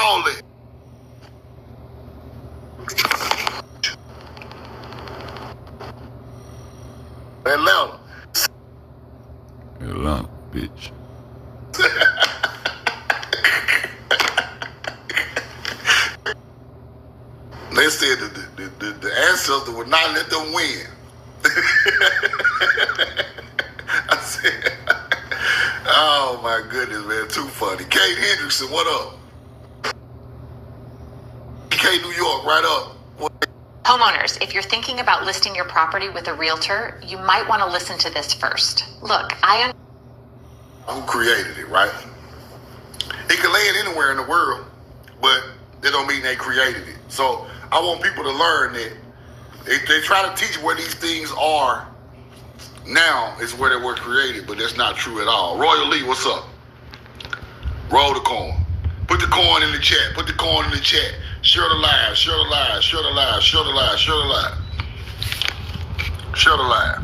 all that. Atlanta. Atlanta, bitch. They said the ancestor would not let them win. I said, oh my goodness, man, too funny. Kate Hendrickson, what up? K New York, right up. Homeowners, if you're thinking about listing your property with a realtor, you might want to listen to this first. Look, who created it, right? It can lay it anywhere in the world, but that don't mean they created it. So I want people to learn that they try to teach where these things are now is where they were created, but that's not true at all. Royal Lee, what's up? Roll the coin. Put the coin in the chat. Put the coin in the chat. Share the live. Share the live. Share the live. Share the live. Share the live. Share the live.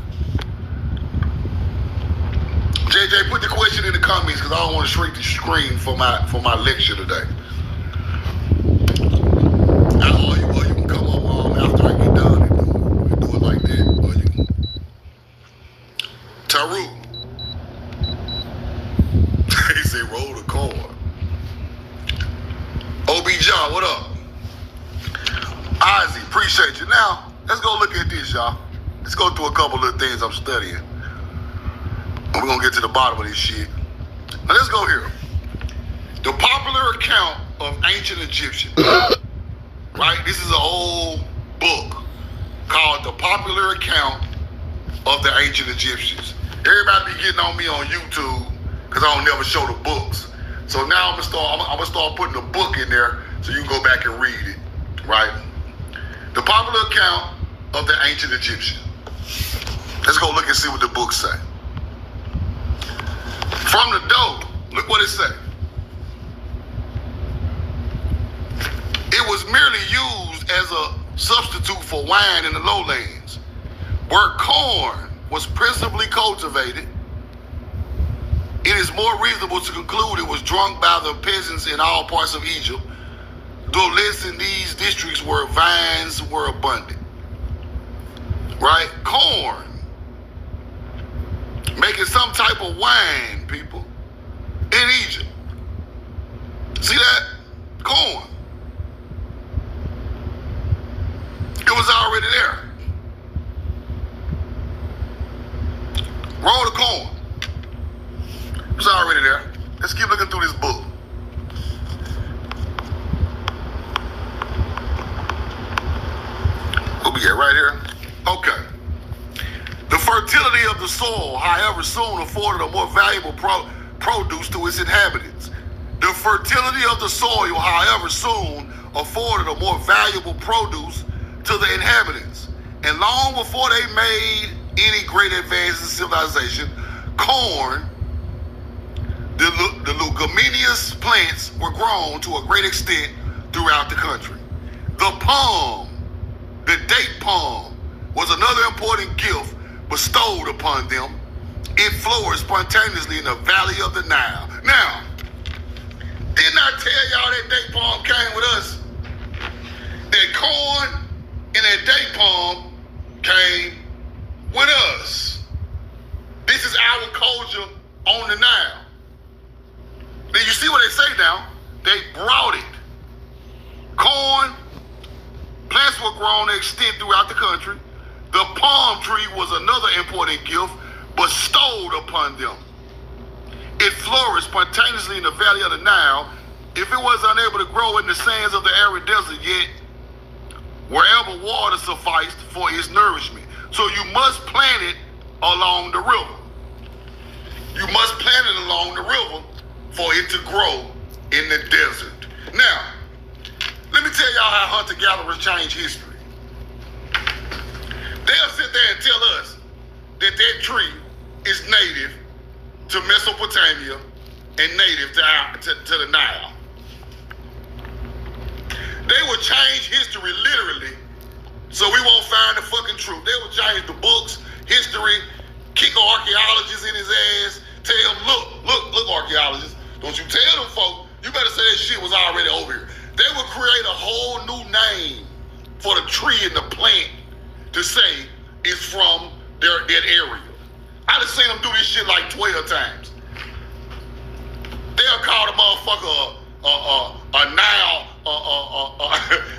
JJ, put the question in the comments because I don't want to shrink the screen for my lecture today. Or you can come up after I get done and do it like that. Or you can. Taru. He said roll the coin. OB John, what up? Ozzy, appreciate you. Now, let's go look at this, y'all. Let's go through a couple of things I'm studying. And we're going to get to the bottom of this shit. Now, let's go here. The popular account of ancient Egyptians. Right? This is an old book called The Popular Account of the Ancient Egyptians. Everybody be getting on me on YouTube because I don't never show the books. So now I'm gonna start putting a book in there so you can go back and read it. Right? The popular account of the ancient Egyptians. Let's go look and see what the books say. From the dough, look what it say. It was merely used as a substitute for wine in the lowlands, where corn was principally cultivated. It is more reasonable to conclude it was drunk by the peasants in all parts of Egypt, though less in these districts where vines were abundant. Right? Corn. Making some type of wine, people, in Egypt. See that? Corn. It was already there. Roll the corn. It was already there. Let's keep looking through this book. We'll be right here. Okay. The fertility of the soil, however, soon afforded a more valuable produce to its inhabitants. The fertility of the soil, however, soon afforded a more valuable produce to the inhabitants. And long before they made any great advance in civilization, corn, the leguminous plants were grown to a great extent throughout the country. The palm, the date palm, was another important gift bestowed upon them. It flourished spontaneously in the valley of the Nile. Now, didn't I tell y'all that date palm came with us? That corn and that date palm came with us. This is our culture on the Nile. Then you see what they say now? They brought it. Corn, plants were grown to extent throughout the country. The palm tree was another important gift bestowed upon them. It flourished spontaneously in the valley of the Nile. If it was unable to grow in the sands of the arid desert, yet wherever water sufficed for its nourishment. So you must plant it along the river. You must plant it along the river for it to grow in the desert. Now, let me tell y'all how hunter-gatherers change history. They'll sit there and tell us that that tree is native to Mesopotamia and native to the Nile. They will change history literally so we won't find the fucking truth. They will change the books, history, kick an archaeologist in his ass, tell him, look, archaeologist, don't you tell them folk, you better say that shit was already over here. They would create a whole new name for the tree and the plant to say it's from that area. I done seen them do this shit like 12 times. They'll call the motherfucker a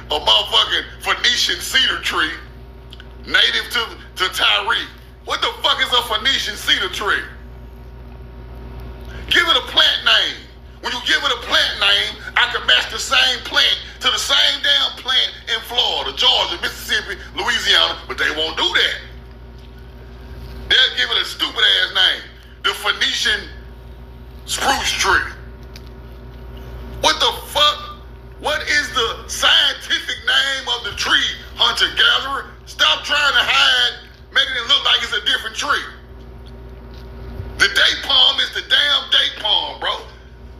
motherfucking Phoenician cedar tree native to Tyre. What the fuck is a Phoenician cedar tree? Give it a plant name. When you give it a plant name, I can match the same plant to the same damn plant in Florida, Georgia, Mississippi, Louisiana, but they won't do that. They'll give it a stupid ass name. The Phoenician spruce tree. What the fuck? What is the scientific name of the tree, hunter-gatherer? Stop trying to hide, making it look like it's a different tree. The date palm is the damn date palm, bro.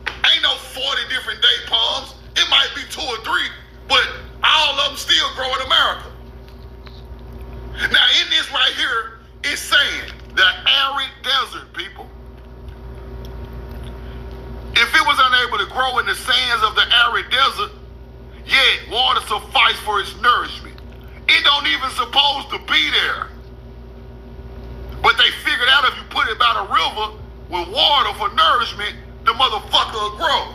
Ain't no 40 different date palms. It might be 2 or 3, but all of them still grow in America. Now, in this right here, it's saying the arid desert, people. If it was unable to grow in the sands of the arid desert, yet water suffice for its nourishment. It don't even supposed to be there. But they figured out if you put it by the river with water for nourishment, the motherfucker will grow.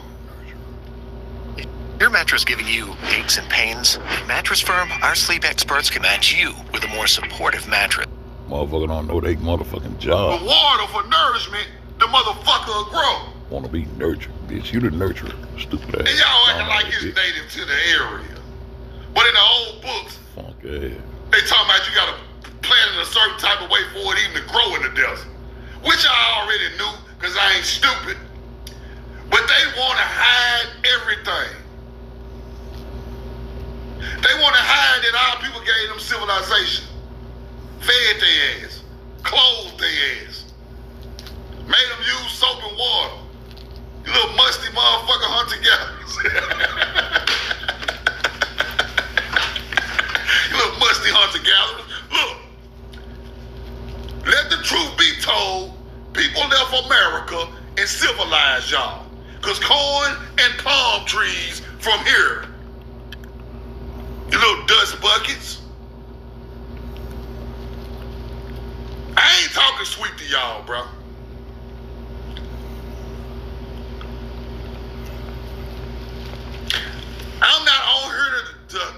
Your mattress giving you aches and pains? At Mattress Firm, our sleep experts can match you with a more supportive mattress. Motherfucker don't know they motherfucking job. The water for nourishment, the motherfucker will grow. Wanna be nurtured, bitch. You the nurturer. Stupid ass. And y'all acting like it's native to the area. But in the old books, Funk ass. they talking about you gotta plant it a certain type of way for it even to grow in the desert. Which I already knew, because I ain't stupid. But they wanna hide everything. They wanna hide that our people gave them civilization. Fed their ass. Clothed their ass. Made them use soap and water. You little musty motherfucker hunter-gatherers. You little musty hunter-gatherers. Look. Let the truth be told, people left America and civilized y'all. Because corn and palm trees from here. You little dust buckets. I ain't talking sweet to y'all, bro. I'm not on here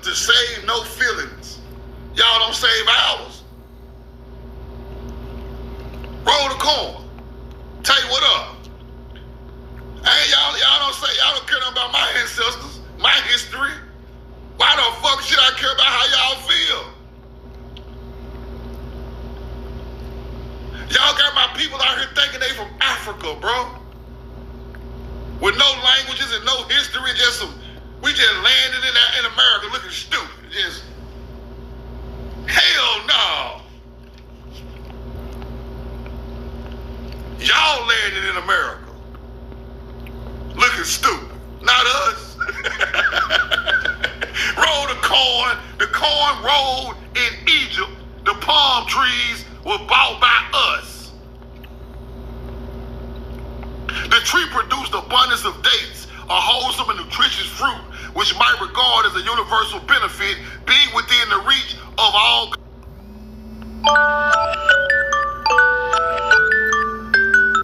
to save no feelings. Y'all don't save ours. Roll the corn. Tell you what up. Y'all don't care nothing about my ancestors, my history. Why the fuck should I care about how y'all feel? Y'all got my people out here thinking they from Africa, bro. With no languages and no history, we just landed in America looking stupid. Just, hell no. Y'all landed in America looking stupid, not us. Roll the corn rolled in Egypt, the palm trees were bought by us. The tree produced abundance of dates, a wholesome and nutritious fruit, which might regard as a universal benefit, being within the reach of all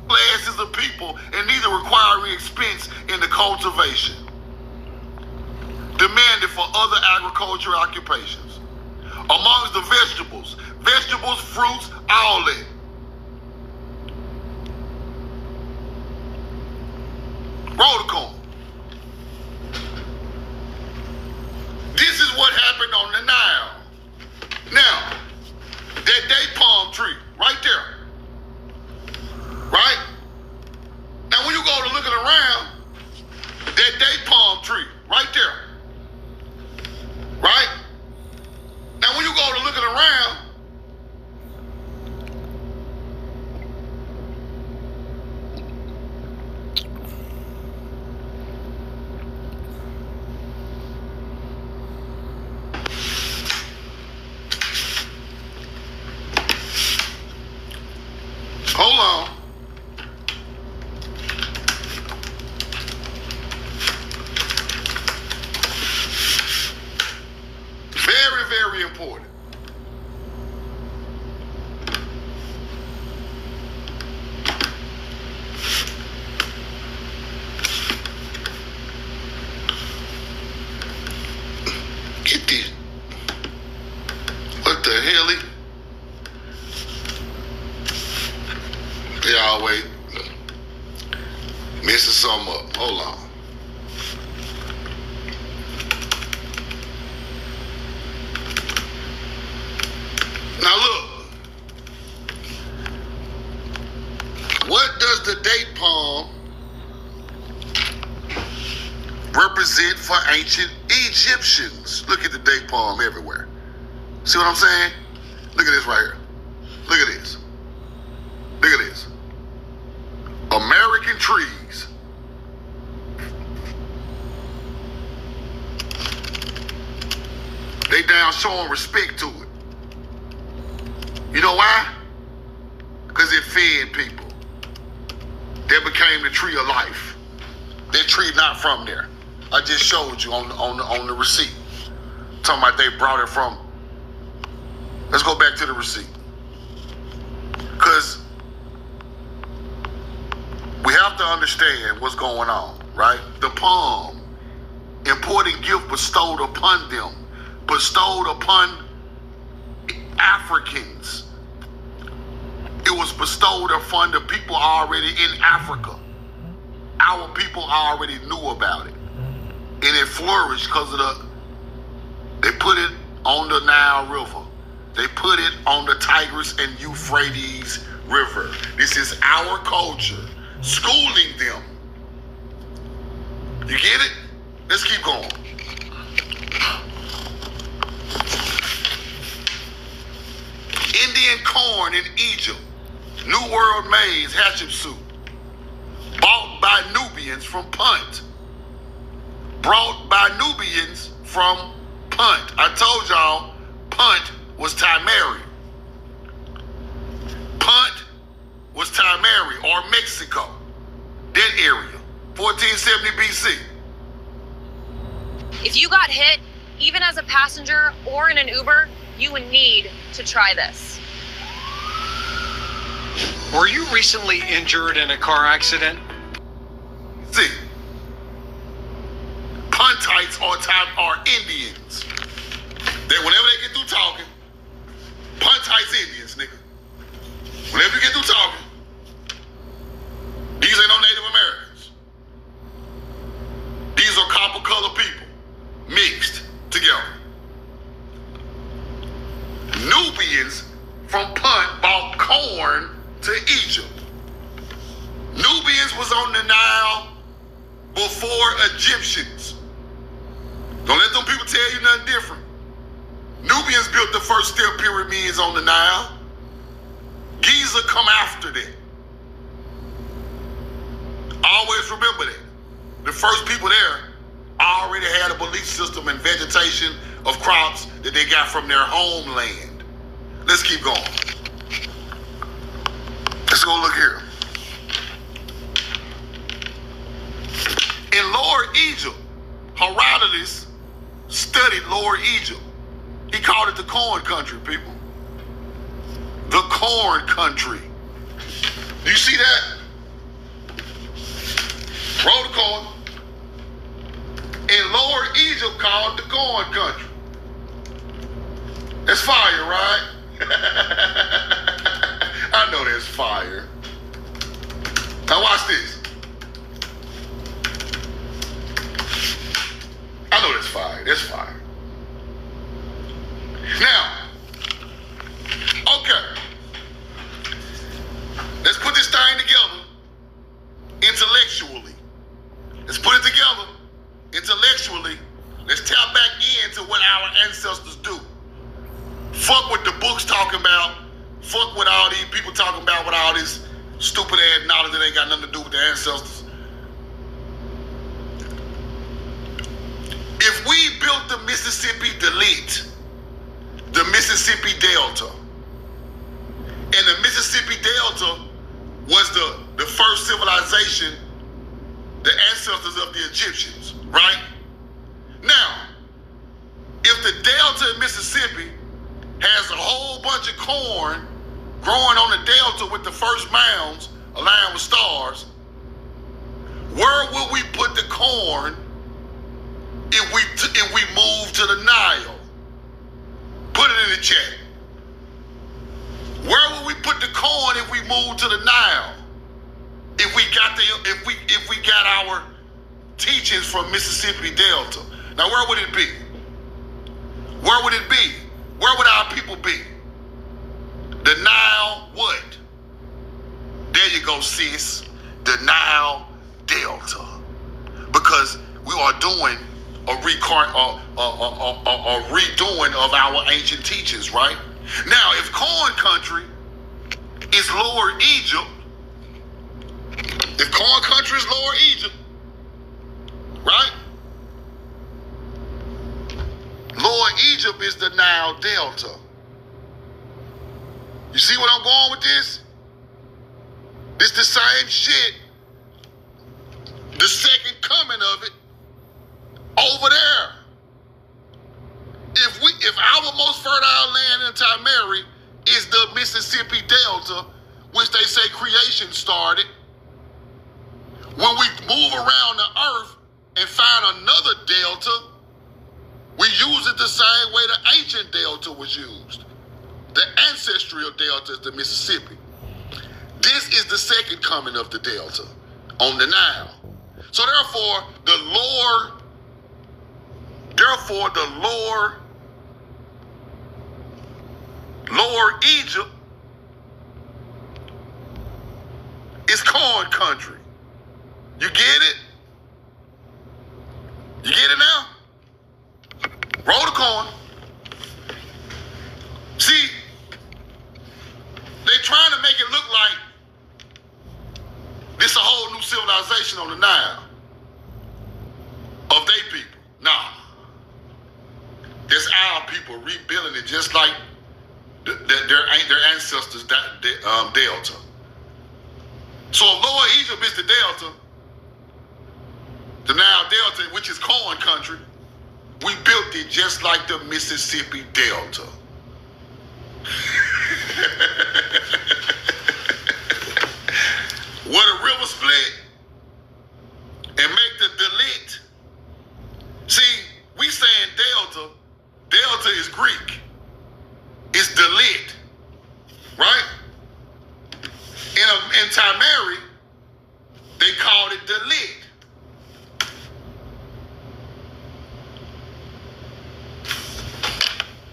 classes of people and neither requiring expense in the cultivation demanded for other agricultural occupations. Amongst the vegetables, fruits, all that. Roll the corn. This is what happened on the Nile. Now, that date palm tree, right there. Right? Now, when you go to looking around, that date palm tree, right there. Right? Now, when you go to looking around, Get this. What the hell? They always messing something up. Hold on. Now look. What does the date palm represent for ancient Egyptians? Look at the date palm everywhere. See what I'm saying? Look at this right here. Look at this. Look at this. American trees. They down showing respect to it. You know why? Because it fed people. That became the tree of life. That tree not from there. I just showed you on the receipt. Talking about they brought it from. Let's go back to the receipt. Because we have to understand what's going on, right? The palm, important gift bestowed upon them, bestowed upon Africans. It was bestowed upon the people already in Africa. Our people already knew about it. And it flourished because of they put it on the Nile River. They put it on the Tigris and Euphrates River. This is our culture, schooling them. You get it? Let's keep going. Indian corn in Egypt. New World maize, Hatshepsut. Bought by Nubians from Punt. Brought by Nubians from Punt. I told y'all, Punt was Timeri. Punt was Timeri, or Mexico. That area. 1470 BC. If you got hit, even as a passenger or in an Uber, you would need to try this. Were you recently injured in a car accident? See, Puntites are Indians. That whenever they get through talking, Puntites Indians, nigga. Whenever you get through talking, these ain't no Native Americans. These are copper colored people mixed together. Nubians from Punt bought corn to Egypt. Nubians was on the Nile before Egyptians. Don't let them people tell you nothing different. Nubians built the first step pyramids on the Nile. Giza come after that. Always remember that. The first people there already had a belief system and vegetation of crops that they got from their homeland. Let's keep going. Let's go look here. In Lower Egypt, Herodotus studied Lower Egypt. He called it the corn country, people. The corn country. Do you see that? Roll the corn. In Lower Egypt, called the corn country. That's fire, right? I know that's fire. Now watch this. I know that's fire. That's fire. Now, okay. Let's put this thing together intellectually. Let's put it together intellectually. Let's tap back into what our ancestors do. Fuck what the book's talking about. Fuck what all these people talking about with all this stupid ass knowledge that ain't got nothing to do with the ancestors. If we built the Mississippi Delete, the Mississippi Delta, and the Mississippi Delta was the first civilization, the ancestors of the Egyptians, right? Now, if the Delta in Mississippi has a whole bunch of corn growing on the Delta with the first mounds aligned with stars, where would we put the corn if if we move to the Nile? Put it in the chat. Where would we put the corn if we move to the Nile? If we got our teachings from Mississippi Delta. Now where would it be? Where would it be? Where would our people be? The Nile what? There you go, sis. The Nile Delta. Because we are doing a redoing of our ancient teachings, right? Now, if corn country is Lower Egypt, if corn country is Lower Egypt, right? Lower Egypt is the Nile Delta. You see what I'm going with this? This the same shit. The second coming of it over there. If our most fertile land in Timeri is the Mississippi Delta, which they say creation started, when we move around the earth and find another delta, we use it the same way the ancient delta was used. The ancestral delta is the Mississippi. This is the second coming of the delta on the Nile. So therefore, the lower Egypt is corn country. You get it? You get it now? Roll the corn. See, they trying to make it look like this a whole new civilization on the Nile of they people. Nah. It's our people rebuilding it just like their ancestors, Delta. So if Lower Egypt is the Delta, the Nile Delta, which is corn country, we built it just like the Mississippi Delta. Where the river split and make the delete. See, we saying Delta. Delta is Greek. It's delete, right? In Timeri, they called it delete.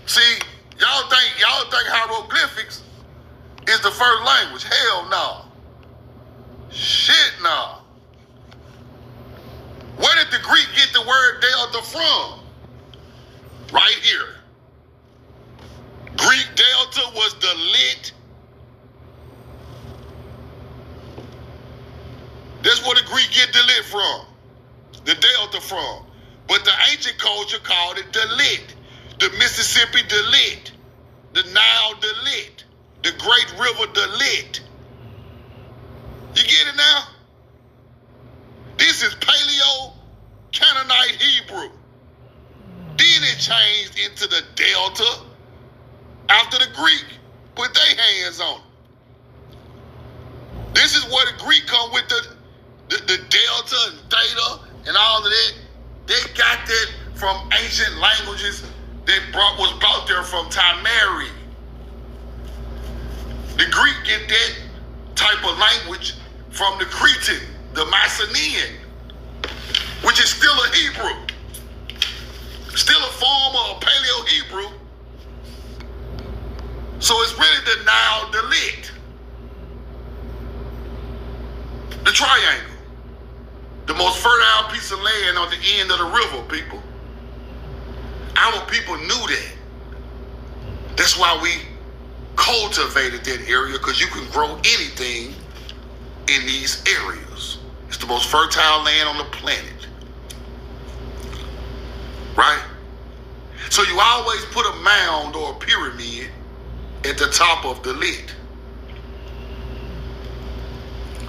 See, y'all think hieroglyphics is the first language? Hell no. Shit no. Where did the Greek get the word delta from? Right here. Greek delta was the lit. That's where the Greek get the lit from. The delta from. But the ancient culture called it the lit. The Mississippi the lit. The Nile the lit. The Great River the lit. You get it now? This is Paleo-Canaanite Hebrew. Then it changed into the Delta after the Greek put their hands on it. This is where the Greek come with the Delta and Theta and all of that. They got that from ancient languages that was brought there from Timeri. The Greek get that type of language from the Cretan, the Mycenaean, which is still a Hebrew, still a form of Paleo-Hebrew. So it's really the Nile delete, the triangle, the most fertile piece of land on the end of the river, people. Our people knew that. That's why we cultivated that area, because you can grow anything in these areas. It's the most fertile land on the planet. Right? So you always put a mound or a pyramid at the top of the lid.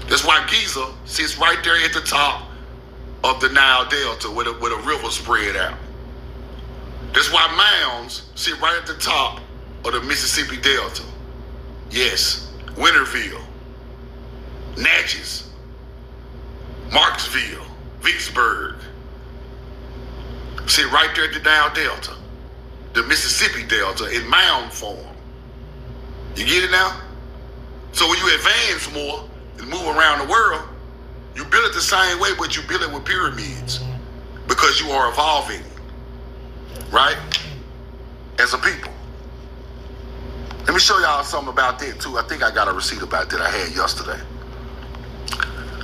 That's why Giza sits right there at the top of the Nile Delta with a river spread out. That's why mounds sit right at the top of the Mississippi Delta. Yes, Winterville, Natchez, Marksville, Vicksburg, See, right there at the Nile Delta, the Mississippi Delta in mound form. You get it now? So when you advance more and move around the world, you build it the same way, but you build it with pyramids because you are evolving, right? As a people. Let me show y'all something about that too. I think I got a receipt about that I had yesterday.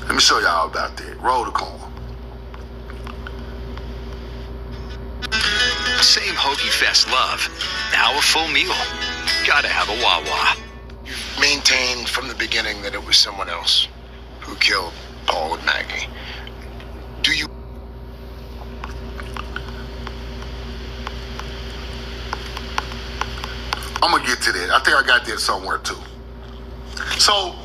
Let me show y'all about that. Roll the corn. Same Hoagie Fest love. Now a full meal. Gotta have a Wawa. You've maintained from the beginning that it was someone else who killed Paul and Maggie. Do you... I'm gonna get to that. I think I got that somewhere too. So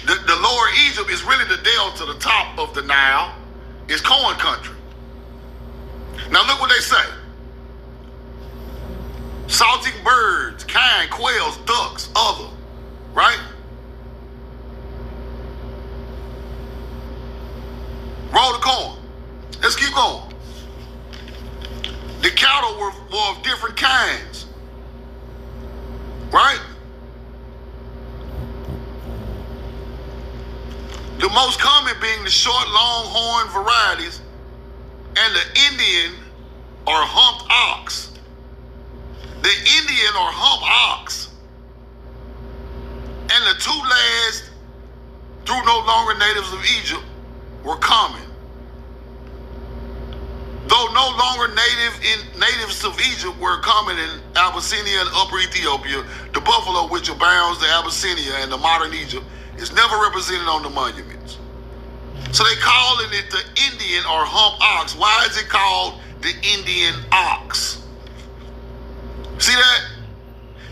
the lower Egypt is really the delta, the top of the Nile is corn country. Now look what they say. Salting birds, kind, quails, ducks, other, right? Roll the corn. Let's keep going. The cattle were of different kinds, right? The most common being the short, longhorn varieties and the Indian or humped ox. The Indian or hump ox and the two last, through no longer natives of Egypt, were common. Though no longer natives of Egypt were common in Abyssinia and Upper Ethiopia, the buffalo which abounds in Abyssinia and the modern Egypt is never represented on the monuments. So they calling it the Indian or hump ox. Why is it called the Indian ox? See that?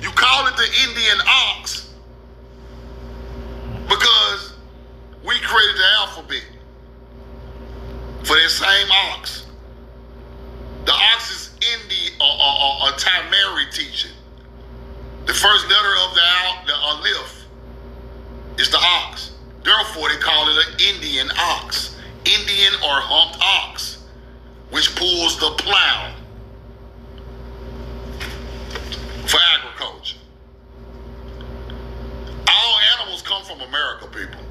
You call it the Indian ox because we created the alphabet for that same ox. The ox is or Tamari teaching. The first letter of the aleph is the ox. Therefore, they call it an Indian ox. Indian or humped ox, which pulls the plow for agriculture. All animals come from America, people.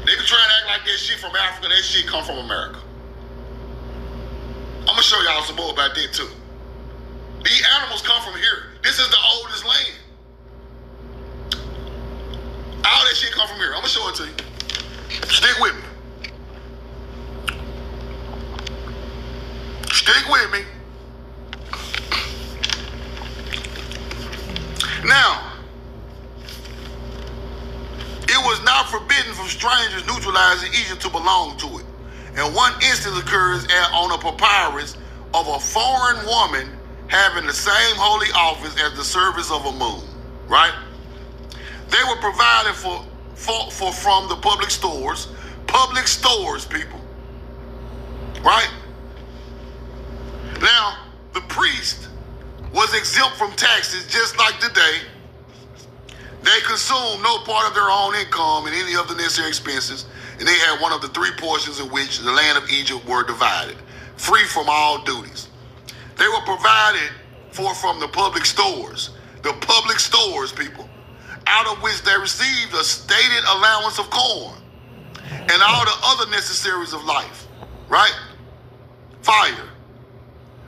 They be trying to act like that shit from Africa. That shit come from America. I'm gonna show y'all some more about that too. These animals come from here. This is the oldest land. All that shit come from here. I'm gonna show it to you. Stick with me. Stick with me. Now, it was not forbidden for strangers neutralizing Egypt to belong to it. And one instance occurs on a papyrus of a foreign woman having the same holy office as the service of a moon, right? They were provided for from the public stores, people, right? Now, the priest was exempt from taxes just like today. They consumed no part of their own income and any of the necessary expenses, and they had one of the three portions in which the land of Egypt were divided, free from all duties. They were provided for from the public stores, people, out of which they received a stated allowance of corn and all the other necessaries of life, right? Fire,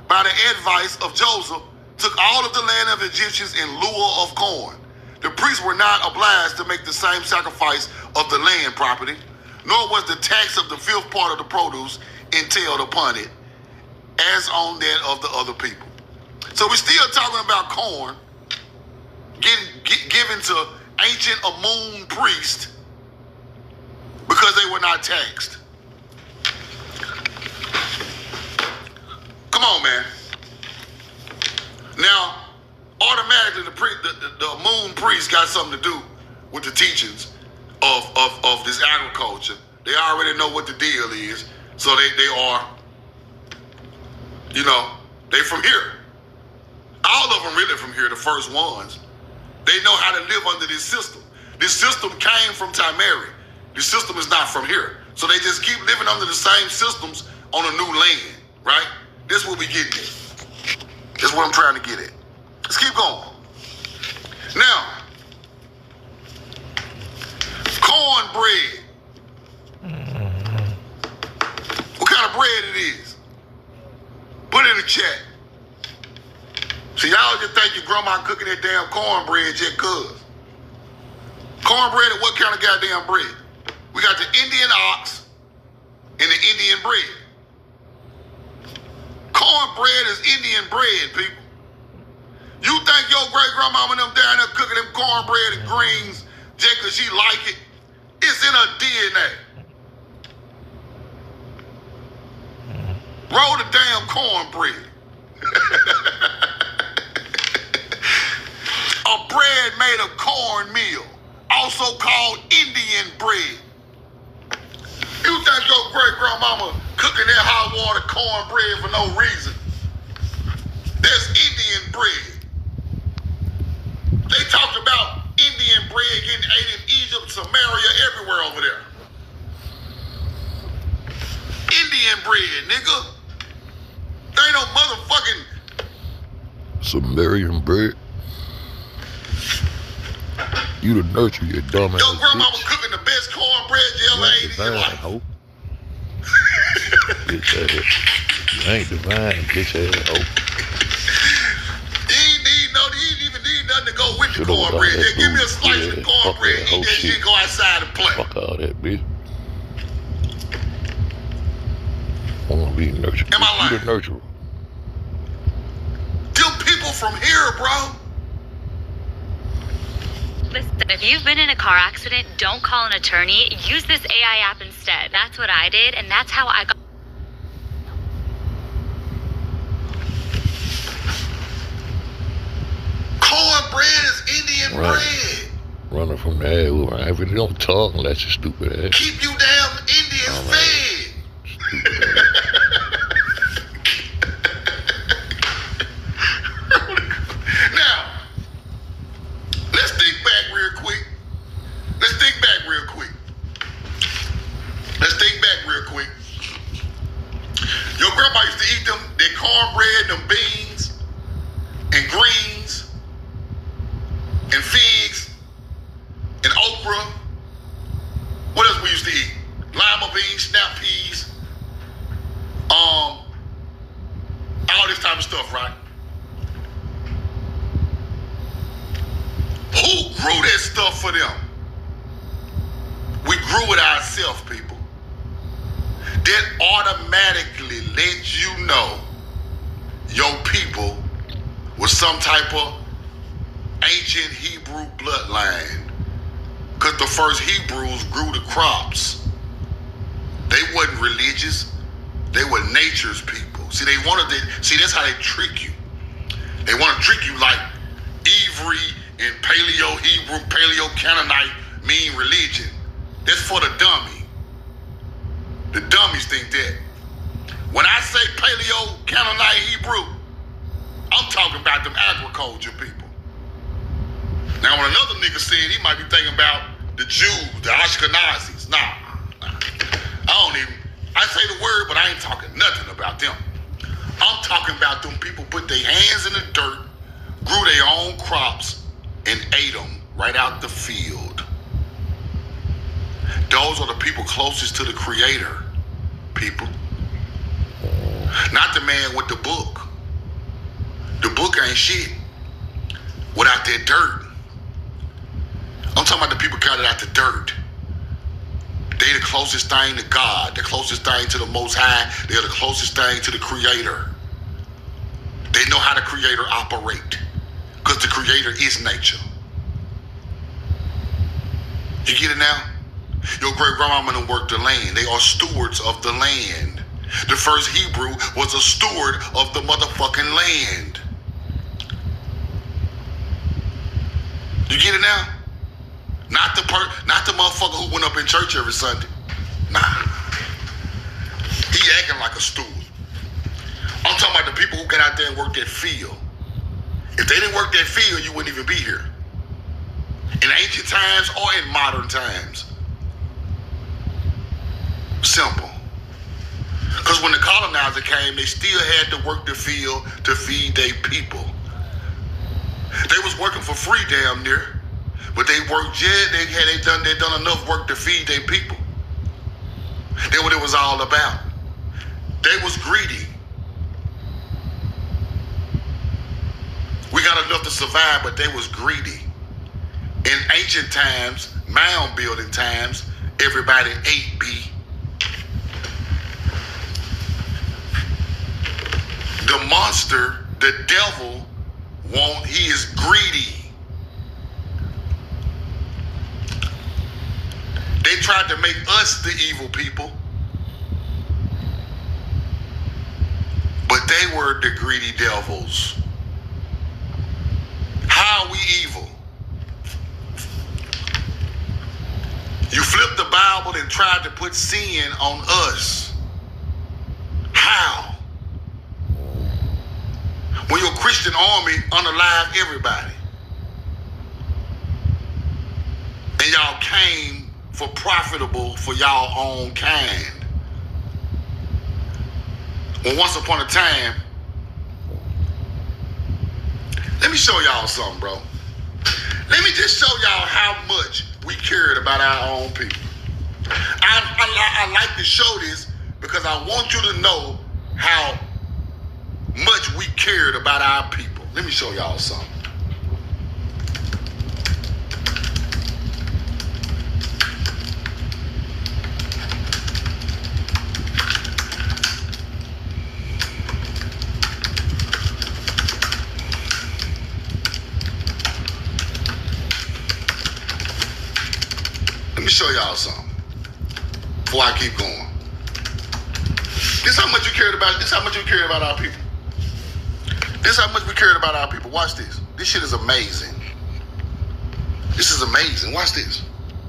by the advice of Joseph, took all of the land of the Egyptians in lieu of corn. The priests were not obliged to make the same sacrifice of the land property, nor was the tax of the fifth part of the produce entailed upon it, as on that of the other people. So we're still talking about corn given to ancient Amun priests because they were not taxed. Come on, man. Now, automatically, the Amun priest got something to do with the teachings of this agriculture. They already know what the deal is, so they are, they from here. All of them really from here, the first ones. They know how to live under this system. This system came from Tamari. This system is not from here. So they just keep living under the same systems on a new land, right? This is what we getting at. This is what I'm trying to get at. Let's keep going. Now, cornbread. What kind of bread it is? Put it in the chat. See, y'all just think your grandma cooking that damn cornbread just cuz. Cornbread and what kind of goddamn bread? We got the Indian ox and the Indian bread. Cornbread is Indian bread, people. You think your great-grandmama and them down there cooking them cornbread and greens just because she like it? It's in her DNA. Roll the damn cornbread. A bread made of cornmeal, also called Indian bread. You think your great-grandmama cooking that hot water cornbread for no reason? That's Indian bread. They talked about Indian bread getting ate in Egypt, Samaria, everywhere over there. Indian bread, nigga. There ain't no motherfucking Sumerian bread. You the nurture, you dumbass. Your grandmama bitch. cooking the best cornbread you ever ate in your Divine, life. hoe. Bitch ass. You ain't divine, bitch ass hoe. You ain't even need nothing to go with the Should've cornbread. done that Just give me a food. slice Yeah, of cornbread, fuck that eat whole that shit, shit. go outside and play. Fuck all that, bitch. I wanna be nurtured. Am I You lying? the nurturer. Them people from here, bro. Listen, if you've been in a car accident, don't call an attorney. Use this AI app instead. That's what I did, and that's how I got. Cornbread is Indian Right. bread. Running from the ass. I really don't talk unless you stupid ass. Keep you damn Indians All right. fed. Stupid ass. Now, let's think back real quick. Let's think back real quick. Your grandma used to eat them, that cornbread, them beans, and greens, and figs, and okra. What else we used to eat? Lima beans, snap peas, all this type of stuff, right? Who grew that stuff for them? We grew it ourselves, people. That automatically lets you know your people was some type of ancient Hebrew bloodline. Because the first Hebrews grew the crops. They wasn't religious. They were nature's people. See, that's how they trick you. They want to trick you like Ivry and Paleo-Hebrew, Paleo-Canaanite mean religion. That's for the dummy. The dummies think that. When I say Paleo-Canaanite Hebrew, I'm talking about them agriculture people. Now, when another nigga said he might be thinking about the Jews, the Ashkenazis. Nah. I say the word, but I ain't talking nothing about them. I'm talking about them people put their hands in the dirt, grew their own crops, and ate them right out the field. Those are the people closest to the Creator, people. Not the man with the book. The book ain't shit without that dirt. I'm talking about the people got it out the dirt. They the closest thing to God, the closest thing to the Most High. They're the closest thing to the Creator. They know how the Creator operate, because the Creator is nature. You get it now? Your great-grandmama done worked the land. They are stewards of the land. The first Hebrew was a steward of the motherfucking land. You get it now? Not the motherfucker who went up in church every Sunday. Nah. He acting like a steward. I'm talking about the people who got out there and worked that field. If they didn't work that field, you wouldn't even be here. In ancient times or in modern times. Simple. Because Because when the colonizer came, they still had to work the field to feed their people. They was working for free damn near, but they worked, they done enough work to feed their people. That's what it was all about. They was greedy. We got enough to survive, but they was greedy. In ancient times, mound building times, everybody ate, B. The monster, the devil, he is greedy. They tried to make us the evil people, but they were the greedy devils. How are we evil? You flipped the Bible and tried to put sin on us. How? When your Christian army unalived everybody. And y'all came for profitable for y'all own kind. Well, once upon a time, let me show y'all something, bro. Let me just show y'all how much we cared about our own people. I like to show this because I want you to know how much we cared about our people. Let me show y'all something. Let me show y'all something before I keep going. This how much you cared about. This how much you cared about our people. This how much we cared about our people. Watch this. This shit is amazing. This is amazing. Watch this.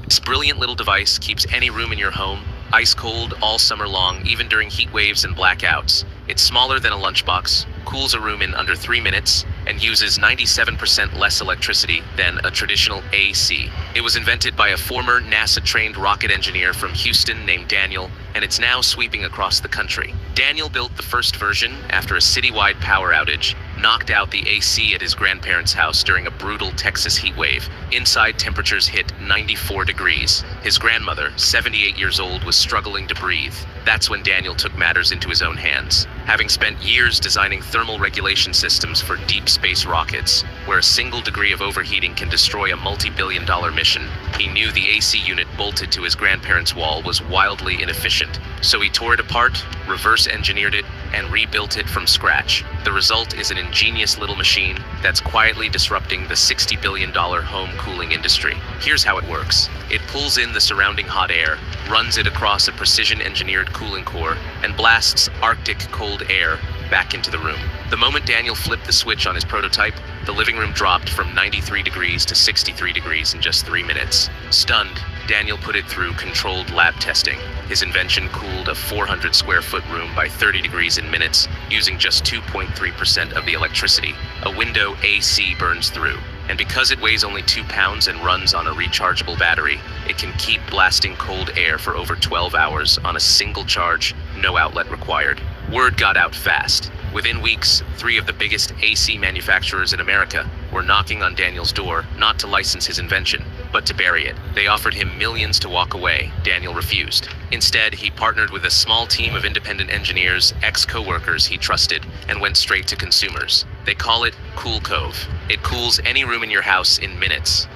This brilliant little device keeps any room in your home ice cold all summer long, even during heat waves and blackouts. It's smaller than a lunchbox, cools a room in under 3 minutes, and uses 97% less electricity than a traditional AC. It was invented by a former NASA-trained rocket engineer from Houston named Daniel, and it's now sweeping across the country. Daniel built the first version after a citywide power outage, knocked out the AC at his grandparents' house during a brutal Texas heat wave. Inside, temperatures hit 94 degrees. His grandmother, 78 years old, was struggling to breathe. That's when Daniel took matters into his own hands. Having spent years designing thermal regulation systems for deep space rockets, where a single degree of overheating can destroy a multi-billion-dollar mission, he knew the AC unit bolted to his grandparents' wall was wildly inefficient. So he tore it apart, reverse-engineered it, and rebuilt it from scratch. The result is an ingenious little machine that's quietly disrupting the $60 billion home cooling industry. Here's how it works. It pulls in the surrounding hot air, runs it across a precision-engineered cooling core, and blasts Arctic cold air back into the room. The moment Daniel flipped the switch on his prototype, the living room dropped from 93 degrees to 63 degrees in just 3 minutes. Stunned, Daniel put it through controlled lab testing. His invention cooled a 400 square foot room by 30 degrees in minutes, using just 2.3% of the electricity. A window AC burns through. And because it weighs only 2 pounds and runs on a rechargeable battery, it can keep blasting cold air for over 12 hours on a single charge, no outlet required. Word got out fast. Within weeks, 3 of the biggest AC manufacturers in America were knocking on Daniel's door, not to license his invention, but to bury it. They offered him millions to walk away. Daniel refused. Instead, he partnered with a small team of independent engineers, ex-coworkers he trusted, and went straight to consumers. They call it Cool Cove. It cools any room in your house in minutes.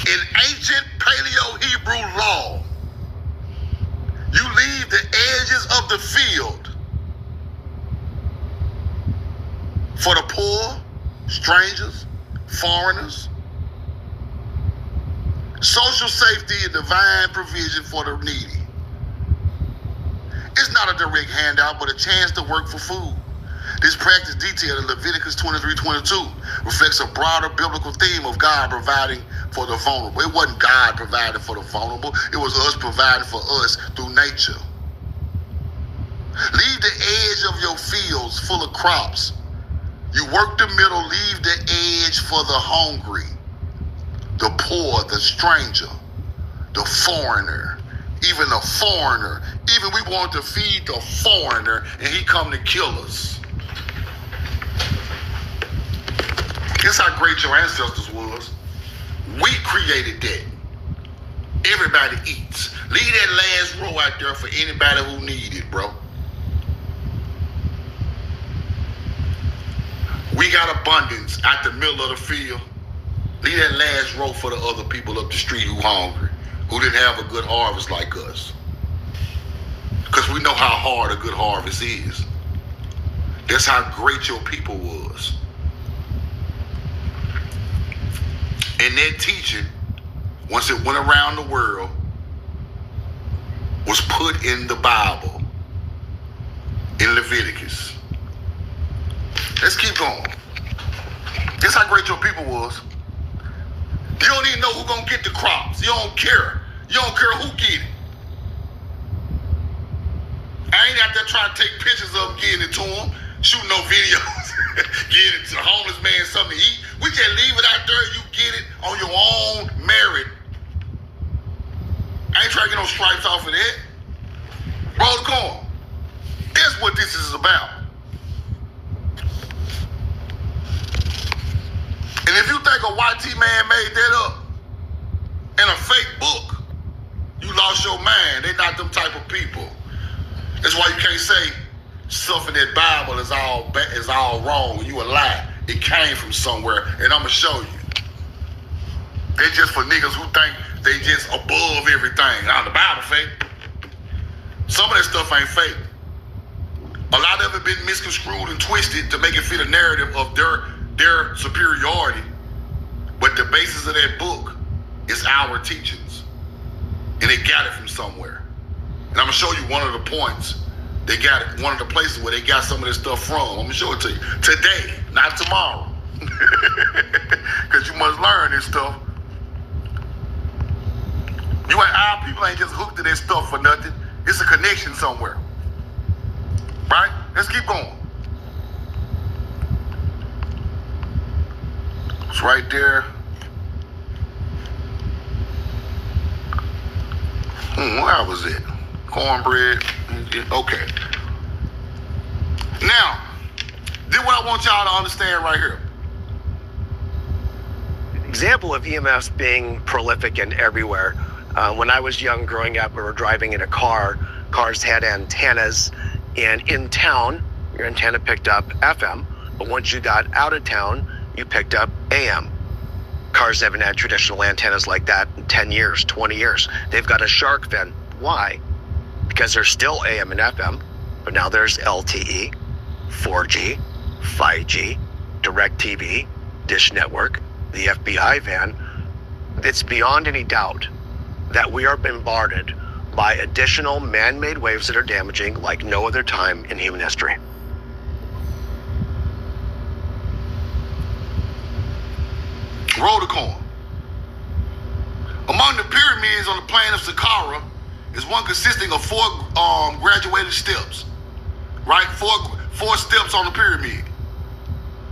In ancient Paleo-Hebrew law, you leave the edges of the field for the poor, strangers, foreigners, social safety and divine provision for the needy. It's not a direct handout, but a chance to work for food. This practice detailed in Leviticus 23:22 reflects a broader biblical theme of God providing for the vulnerable. It wasn't God providing for the vulnerable. It was us providing for us through nature. Leave the edge of your fields full of crops. You work the middle, leave the edge for the hungry, the poor, the stranger. the foreigner, even the foreigner. Even we want to feed the foreigner, and he come to kill us. Guess how great your ancestors was. We created that. Everybody eats. Leave that last row out there for anybody who need it, bro. We got abundance out the middle of the field. Leave that last row for the other people up the street who hungry, who didn't have a good harvest like us. Because we know how hard a good harvest is. That's how great your people was. And that teaching, once it went around the world, was put in the Bible, in Leviticus. Let's keep going. That's how great your people was. You don't even know who's gonna get the crops. You don't care. You don't care who get it. I ain't out there trying to take pictures of them, getting it to them, shooting no videos, getting it to the homeless man something to eat. We just leave it out there, you get it on your own merit. I ain't trying to get no stripes off of that. Roll the corn. That's what this is about. And if you think a YT man made that up in a fake book, you lost your mind. They're not them type of people. That's why you can't say stuff in that Bible is all wrong. You a lie. It came from somewhere, and I'm gonna show you. They're just for niggas who think they just above everything. Now the Bible fake. Some of that stuff ain't fake. A lot of it been misconstrued and twisted to make it fit a narrative of their superiority. But the basis of that book is our teachings. And they got it from somewhere. And I'm gonna show you one of the points. They got it, one of the places where they got some of this stuff from. I'm gonna show it to you. Today, not tomorrow. Because you must learn this stuff. Our people ain't just hooked to that stuff for nothing. It's a connection somewhere. Right? Let's keep going. It's right there. Where was it? Cornbread. Okay. Now, this is what I want y'all to understand right here. Example of EMFs being prolific and everywhere. When I was young, growing up, we were driving in a car. Cars had antennas, and in town, your antenna picked up FM. But once you got out of town, you picked up AM. Cars haven't had traditional antennas like that in 10 years, 20 years. They've got a shark fin. Why? Because there's still AM and FM, but now there's LTE, 4G, 5G, DirecTV, Dish Network, the FBI van. It's beyond any doubt that we are bombarded by additional man-made waves that are damaging like no other time in human history. Roll the corn. Among the pyramids on the plain of Saqqara is one consisting of four graduated steps. Right? Four steps on the pyramid.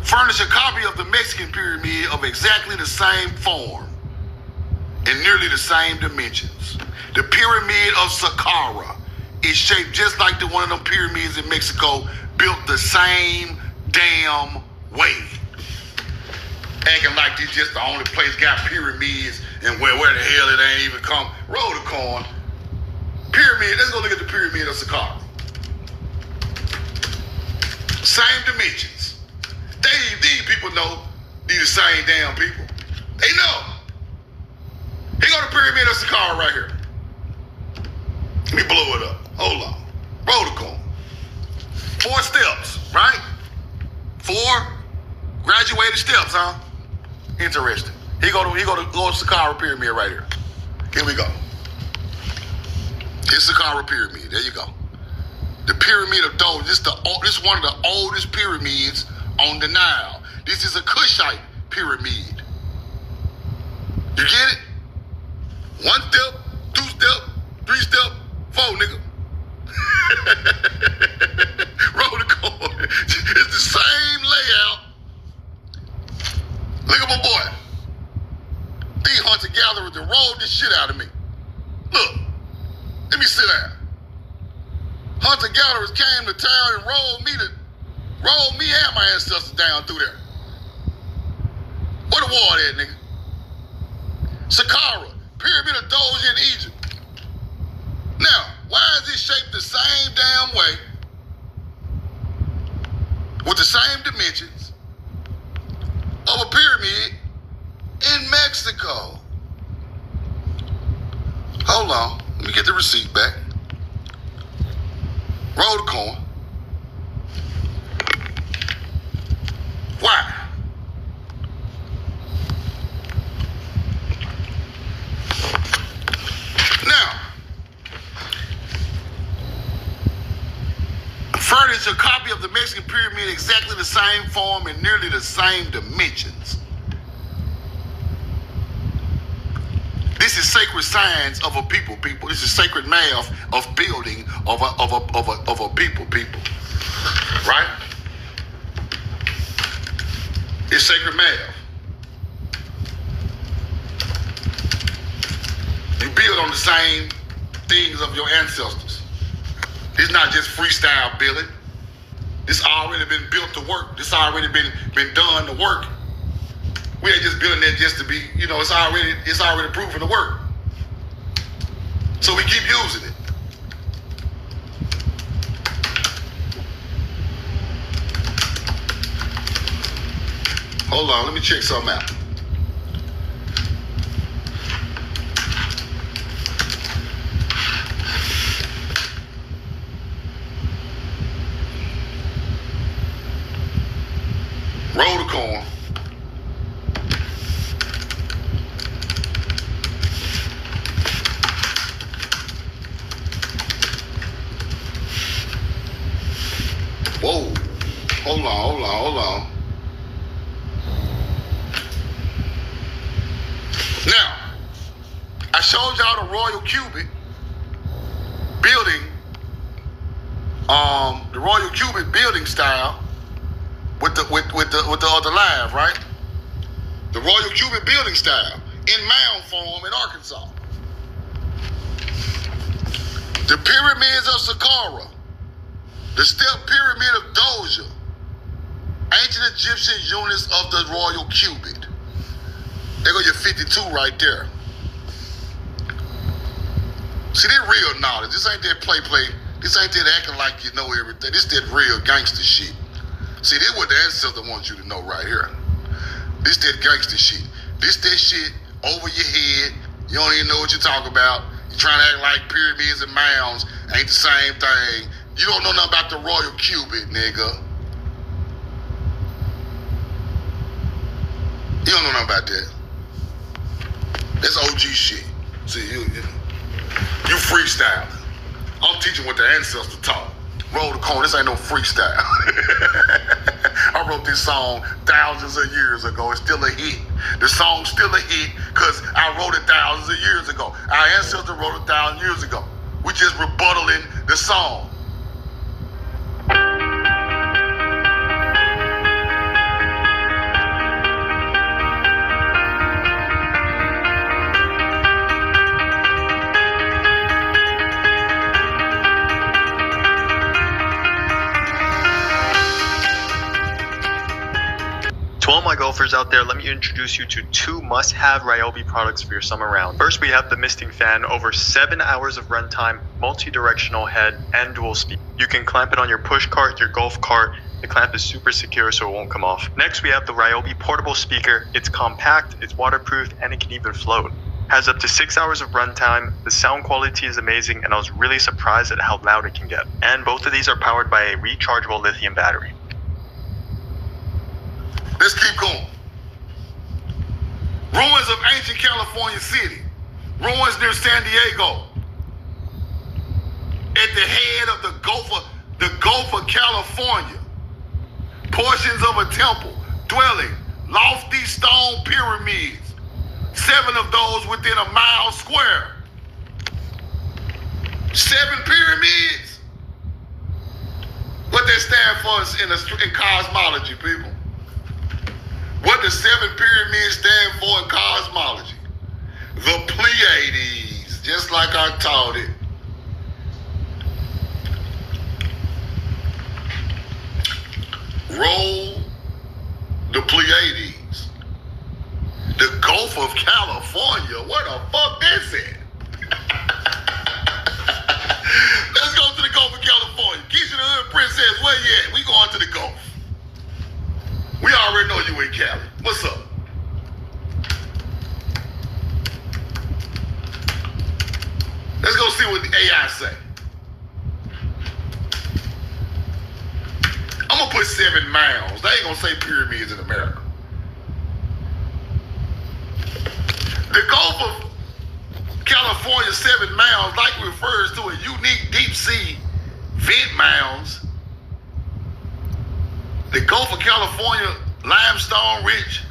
Furnish a copy of the Mexican pyramid of exactly the same form and nearly the same dimensions. The pyramid of Saqqara is shaped just like the one of them pyramids in Mexico, built the same damn way. Acting like this just the only place got pyramids and where the hell it ain't even come. Roll the corn. Pyramid, let's go look at the pyramid of Saqqara. Same dimensions. These people know these the same damn people. They know. Here go the pyramid of Saqqara right here. Let me blow it up. Hold on. Roll the corn. 4 steps, right? 4 graduated steps, huh? Interesting. Here go the Saqqara pyramid right here. Here we go. Here's Saqqara pyramid. There you go. The pyramid of Dole. This is one of the oldest pyramids on the Nile. This is a Kushite pyramid. You get it? 1 step, 2 step, 3 step, 4, nigga. Roll the corn. It's the same layout. Look at my boy. These hunter-gatherers that rolled this shit out of me. Look, let me sit down. Hunter-gatherers came to town and rolled me and my ancestors down through there. Where the war at, nigga? Saqqara, Pyramid of Doja in Egypt. Now, why is it shaped the same damn way, with the same dimensions of a pyramid in Mexico? Hold on, let me get the receipt back. Roll the coin. Why? Now, furnish a copy of the Mexican pyramid exactly the same form and nearly the same dimensions. This is sacred science of a people. This is sacred math of building of a people. Right? It's sacred math. You build on the same things of your ancestors. It's not just freestyle building. This already been built to work. This already been done to work. We ain't just building it just to be, it's already proven to work. So we keep using it. Hold on, let me check something out. Roll the coin. Whoa. Hold on. Now, I showed y'all the Royal Cubit building, the Royal Cubit building style with the other live, right? The Royal Cubit building style in mound form in Arkansas. The pyramids of Saqqara, the step pyramid of Doja, ancient Egyptian units of the Royal Cubit. There go your 52 right there. See, this real knowledge. This ain't that play. This ain't that acting like you know everything. This that real gangster shit. See, this what the ancestor wants you to know right here. This that gangster shit. This that shit over your head. You don't even know what you're talking about. You're trying to act like pyramids and mounds ain't the same thing. You don't know nothing about the Royal Cubit, nigga. You don't know nothing about that. That's OG shit. See, you freestyle. I'm teaching what the ancestors taught. Roll the coin. This ain't no freestyle. I wrote this song thousands of years ago. It's still a hit. The song's still a hit because I wrote it thousands of years ago. Our ancestors wrote it 1,000 years ago. We just rebuttaling the song. To all my golfers out there, let me introduce you to 2 must-have Ryobi products for your summer round. First, we have the misting fan, over 7 hours of runtime, multi-directional head, and dual speed. You can clamp it on your push cart, your golf cart. The clamp is super secure so it won't come off. Next, we have the Ryobi portable speaker. It's compact, it's waterproof, and it can even float. Has up to 6 hours of runtime. The sound quality is amazing, and I was really surprised at how loud it can get. And both of these are powered by a rechargeable lithium battery. Let's keep going. Ruins of ancient California City. Ruins near San Diego. At the head of the Gulf of California. Portions of a temple, dwelling, lofty stone pyramids. 7 of those within a mile square. 7 pyramids. What that stand for in cosmology, people? What the 7 pyramids stand for in cosmology? The Pleiades, just like I taught it. Roll the Pleiades. The Gulf of California. Where the fuck is it? Let's go to the Gulf of California. Keisha the Hood Princess, where you at? We going to the Gulf. We already know you in Cali. What's up? Let's go see what the AI say. I'm gonna put 7 miles. They ain't gonna say pyramids in America. The Gulf of California 7 miles likely refers to a unique deep sea vent mounds. The Gulf of California limestone rich,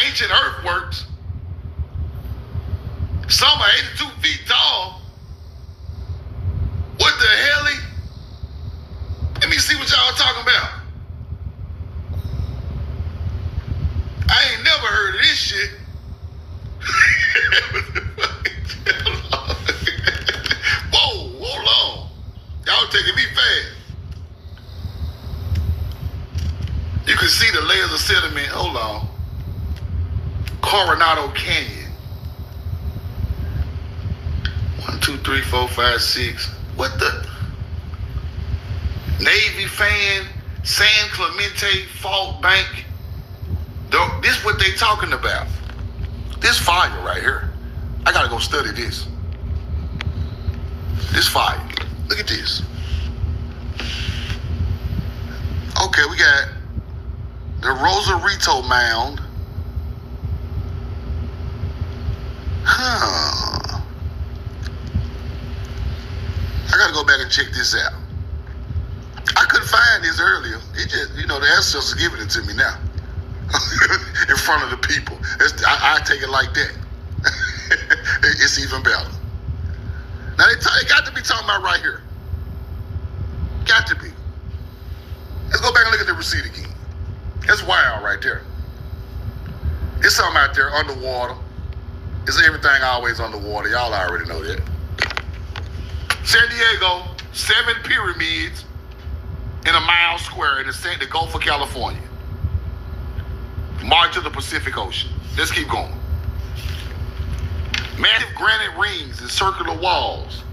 ancient earthworks. Some are 82 feet tall. What the hell? Let me see what y'all talking about. I ain't never heard of this shit. Whoa, hold on. Y'all taking me fast. You can see the layers of sediment. Hold on. Coronado Canyon. 1, 2, 3, 4, 5, 6. What the? Navy Fan, San Clemente Fault Bank. This is what they talking about. This fire right here. I gotta go study this. This fire. Look at this. Okay, we got the Rosarito Mound. I gotta go back and check this out. I couldn't find this earlier. It just, the ancestors are giving it to me now. In front of the people. I take it like that. It's even better. Now, they got to be talking about right here. Got to be. Let's go back and look at the receipt again. That's wild right there. It's something out there underwater. It's everything always underwater. Y'all already know that. San Diego, 7 pyramids in a mile square in the Gulf of California. March of the Pacific Ocean. Let's keep going. Massive granite rings and circular walls.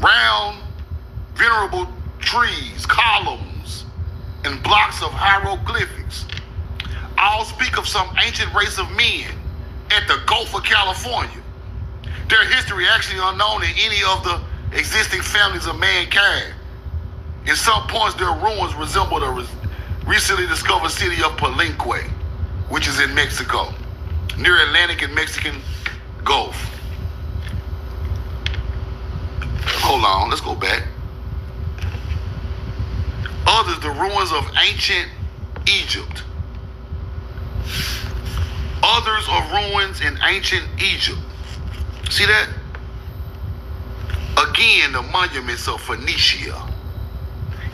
Round, venerable trees, columns, and blocks of hieroglyphics. All speak of some ancient race of men at the Gulf of California. Their history actually unknown in any of the existing families of mankind. In some points, their ruins resemble the recently discovered city of Palenque, which is in Mexico, near Atlantic and Mexican Gulf. Hold on, let's go back. Others, the ruins of ancient Egypt. Others are ruins in ancient Egypt. See that? Again, the monuments of Phoenicia.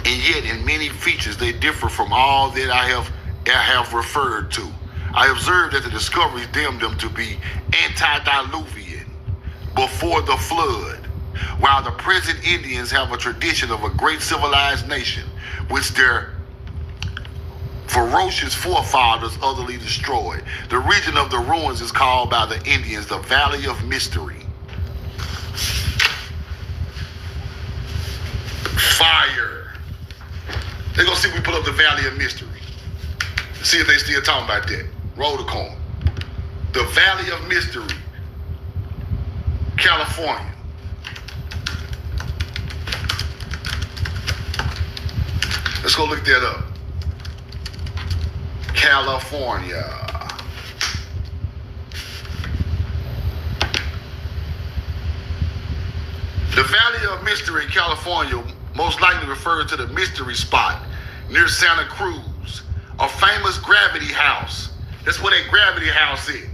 And yet, in many features, they differ from all that I have referred to. I observed that the discoveries deemed them to be antediluvian, before the flood, while the present Indians have a tradition of a great civilized nation, which their ferocious forefathers utterly destroyed. The region of the ruins is called by the Indians the Valley of Mystery. Fire. They're gonna see if we pull up the Valley of Mystery. See if they still talking about that. Roll the coin. The Valley of Mystery, California. Let's go look that up. California. The Valley of Mystery in California most likely refers to the mystery spot near Santa Cruz, a famous gravity house. That's where that gravity house is.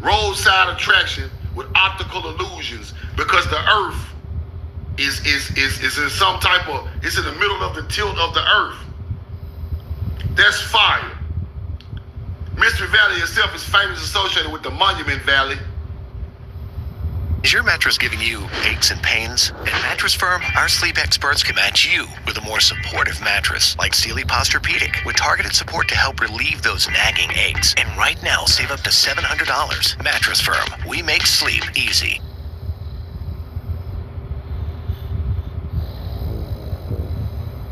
Roadside attraction with optical illusions because the earth is in some type of, it's in the middle of the tilt of the earth. That's fire. Mystery Valley itself is famously associated with the Monument Valley. Is your mattress giving you aches and pains? At Mattress Firm, our sleep experts can match you with a more supportive mattress like Sealy Posturepedic with targeted support to help relieve those nagging aches. And right now, save up to $700. Mattress Firm, we make sleep easy.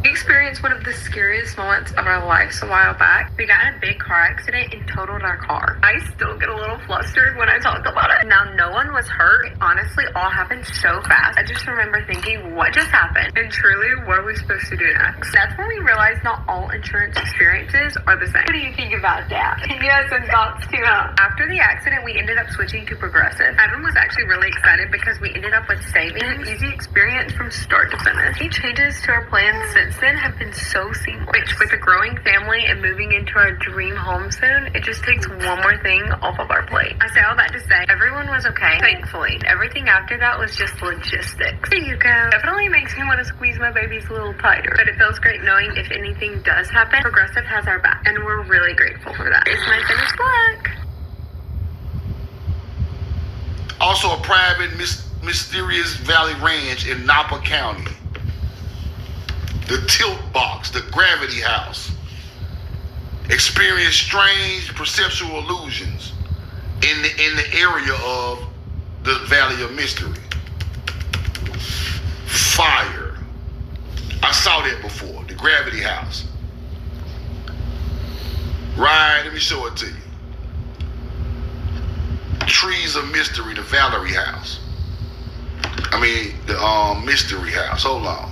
We experienced one of the scariest moments of our lives a while back. We got in a big car accident and totaled our car. I still get a little flustered when I talk about it. Now, no one was hurt. It honestly all happened so fast. I just remember thinking, what just happened? And truly, what are we supposed to do next? That's when we realized not all insurance experiences are the same. What do you think about that? You have some thoughts too, huh? After the accident, we ended up switching to Progressive. Evan was actually really excited because we ended up with savings and an easy experience from start to finish. Any changes to our plans since then have been so seamless. Which, with a growing family and moving into our dream home soon, it just takes one more thing off of our plate. I say all that to say, everyone was okay, thankfully. Everything after that was just logistics. There you go. Definitely makes me want to squeeze my babies a little tighter. But it feels great knowing if anything does happen, Progressive has our back. And we're really grateful for that. It's my finished look. Also a private mysterious valley ranch in Napa County. The Tilt Box, the Gravity House. Experience strange perceptual illusions in the area of the Valley of Mystery. Fire. I saw that before, the Gravity House. Right, let me show it to you. Trees of Mystery, the Valerie House. The Mystery House. Hold on.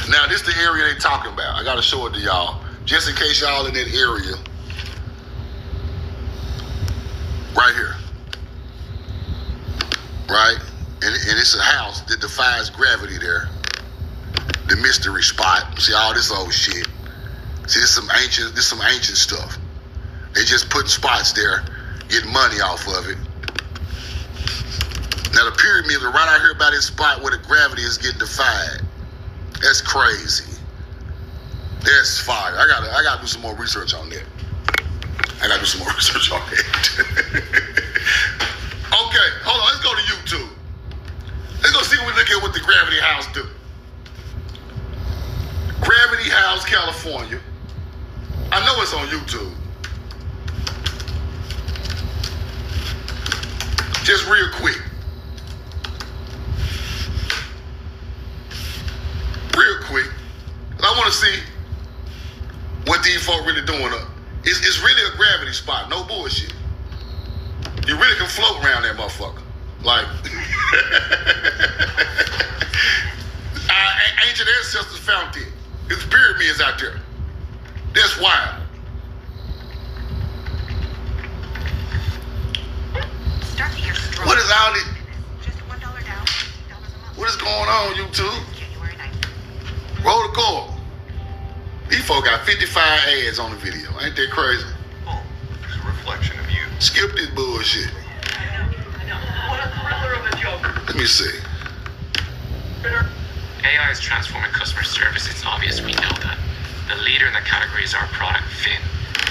Now, this is the area they talking about. I got to show it to y'all. Just in case y'all in that area. Right here. Right? And it's a house that defies gravity there. The mystery spot. See all this old shit. See, this some ancient stuff. They just putting spots there, getting money off of it. Now, the pyramids are right out here by this spot where the gravity is getting defied. That's crazy. That's fire. I gotta do some more research on that. Okay, hold on. Let's go to YouTube. Let's go see what the Gravity House do. Gravity House, California. I know it's on YouTube. Just real quick. I want to see what these folk really doing up. It's really a gravity spot, no bullshit. You really can float around that motherfucker. Like, our ancient ancestors found it. There's pyramids out there. That's wild. What is all this? Just $1 down. What is going on, YouTube? Roll the call. These folk got 55 ads on the video. Ain't that crazy? Oh, it's a reflection of you. Skip this bullshit. What a thriller of a joke. Let me see. AI is transforming customer service. It's obvious we know that. The leader in the category is our product, Finn.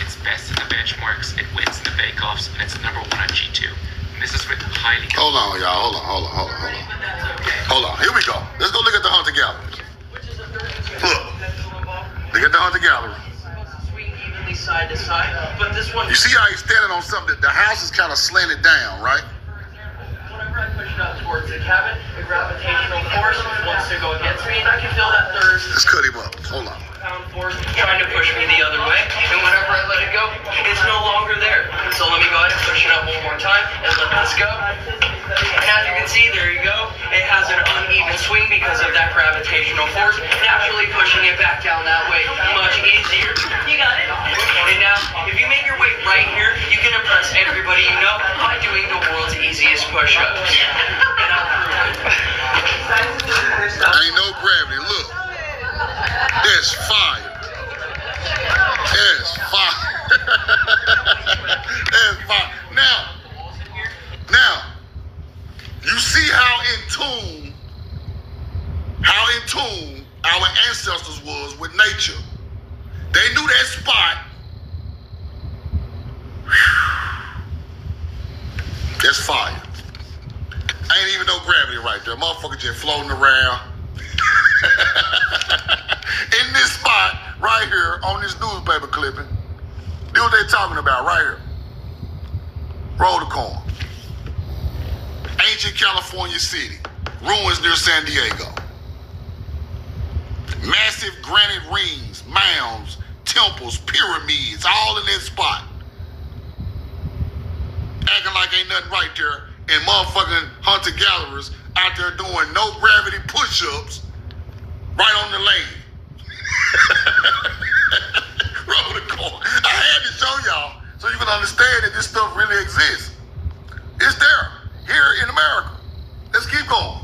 It's best in the benchmarks, it wins in the bake-offs, and it's #1 on G2. And this is with highly... Hold on, y'all. Hold on. Here we go. Let's go look at the Hunter Gallery. Look at the Hunter Gallery. Side to side, but this one. You see how he's standing on something? The house is kind of slanted down, right? Whenever I push it up towards the cabin, the gravitational force wants to go against me, and I can feel that third. Let's cut him up. Hold on. Pound force trying to push me the other way, and whenever I let it go, it's no longer there. So let me go ahead and push it up one more time and let this go. And as you can see, there you go. It has an uneven swing because of that gravitational force, naturally pushing it back down that way. Much easier. You got it. And now, if you make your way right here, you can impress everybody you know by doing the world's easiest push-ups. And I'll prove it. Ain't no gravity. Look. That's fire. That's fire. That's fire. Now, you see how in tune our ancestors was with nature. They knew that spot there. Motherfucker just floating around. In this spot right here on this newspaper clipping. Do what they talking about right here. Roll the corn. Ancient California city. Ruins near San Diego. Massive granite rings, mounds, temples, pyramids, all in that spot. Acting like ain't nothing right there. And motherfucking hunter-gatherers out there doing no gravity push-ups right on the lane. Roll the corn. I had to show y'all so you can understand that this stuff really exists. It's there, here in America. Let's keep going.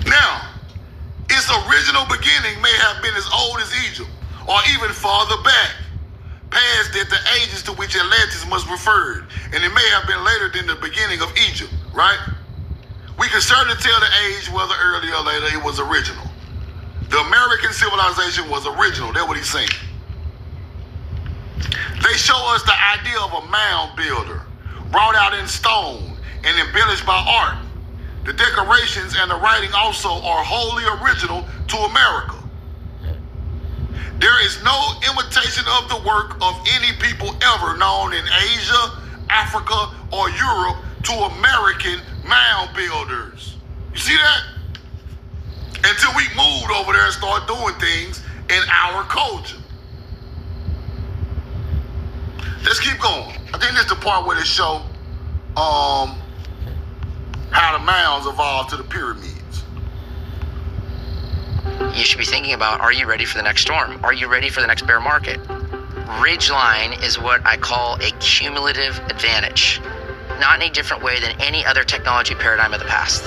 Now, its original beginning may have been as old as Egypt, or even farther back, past that the ages to which Atlantis was referred, and it may have been later than the beginning of Egypt, right? We can certainly tell the age whether earlier or later it was original. The American civilization was original, that's what he's saying. They show us the idea of a mound builder, wrought out in stone and embellished by art. The decorations and the writing also are wholly original to America. There is no imitation of the work of any people ever known in Asia, Africa, or Europe to American mound builders. You see that? Until we moved over there and started doing things in our culture. Let's keep going. I think this is the part where they show how the mounds evolved to the pyramids. You should be thinking about, are you ready for the next storm? Are you ready for the next bear market? Ridgeline is what I call a cumulative advantage. Not any different way than any other technology paradigm of the past.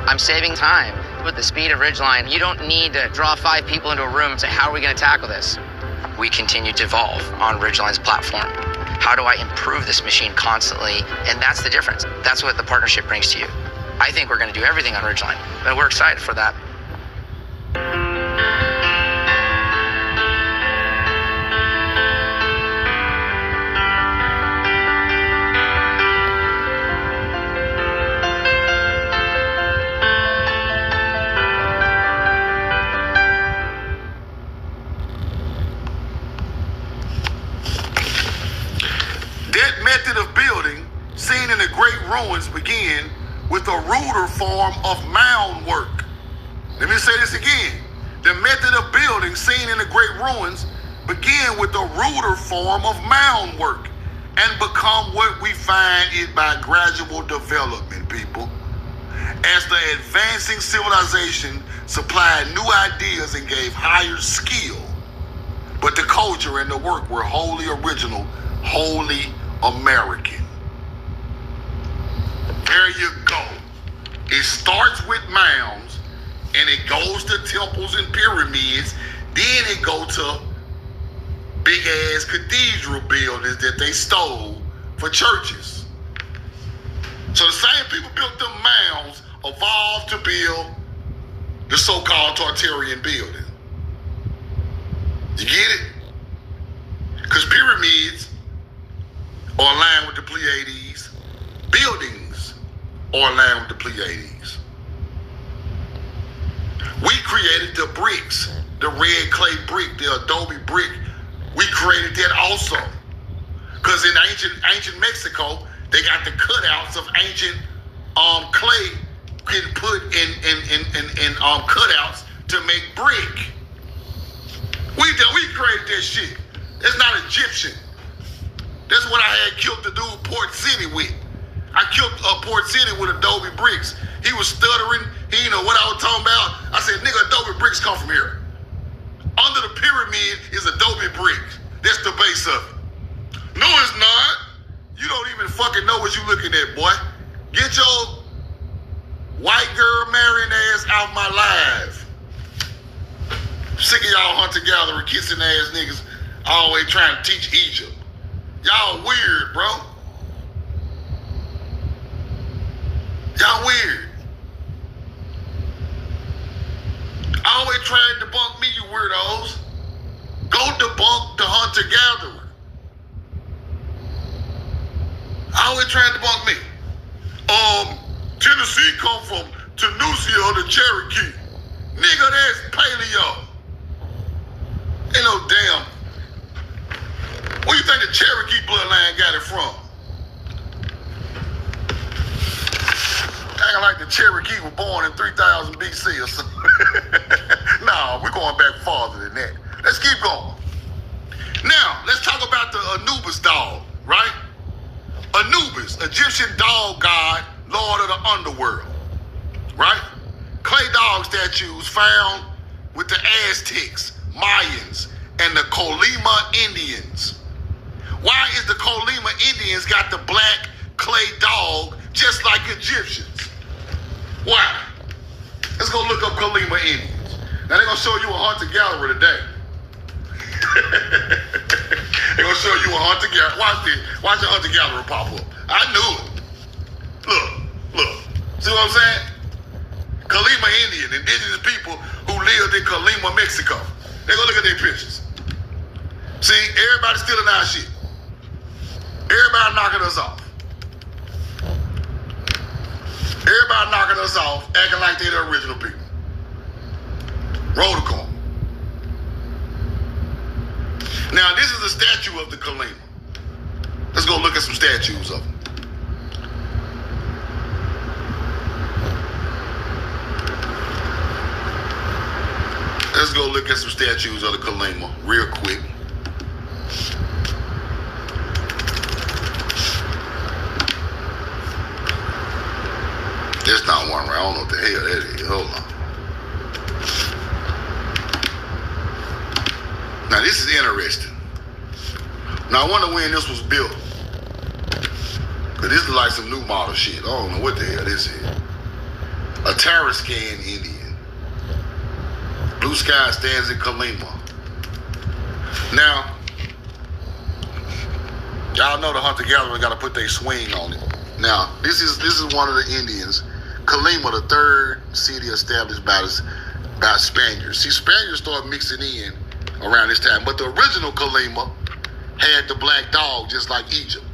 I'm saving time. With the speed of Ridgeline, you don't need to draw 5 people into a room and say, how are we going to tackle this? We continue to evolve on Ridgeline's platform. How do I improve this machine constantly? And that's the difference. That's what the partnership brings to you. I think we're going to do everything on Ridgeline, and we're excited for that. That method of building, seen in the great ruins, began with a ruder form of mound work. Let me say this again. The method of building, seen in the great ruins, began with a ruder form of mound work and become what we find it by gradual development, people. As the advancing civilization supplied new ideas and gave higher skill, but the culture and the work were wholly original, wholly American. There you go. It starts with mounds and it goes to temples and pyramids. Then it goes to big ass cathedral buildings that they stole for churches. So the same people built them mounds evolved to build the so-called Tartarian building. You get it? Because pyramids are aligned with the Pleiades. Buildings are aligned with the Pleiades. We created the bricks, the red clay brick, the adobe brick. We created that also. Because in ancient Mexico, they got the cutouts of ancient clay getting put in cutouts to make brick. We created that shit. It's not Egyptian. That's what I had killed the dude Port City with. I killed Port City with adobe bricks. He was stuttering. He didn't know what I was talking about. I said, nigga, adobe bricks come from here. Under the pyramid is adobe bricks. That's the base of it. No, it's not. You don't even fucking know what you looking at, boy. Get your white girl marrying ass out my life. Sick of y'all hunter-gatherer kissing ass niggas always trying to teach Egypt. Y'all weird, bro. Y'all weird. Always trying to debunk me, you weirdos. Go debunk the hunter-gatherer. Always trying to debunk me. Tennessee come from Tenusia to Cherokee. Nigga, that's paleo. Ain't no damn. Where you think the Cherokee bloodline got it from? Acting like the Cherokee were born in 3000 BC or something. Nah, we're going back farther than that. Let's keep going. Now, let's talk about the Anubis dog, right? Anubis, Egyptian dog god, lord of the underworld, right? Clay dog statues found with the Aztecs, Mayans, and the Colima Indians. Why is the Colima Indians got the black clay dog just like Egyptians? Why? Let's go look up Colima Indians. Now they're gonna show you a hunter-gatherer today. They're gonna show you a hunter-gatherer. Watch the hunter-gatherer pop up. I knew it. Look. See what I'm saying? Colima Indian, indigenous people who lived in Colima, Mexico. They're gonna look at their pictures. See, everybody's stealing our shit. Everybody knocking us off. Everybody knocking us off, acting like they're the original people. Roll the call. Now, this is a statue of the Colima. Let's go look at some statues of them. Let's go look at some statues of the Colima real quick. There's not one right. I don't know what the hell that is. Hold on. Now this is interesting. Now I wonder when this was built. Cause this is like some new model shit. I don't know what the hell this is. A Tarascan Indian. Blue sky stands in Colima. Now, y'all know the hunter-gatherer got to put their swing on it. Now, this is one of the Indians. Colima, the third city established by Spaniards. See, Spaniards started mixing in around this time, but the original Colima had the black dog just like Egypt.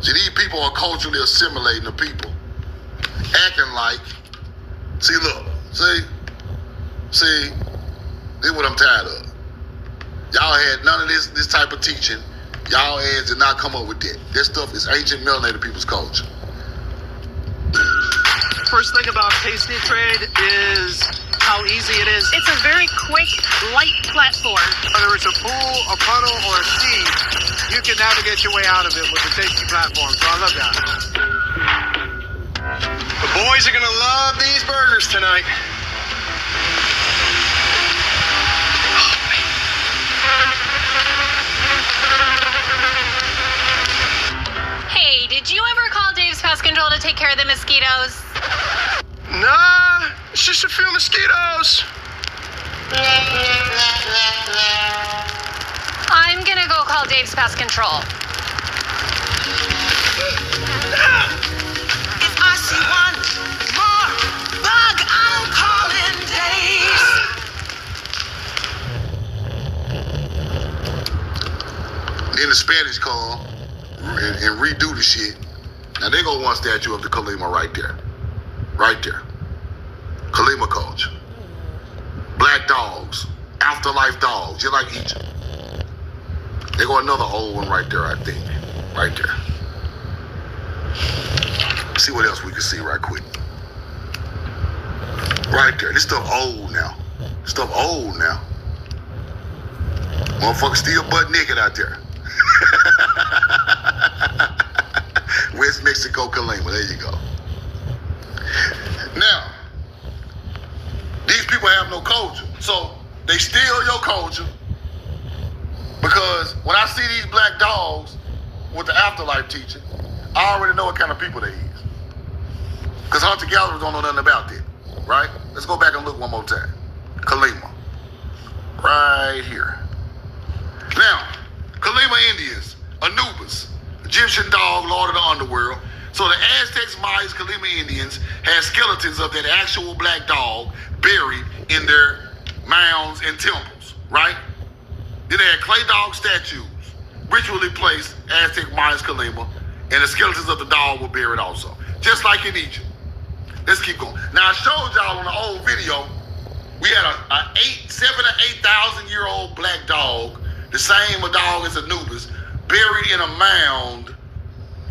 See, these people are culturally assimilating the people, acting like, see, look, see, this is what I'm tired of. Y'all had none of this type of teaching. Y'all ass did not come up with that. This stuff is ancient melanated people's culture. First thing about Pace Nuturer is how easy it is. It's a very quick, light platform. Whether it's a pool, a puddle, or a sea, you can navigate your way out of it with the Tasty platform. So I love that. The boys are gonna love these burgers tonight. Hey, did you ever call Dave's Pest Control to take care of the mosquitoes? Nah, it's just a few mosquitoes. I'm gonna go call Dave's Pest Control. If I see one more bug, I'm calling Dave. Then the Spanish come and redo the shit. Now they go one statue of the Colima right there. Right there. Colima culture. Black dogs. Afterlife dogs. Just like Egypt. They go another old one right there, I think. Right there. See what else we can see right quick. Right there. This stuff old now. Stuff old now. Motherfuckers still butt naked out there. West Mexico, Colima. There you go. Now, these people have no culture. So they steal your culture because when I see these black dogs with the afterlife teaching, I already know what kind of people they is. Because hunter-gatherers don't know nothing about that, right? Let's go back and look one more time. Colima. Right here. Now, Colima Indians, Anubis, Egyptian dog, lord of the underworld. So the Aztecs, Mayas, Colima Indians had skeletons of that actual black dog buried in their mounds and temples, right? Then they had clay dog statues, ritually placed, Aztec, Mayas, Colima, and the skeletons of the dog were buried also, just like in Egypt. Let's keep going. Now I showed y'all on the old video, we had a 7,000 to 8,000 year old black dog, the same dog as Anubis, buried in a mound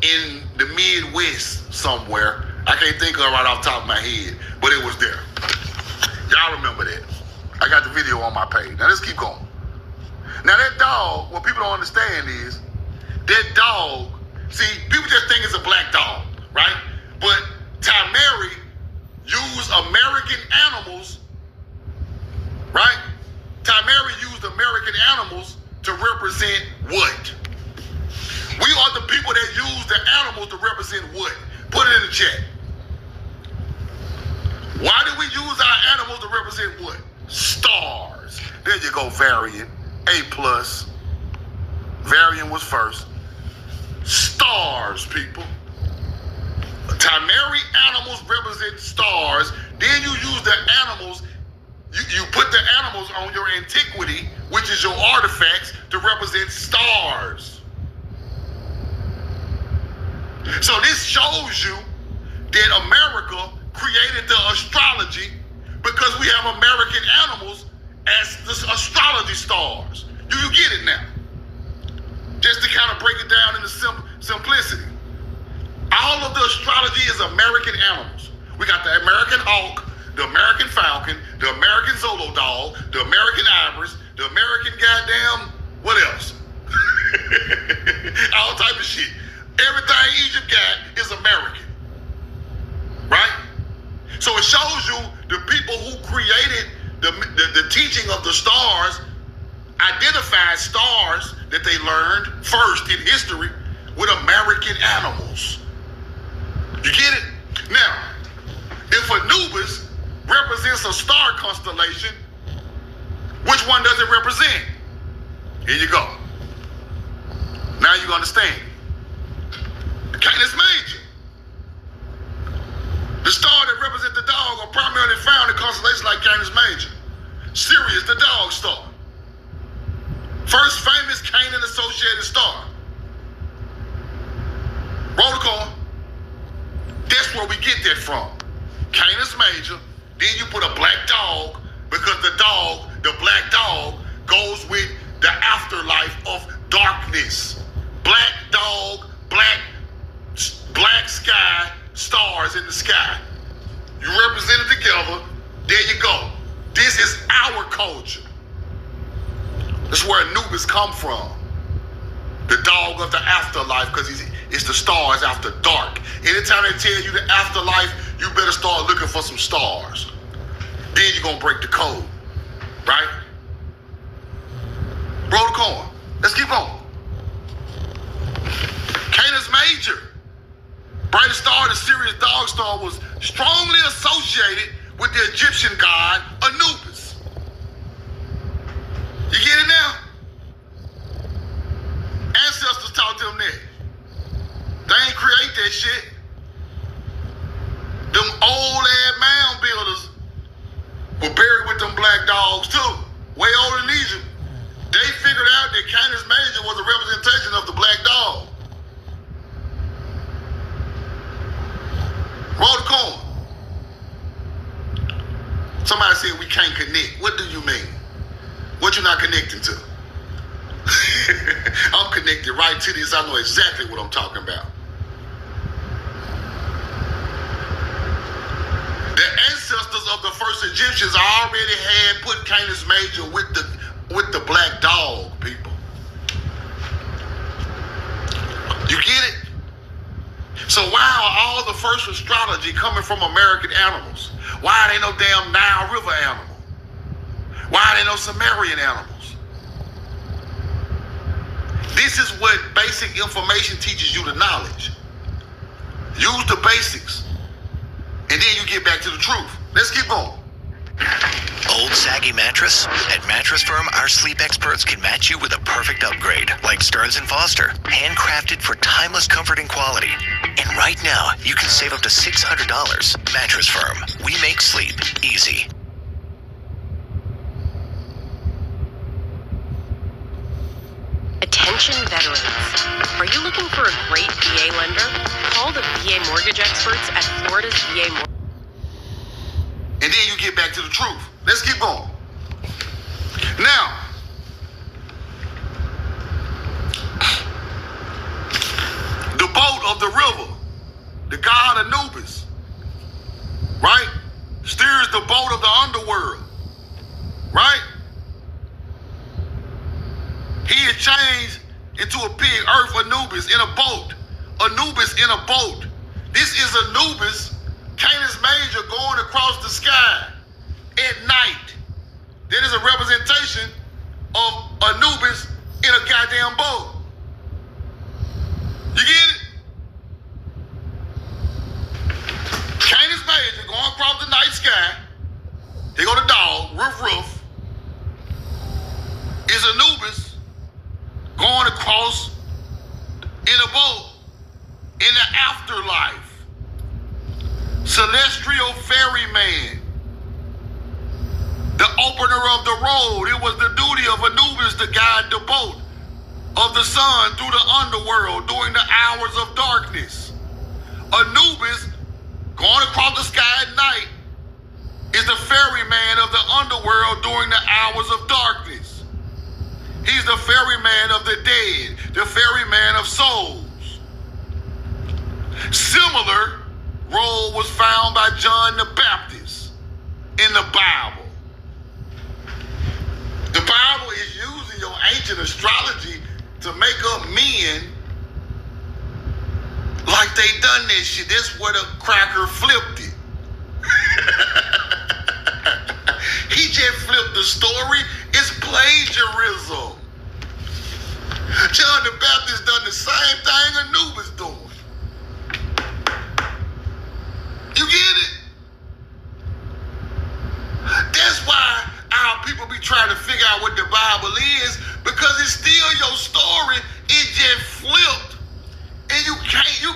in the Midwest somewhere. I can't think of it right off the top of my head, but it was there. Y'all remember that. I got the video on my page. Now let's keep going. Now that dog, what people don't understand is, that dog, see, people just think it's a black dog, right? But Tamari used American animals, right? Tamari used American animals to represent what? We are the people that use the animals to represent what? Put it in the chat. Why do we use our animals to represent what? Stars. There you go, Variant. A+. Variant was first. Stars, people. Tamari animals represent stars. Then you use the animals, you put the animals on your antiquity, which is your artifacts, to represent stars. So this shows you that America created the astrology because we have American animals as the astrology stars. Do you get it now? Just to kind of break it down into simplicity. All of the astrology is American animals. We got the American hawk, the American falcon, the American Zolo dog, the American ibis, the American goddamn, what else? All type of shit. Everything Egypt got is American. Right? So it shows you the people who created the teaching of the stars identified stars that they learned first in history with American animals. You get it? Now, if Anubis represents a star constellation, which one does it represent? Here you go. Now you understand. Canis Major. The star that represents the dog are primarily found in constellations like Canis Major. Sirius, the dog star. First famous Canaan-associated star. Roll the call. That's where we get that from. Canis Major. Then you put a black dog because the black dog goes with the afterlife of darkness. Black dog, black sky, stars in the sky. You represent it together. There you go. This is our culture. That's where Anubis come from. The dog of the afterlife, because it's the stars after dark. Anytime they tell you the afterlife, you better start looking for some stars. Then you're going to break the code. Right? Roll the coin. Let's keep on. Canis Major. Brightest star, the Sirius dog star, was strongly associated with the Egyptian god Anubis. You get it now? Ancestors taught them that. They ain't create that shit. Them old ass mound builders were buried with them black dogs too. Way older than Egypt. They figured out that Canis Major was a representation of the black dog. Roll the coin. Somebody said we can't connect. What do you mean? What you not connecting to? I'm connected right to this. I know exactly what I'm talking about. The ancestors of the first Egyptians already had put Canis Major with the black dog, people. You get it? So why are all the first astrology coming from American animals? Why are they no damn Nile River animal? Why are they no Sumerian animals? This is what basic information teaches you the knowledge. Use the basics. And then you get back to the truth. Let's keep going. Old saggy mattress? At Mattress Firm, our sleep experts can match you with a perfect upgrade, like Stearns & Foster, handcrafted for timeless comfort and quality. And right now, you can save up to $600. Mattress Firm, we make sleep easy. Attention veterans. Are you looking for a great VA lender? Call the VA mortgage experts at Florida's VA Mortgage. get back to the truth. Let's keep going. Now, the boat of the river, the god Anubis, right, steers the boat of the underworld, right? He is changed into a pig, Earth Anubis, in a boat. Anubis in a boat. This is Anubis, Canis Major, going across the sky at night. That is a representation of Anubis in a goddamn boat. You get it? Canis Major going across the night sky. They go to dog, roof, is Anubis going across in a boat in the afterlife. Celestial ferryman, the opener of the road. It was the duty of Anubis to guide the boat of the sun through the underworld during the hours of darkness. Anubis, going across the sky at night, is the ferryman of the underworld during the hours of darkness. He's the ferryman of the dead, the ferryman of souls. Similar role was found by John the Baptist in the Bible. The Bible is using your ancient astrology to make up men like they done this shit. That's where the cracker flipped it. He just flipped the story. It's plagiarism. John the Baptist done the same thing Anubis doing. You get it? That's why our people be trying to figure out what the Bible is, because it's still your story. It just flipped. And you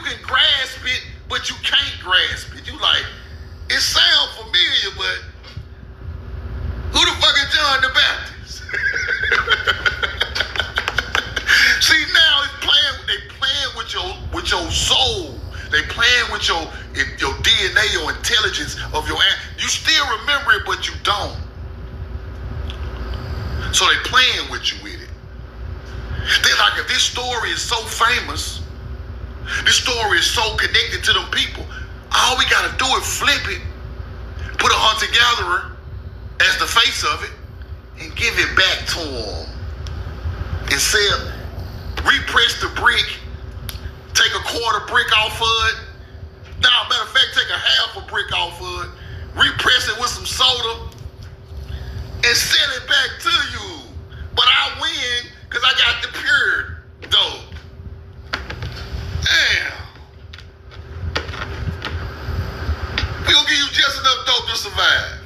can grasp it, but you can't grasp it. You like, it sounds familiar, but who the fuck is John the Baptist? See, now they playing with your soul. They playing with your DNA, your intelligence of your. You still remember it, but you don't. So they playing with you with it. They're like, if this story is so famous, this story is so connected to them people, all we gotta do is flip it, put a hunter-gatherer as the face of it, and give it back to them. And say, repress the brick, take a quarter brick off of it. Now, matter of fact, take a half a brick off of it, repress it with some soda, and send it back to you. But I win because I got the pure dope. Damn. We gonna give you just enough dope to survive.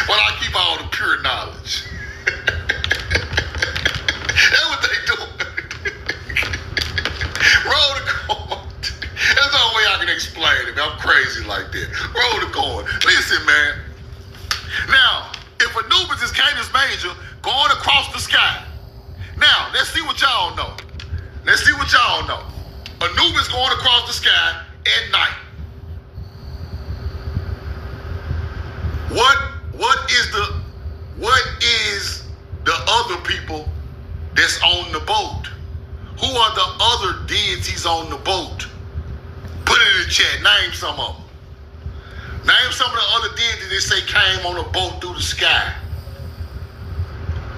But I keep all the pure knowledge. That's what they do. Roll the coin. That's the only way I can explain it. I'm crazy like that. Roll the coin. Listen, man. Now, if Anubis is Canis Major going across the sky, now let's see what y'all know. Let's see what y'all know. Anubis going across the sky at night. What is the other people that's on the boat? Who are the other deities on the boat? Put it in the chat. Name some of them. Name some of the other deities that say came on a boat through the sky.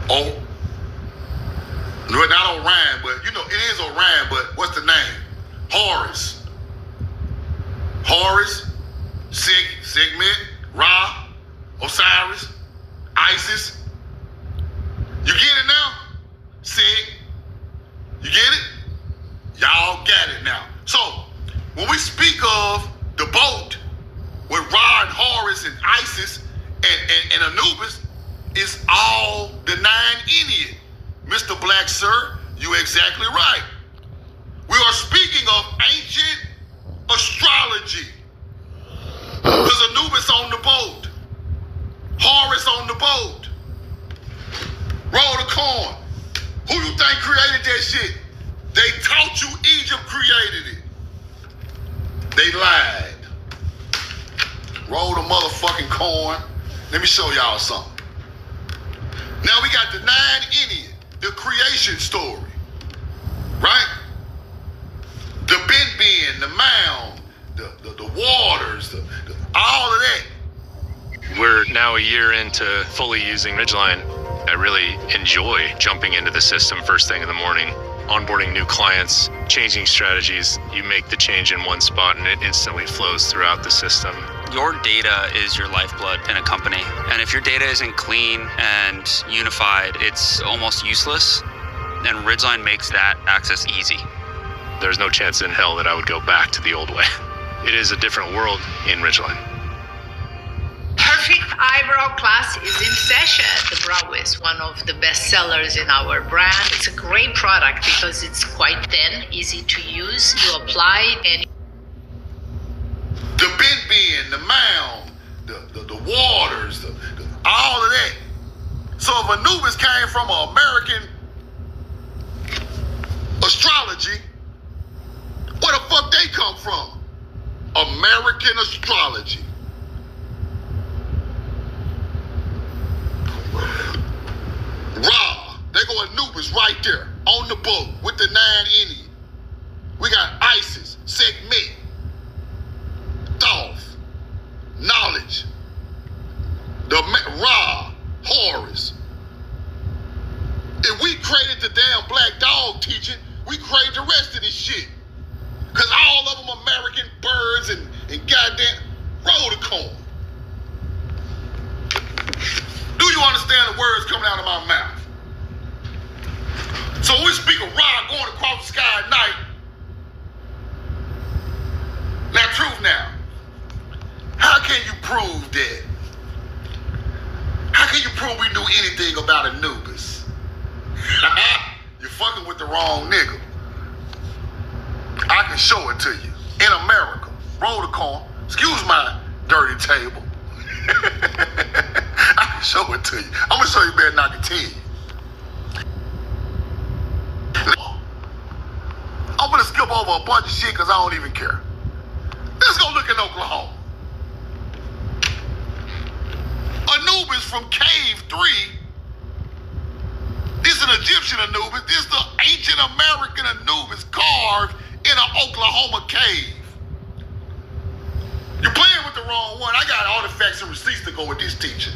Oh, no, not Orion, but you know, it is Orion, but what's the name? Horus. Horus, Segment, Ra, Osiris, Isis. You get it now? Sig. You get it? Y'all got it now. So, when we speak of the boat with Ra and Horus and Isis and Anubis, it's all the 9 Ennead. Mr. Black, sir, you're exactly right. We are speaking of ancient corn. Let me show y'all something. Now we got the 9 Indian, the creation story, right? The bin, the mound, the waters, all of that. We're now a year into fully using Ridgeline. I really enjoy jumping into the system first thing in the morning, onboarding new clients, changing strategies. You make the change in one spot and it instantly flows throughout the system. Your data is your lifeblood in a company. And if your data isn't clean and unified, it's almost useless. And Ridgeline makes that access easy. There's no chance in hell that I would go back to the old way. It is a different world in Ridgeline. Perfect eyebrow class is in session. The brow is one of the best sellers in our brand. It's a great product because it's quite thin, easy to use. You apply and the bin, the mound, the waters, all of that. So if Anubis came from an American astrology, where the fuck they come from? American astrology. Ra, they go Anubis right there on the boat with the 9 Indian. We got Isis, Sekhmet, Thoth, knowledge, the Ra, Horus. If we created the damn black dog teaching, we create the rest of this shit. Cause all of them American birds and goddamn roll the corn. Do you understand the words coming out of my mouth? So when we speak of Ra going across the sky at night. Now truth now. How can you prove that? How can you prove we knew anything about Anubis? You're fucking with the wrong nigga. I can show it to you. In America. Roll the corn. Excuse my dirty table. I can show it to you. I'm gonna show you better than I can tell you. I'm gonna skip over a bunch of shit because I don't even care. Let's go look in Oklahoma. Anubis from Cave 3. This is an Egyptian Anubis. This is the ancient American Anubis carved in an Oklahoma cave. You're playing with the wrong one. I got artifacts and receipts to go with this teaching.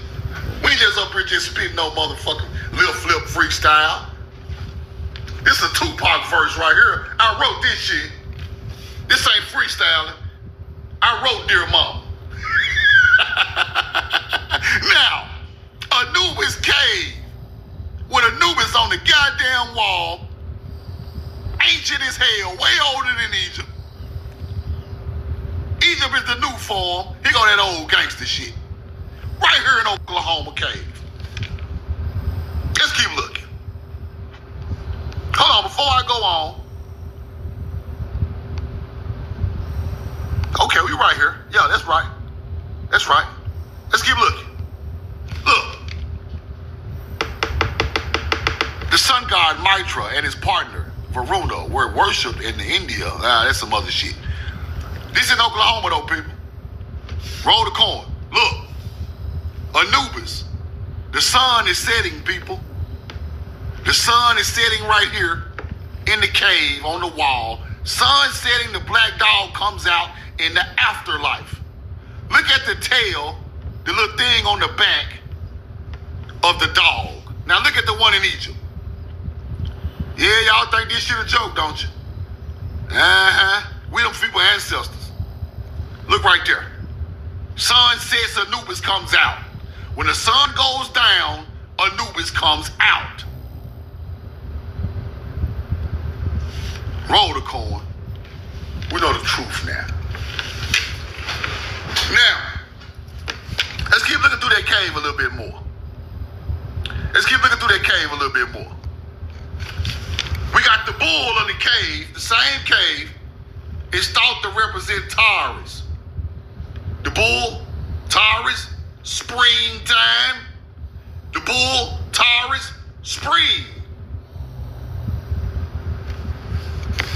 We ain't just up here just spitting no motherfucking lil flip freestyle. This is a Tupac verse right here. I wrote this shit. This ain't freestyling. I wrote Dear Mama. Now, Anubis cave with Anubis on the goddamn wall. Ancient as hell, way older than Egypt. Egypt is the new form. Here go that old gangster shit. Right here in Oklahoma cave. Let's keep looking. Hold on, before I go on. Okay, we right here. Yeah, that's right. That's right. Let's keep looking. Look. The sun god Mitra and his partner, Varuna, were worshipped in India. That's some other shit. This in Oklahoma though, people. Roll the corn. Look. Anubis. The sun is setting, people. The sun is setting right here in the cave on the wall. Sun setting, the black dog comes out in the afterlife. Look at the tail, the little thing on the back of the dog. Now look at the one in Egypt. Yeah, y'all think this shit a joke, don't you? We them people ancestors. Look right there. Sun sets, Anubis comes out. When the sun goes down, Anubis comes out. Roll the corn. We know the truth now. Now, let's keep looking through that cave a little bit more. Let's keep looking through that cave a little bit more. We got the bull in the cave, the same cave, is thought to represent Taurus. The bull, Taurus, springtime. The bull, Taurus, spring.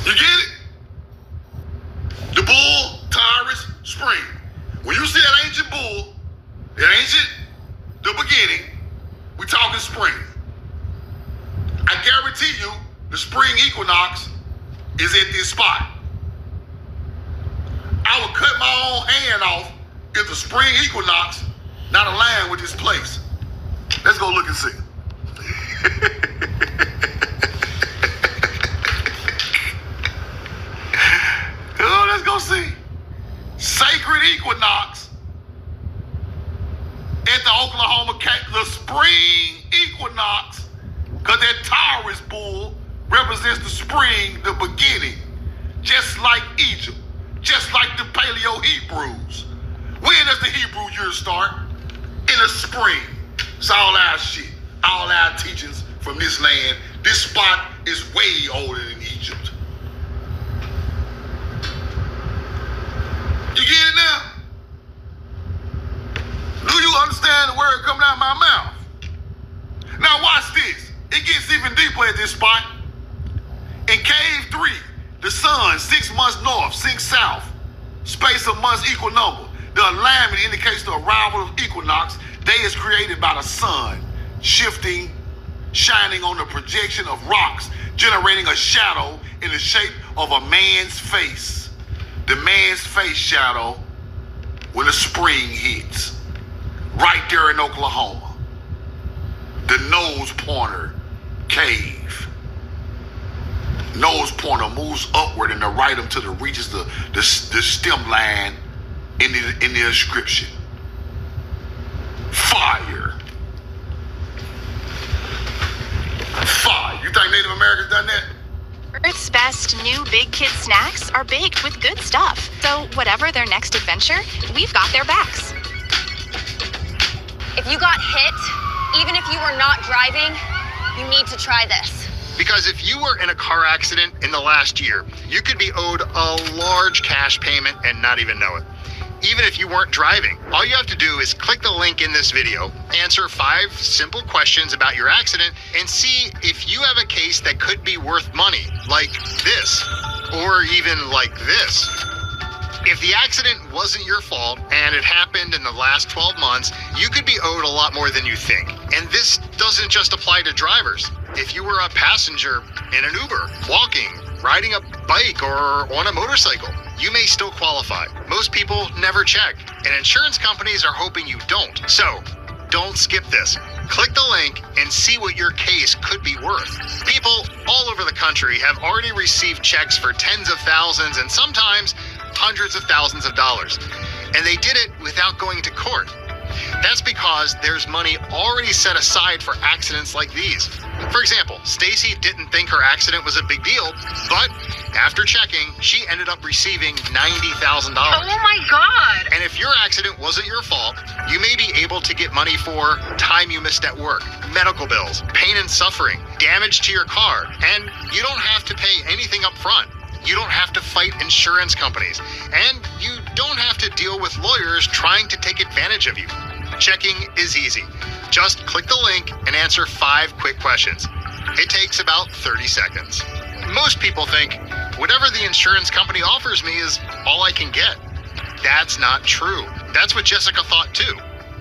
You get it? The bull, Taurus, spring. When you see that ancient bull, that guarantee you the spring equinox is at this spot. I would cut my own hand off if the spring equinox not aligned with this place. Let's go look and see. Oh, let's go see. Sacred equinox at the Oklahoma the spring equinox, because that Taurus bull represents the spring, the beginning, just like Egypt, just like the Paleo Hebrews. When does the Hebrew year start? In the spring. It's all our shit, all our teachings from this land. This spot is way older than Egypt. You get it now? Do you understand the word coming out of my mouth? Now watch this. It gets even deeper at this spot. In cave 3, the sun 6 months north, 6 south. Space of months equal number. The alignment indicates the arrival of equinox. Day is created by the sun, shifting, shining on the projection of rocks, generating a shadow in the shape of a man's face. The man's face shadow when the spring hits. Right there in Oklahoma. The nose pointer cave. Nose pointer moves upward in the right until it reaches the stem line in the inscription. Fire. Fire. You think Native Americans done that? Earth's best new big kid snacks are baked with good stuff. So whatever their next adventure, we've got their backs. If you got hit, even if you were not driving, you need to try this. Because if you were in a car accident in the last year, you could be owed a large cash payment and not even know it. Even if you weren't driving, all you have to do is click the link in this video, answer 5 simple questions about your accident, and see if you have a case that could be worth money, like this, or even like this. If the accident wasn't your fault and it happened in the last 12 months, you could be owed a lot more than you think. And this doesn't just apply to drivers. If you were a passenger in an Uber, walking, riding a bike, or on a motorcycle, you may still qualify. Most people never check, and insurance companies are hoping you don't. So, don't skip this. Click the link and see what your case could be worth. People all over the country have already received checks for tens of thousands and sometimes hundreds of thousands of dollars. And they did it without going to court. That's because there's money already set aside for accidents like these. For example, Stacy didn't think her accident was a big deal, but after checking, she ended up receiving $90,000. Oh my God! And if your accident wasn't your fault, you may be able to get money for time you missed at work, medical bills, pain and suffering, damage to your car, and you don't have to pay anything up front. You don't have to fight insurance companies, and you don't have to deal with lawyers trying to take advantage of you. Checking is easy. Just click the link and answer 5 quick questions. It takes about 30 seconds. Most people think, whatever the insurance company offers me is all I can get. That's not true. That's what Jessica thought too.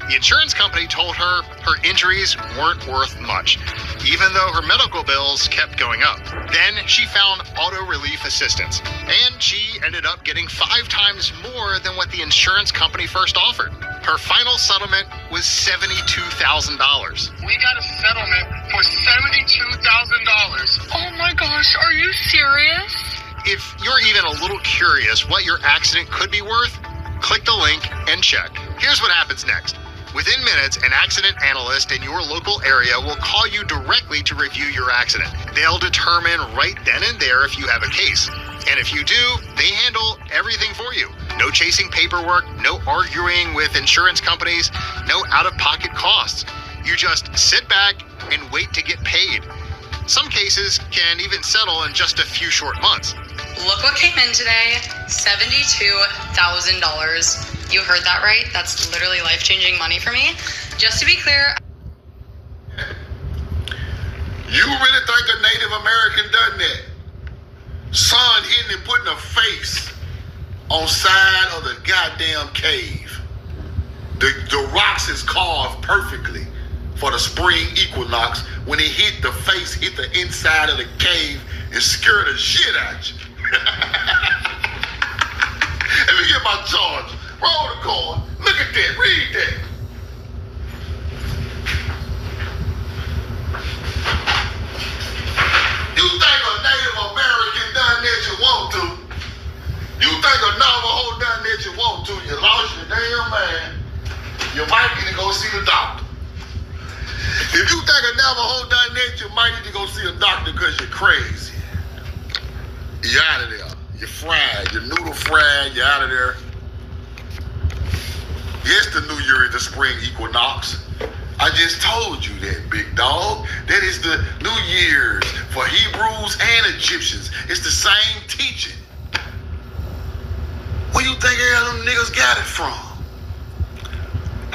The insurance company told her her injuries weren't worth much, even though her medical bills kept going up. Then she found auto relief assistance, and she ended up getting 5 times more than what the insurance company first offered. Her final settlement was $72,000. We got a settlement for $72,000. Oh my gosh, are you serious? If you're even a little curious what your accident could be worth, click the link and check. Here's what happens next. Within minutes, an accident analyst in your local area will call you directly to review your accident. They'll determine right then and there if you have a case. And if you do, they handle everything for you. No chasing paperwork, no arguing with insurance companies, no out-of-pocket costs. You just sit back and wait to get paid. Some cases can even settle in just a few short months. Look what came in today, $72,000. You heard that right? That's literally life-changing money for me. Just to be clear. You really think a Native American done that? Sun hitting and putting a face on side of the goddamn cave. The rocks is carved perfectly for the spring equinox when it hit the face, hit the inside of the cave, and scared the shit out you. Let me get my charge. Roll the card. Look at that. Read that. You think a Native American done that you want to? You think a Navajo done that you want to? You lost your damn man. You might need to go see the doctor. If you think a Navajo done that, you might need to go see a doctor because you're crazy. You're out of there. You're fried. You're noodle fried. You're out of there. Yes, the new year is the spring equinox. I just told you that, big dog. That is the New Year's for Hebrews and Egyptians. It's the same teaching. Where you think all them niggas got it from?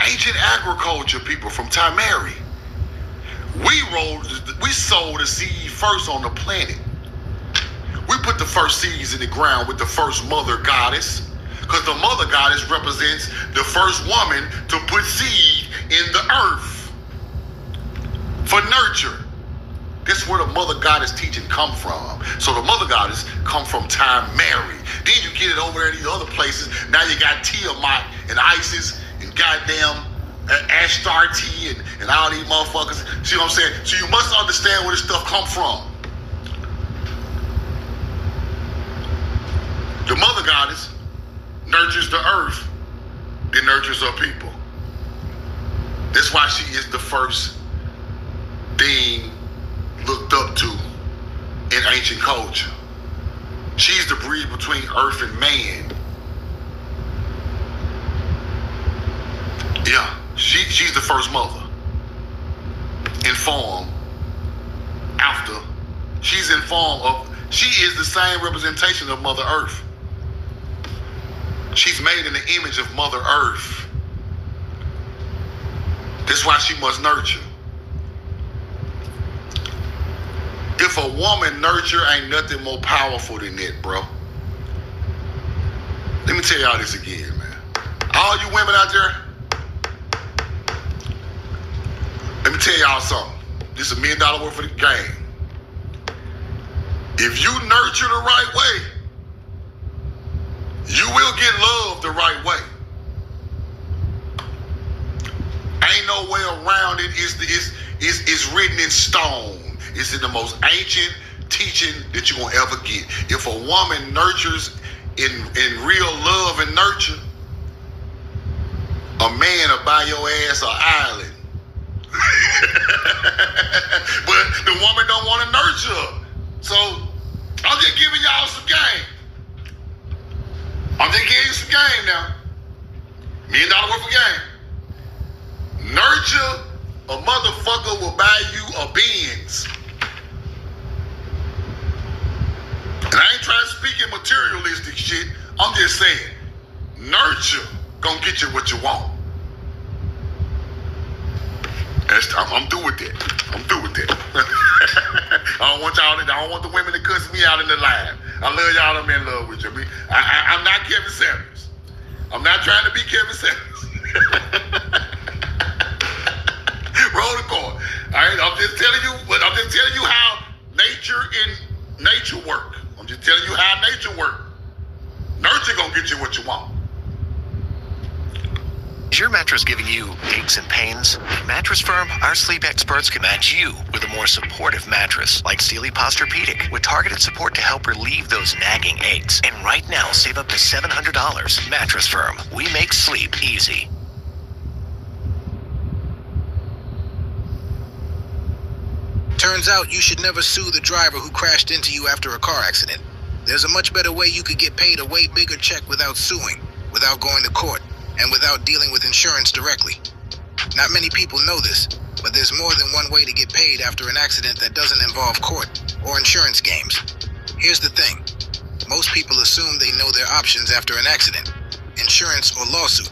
Ancient agriculture people from Tamari. We sowed the seed first on the planet. We put the first seeds in the ground with the first mother goddess, because the mother goddess represents the first woman to put seed in the earth for nurture. That's where the mother goddess teaching come from. So the mother goddess come from Tamari. Then you get it over there in these other places. Now you got Tiamat and Isis and goddamn Ashtarte and all these motherfuckers. See what I'm saying? So you must understand where this stuff come from. The mother goddess nurtures the earth, then nurtures her people. That's why she is the first thing looked up to in ancient culture. She's the bridge between earth and man. Yeah, she's the first mother. In form, after, she's in form of, she is the same representation of Mother Earth. She's made in the image of Mother Earth. That's why she must nurture. If a woman nurture, ain't nothing more powerful than that, bro. Let me tell y'all this again, man. All you women out there, let me tell y'all something. This is $1 million worth of the game. If you nurture the right way, you will get love the right way. Ain't no way around it. It's written in stone. It's in the most ancient teaching that you're gonna ever get. If a woman nurtures in real love and nurture, a man will buy your ass an island. But the woman don't want to nurture. So I'm just giving y'all some game. I'm just giving you some game now. $1 million worth of game. Nurture, a motherfucker will buy you a Benz. And I ain't trying to speak in materialistic shit. I'm just saying, nurture gonna get you what you want. I'm through with that. I'm through with that. I don't want the women to cuss me out in the live. I love y'all. I'm in love with you. I'm not Kevin Samuels. I'm not trying to be Kevin Samuels. Roll the card. All right. I'm just telling you how nature work. I'm just telling you how nature work. Nurture gonna get you what you want. Is your mattress giving you aches and pains? At Mattress Firm, our sleep experts can match you with a more supportive mattress like Sealy Posturepedic with targeted support to help relieve those nagging aches. And right now, save up to $700. Mattress Firm, we make sleep easy. Turns out you should never sue the driver who crashed into you after a car accident. There's a much better way you could get paid a way bigger check without suing, without going to court, and without dealing with insurance directly. Not many people know this, but there's more than one way to get paid after an accident that doesn't involve court or insurance games. Here's the thing. Most people assume they know their options after an accident. Insurance or lawsuit.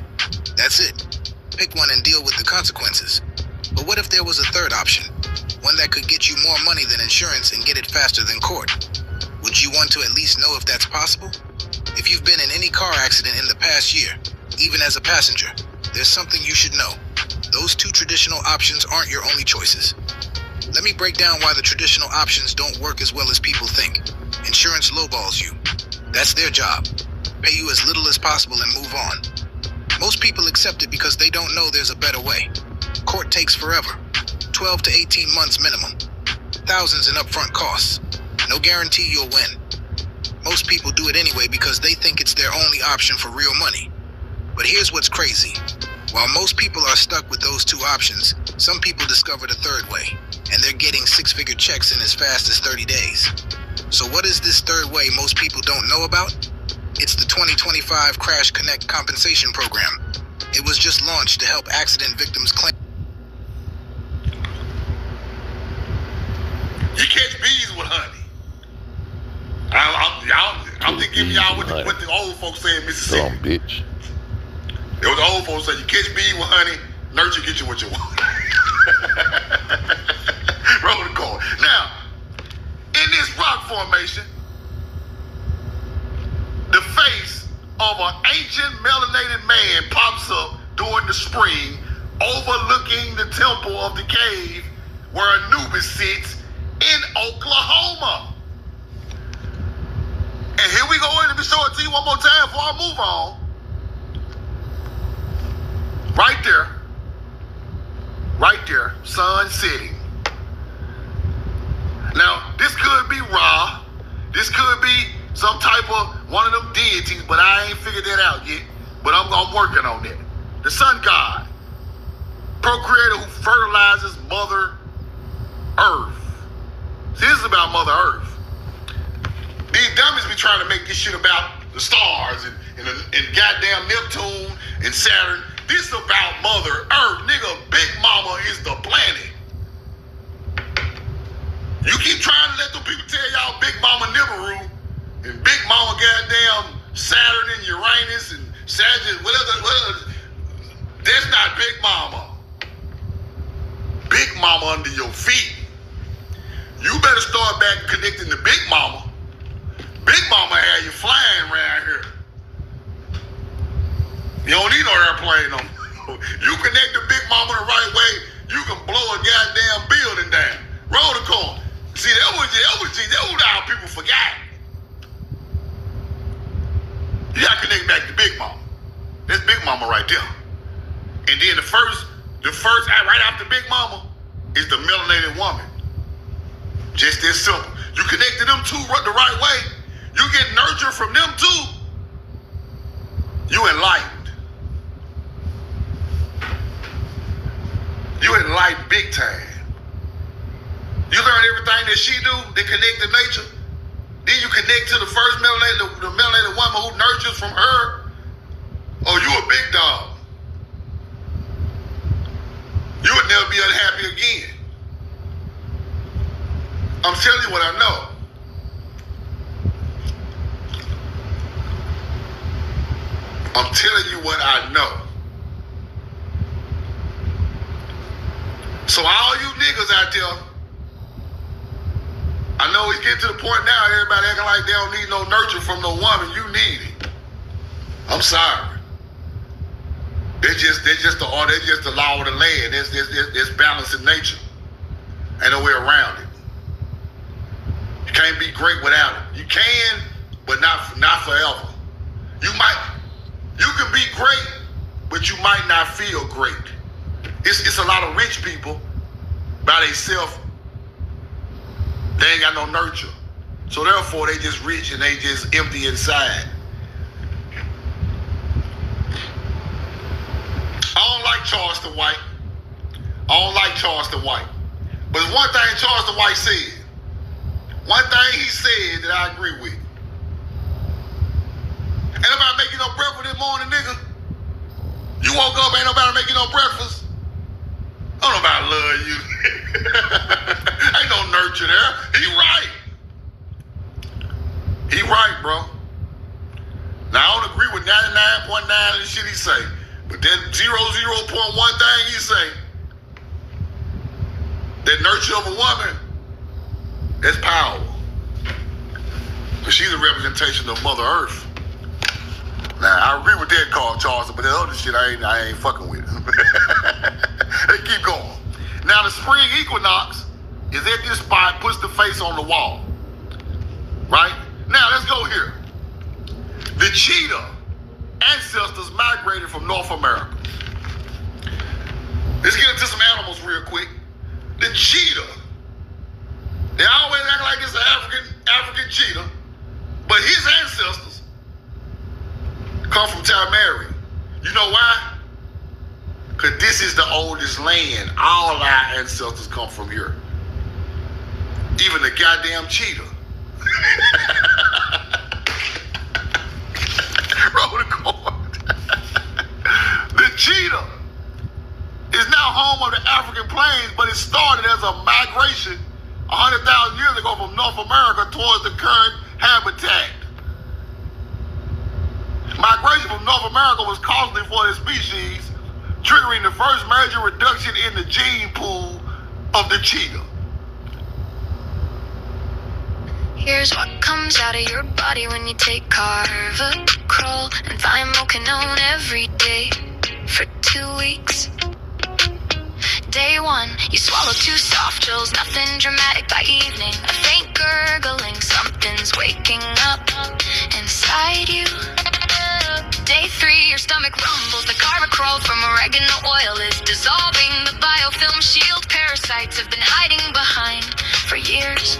That's it. Pick one and deal with the consequences. But what if there was a third option? One that could get you more money than insurance and get it faster than court? Would you want to at least know if that's possible? If you've been in any car accident in the past year, even as a passenger, there's something you should know. those two traditional options aren't your only choices. Let me break down why the traditional options don't work as well as people think. Insurance lowballs you. That's their job. Pay you as little as possible and move on. Most people accept it because they don't know there's a better way. Court takes forever. 12 to 18 months minimum. Thousands in upfront costs. No guarantee you'll win. Most people do it anyway because they think it's their only option for real money. But here's what's crazy. While most people are stuck with those two options, some people discovered a third way, and they're getting six-figure checks in as fast as 30 days. So what is this third way most people don't know about? It's the 2025 Crash Connect Compensation Program. It was just launched to help accident victims claim. You catch bees with honey. I'm just giving y'all what the old folks say in Mississippi. Dumb bitch. It was the old folks say, you catch bees with honey, nurture get you what you want. Roll the card. Now, in this rock formation, the face of an ancient melanated man pops up during the spring, overlooking the temple of the cave where Anubis sits in Oklahoma. And here we go in. Let me show it to you one more time before I move on. Right there, sun setting. Now, this could be Ra. This could be some type of one of them deities, but I ain't figured that out yet. But I'm working on that. The sun god, procreator who fertilizes Mother Earth. See, this is about Mother Earth. These dummies be trying to make this shit about the stars and goddamn Neptune and Saturn. This is about Mother Earth. Nigga, Big Mama is the planet. You keep trying to let them people tell y'all Big Mama Nibiru and Big Mama goddamn Saturn and Uranus and Sagittarius, whatever. That's not Big Mama. Big Mama under your feet. You better start back connecting to Big Mama. Big Mama had you flying around here. You don't need no airplane no more. You connect to Big Mama the right way, you can blow a goddamn building down. Roll the corner. See, that was how people forgot. You gotta connect back to Big Mama. That's Big Mama right there. And then the first right after Big Mama is the melanated woman. Just this simple. You connect to them two the right way, you get nurture from them too. You enlightened. You enlightened big time. You learn everything that she do, they connect to nature. Then you connect to the first the melanated woman who nurtures from her. Oh, you a big dog. You would never be unhappy again. I'm telling you what I know. I'm telling you what I know. So all you niggas out there, I know it's getting to the point now, everybody acting like they don't need no nurture from no woman. You need it. I'm sorry. They're just the law of the land. There's balance in nature. Ain't no way around it. You can't be great without it. You can, but not forever. You can be great, but you might not feel great. It's a lot of rich people by themselves. They ain't got no nurture. So therefore they just rich and they just empty inside. I don't like Charleston White. But there's one thing Charleston White said. One thing he said that I agree with. Ain't nobody making no breakfast this morning, nigga. You woke up, ain't nobody making no breakfast. Don't nobody love you. Ain't no nurture there. He right, bro. Now, I don't agree with 99.9 of the shit he say. But that 0.1 thing he say, that nurture of a woman, that's power. Because she's a representation of Mother Earth. Now, I agree with that call, Charles, but that other shit I ain't fucking with. Let's keep going. Now the spring equinox is at this spot, puts the face on the wall. Right? Now let's go here. The cheetah ancestors migrated from North America. Let's get into some animals real quick. The cheetah. They always act like it's an African cheetah, but his ancestors come from Tamari. You know why? Because this is the oldest land. All our ancestors come from here. Even the goddamn cheetah. Roll the cord. The cheetah is now home of the African plains, but it started as a migration 100,000 years ago from North America towards the current habitat. Migration from North America was costly for the species, triggering the first major reduction in the gene pool of the cheetah. Here's what comes out of your body when you take Carvacrol and Thymokinone every day for 2 weeks. Day 1, you swallow 2 soft gels, nothing dramatic by evening. A faint gurgling, something's waking up inside you. Day 3, your stomach rumbles. The Carvacrol from oregano oil is dissolving the biofilm shield parasites have been hiding behind for years.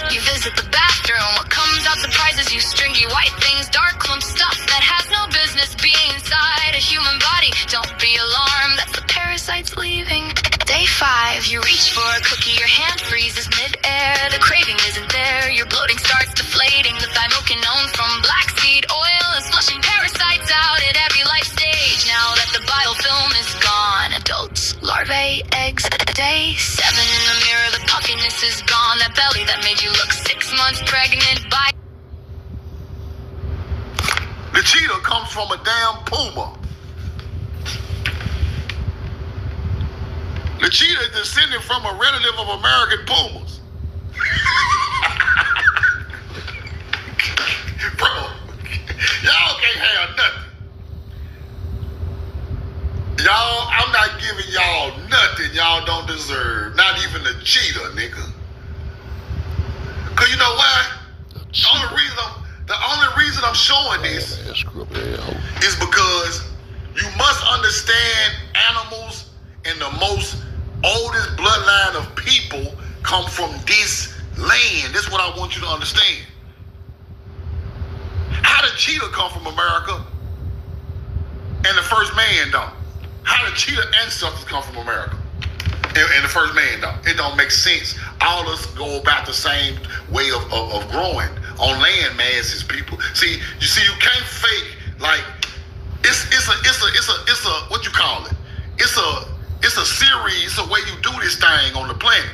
You visit the bathroom, what comes out surprises you. Stringy white things, dark clump stuff that has no business being inside a human body. Don't be alarmed, that's the parasites leaving. Day 5, you reach for a cookie, your hand freezes mid-air. The craving isn't there, your bloating starts deflating. The thymokinone from black seed oil is flushing parasites out at every life stage. Now that the biofilm is gone, adults, larvae, eggs. Day 7, in the mirror, the puffiness is gone. That belly that made you look 6 months pregnant by... The cheetah comes from a damn puma. The cheetah is descended from a relative of American pumas. Bro, y'all can't have nothing. Y'all, I'm not giving y'all nothing y'all don't deserve. Not even the cheetah, nigga. Cause you know why? The only reason I'm showing this is because you must understand animals and the most oldest bloodline of people come from this land. This is what I want you to understand. How did cheetah come from America and the first man don't? How did cheetah ancestors come from America and the first man don't? It don't make sense. All of us go about the same way of growing on land masses, people. See, you can't fake like it's a what you call it? It's a series, it's a way you do this thing on the planet.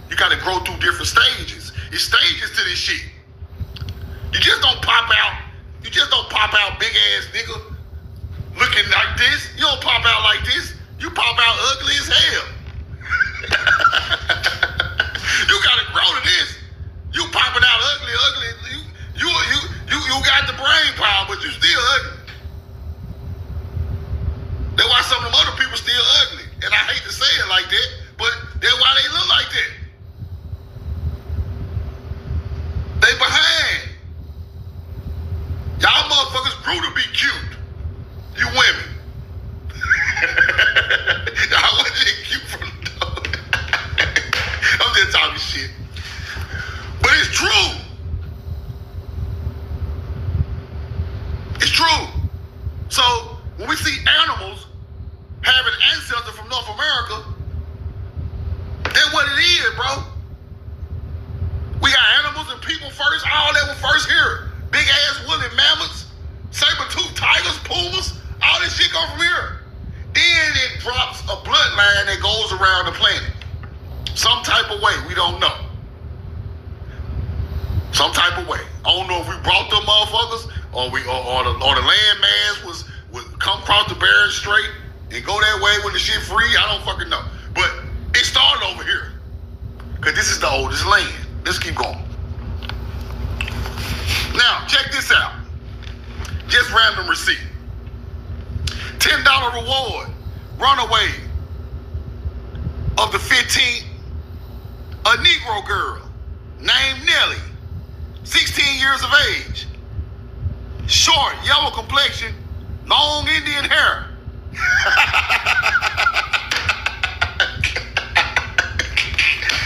You gotta grow through different stages. It's stages to this shit. You just don't pop out big ass nigga looking like this. You don't pop out like this. You pop out ugly as hell. You gotta grow to this. You popping out ugly. You got the brain power, but you still ugly. That's why some of them other people still ugly. And I hate to say it like that, but that's why they look like that. They behind. Y'all motherfuckers grew to be cute. You women. Y'all wasn't just cute from the door. I'm just talking shit. But it's true. It's true. So when we see animals having ancestors from North America, that's what it is, bro. We got animals and people first, all that were first here. Big ass woolly mammoths, saber-toothed tigers, pumas, all this shit come from here. Then it drops a bloodline that goes around the planet. Some type of way, we don't know. Some type of way. I don't know if we brought them motherfuckers or the landmass was come across the Bering Strait and go that way when the shit free. I don't fucking know. But it started over here. Cause this is the oldest land. Let's keep going. Now, check this out. Just random receipt. $10 reward. Runaway 18th, a Negro girl named Nellie, 16 years of age, short, yellow complexion, long Indian hair.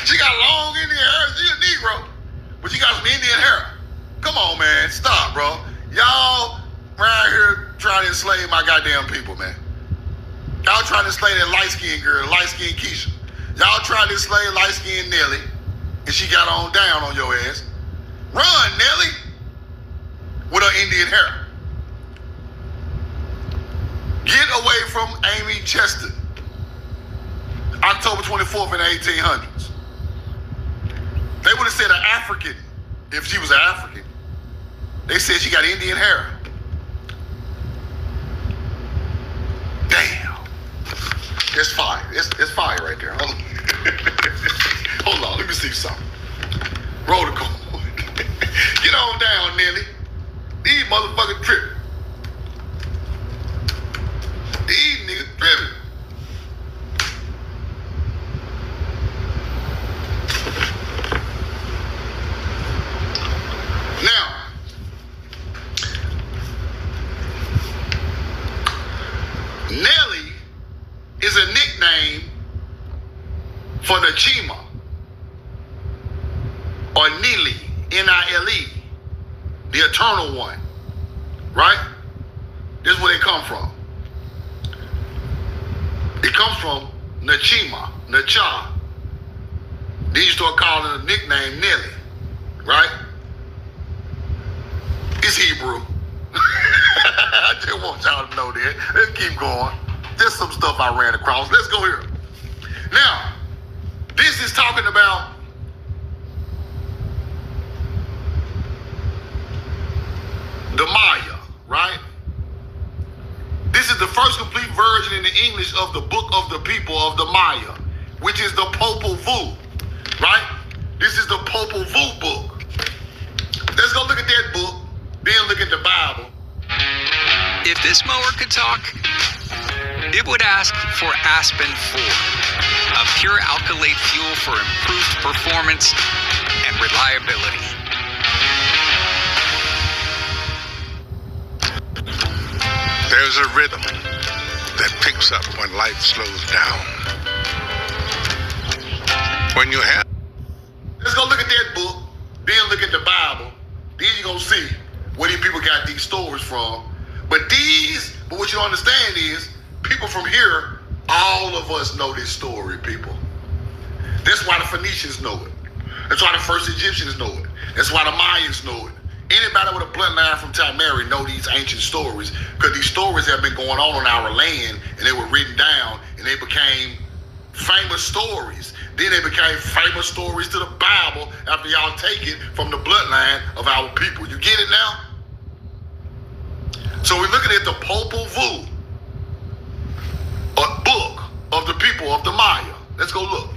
She got long Indian hair. She's a Negro, but she got some Indian hair. Come on, man. Stop, bro. Y'all around here trying to enslave my goddamn people, man. Y'all trying to enslave that light-skinned girl, light-skinned Keisha. Y'all trying to enslave light-skinned Nelly, and she got on down on your ass. Run, Nelly, with her Indian hair. Get away from Amy Chester. October 24th in the 1800s. They would have said an African if she was an African. They said she got Indian hair. Damn. It's fire. It's fire right there. Hold on. Hold on. Let me see something. Roll the call. Get on down, Nelly. These motherfuckers tripping. These niggas tripping. Now, Nelly is a nickname for Nachima or Nili, N-I-L-E, the Eternal One, right? This is where they come from. It comes from Nachima, Nacha. They used to call it a nickname Nelly, right? It's Hebrew. I just want y'all to know that. Let's keep going. There's some stuff I ran across. Let's go here. Now, this is talking about the Maya, right? This is the first complete version in the English of the Book of the People of the Maya, which is the Popol Vuh, right? This is the Popol Vuh book. Let's go look at that book, then look at the Bible. If this mower could talk, it would ask for Aspen 4, a pure alkylate fuel for improved performance and reliability. There's a rhythm that picks up when life slows down. When you have... Let's go look at that book, then look at the Bible. Then you're going to see where these people got these stories from. But what you don't understand is, people from here, all of us know this story, people. That's why the Phoenicians know it. That's why the first Egyptians know it. That's why the Mayans know it. Anybody with a bloodline from Tamari know these ancient stories, because these stories have been going on our land, and they were written down, and they became famous stories. Then they became famous stories to the Bible after y'all take it from the bloodline of our people. You get it now? So we're looking at the Popol Vuh, a book of the people of the Maya. Let's go look.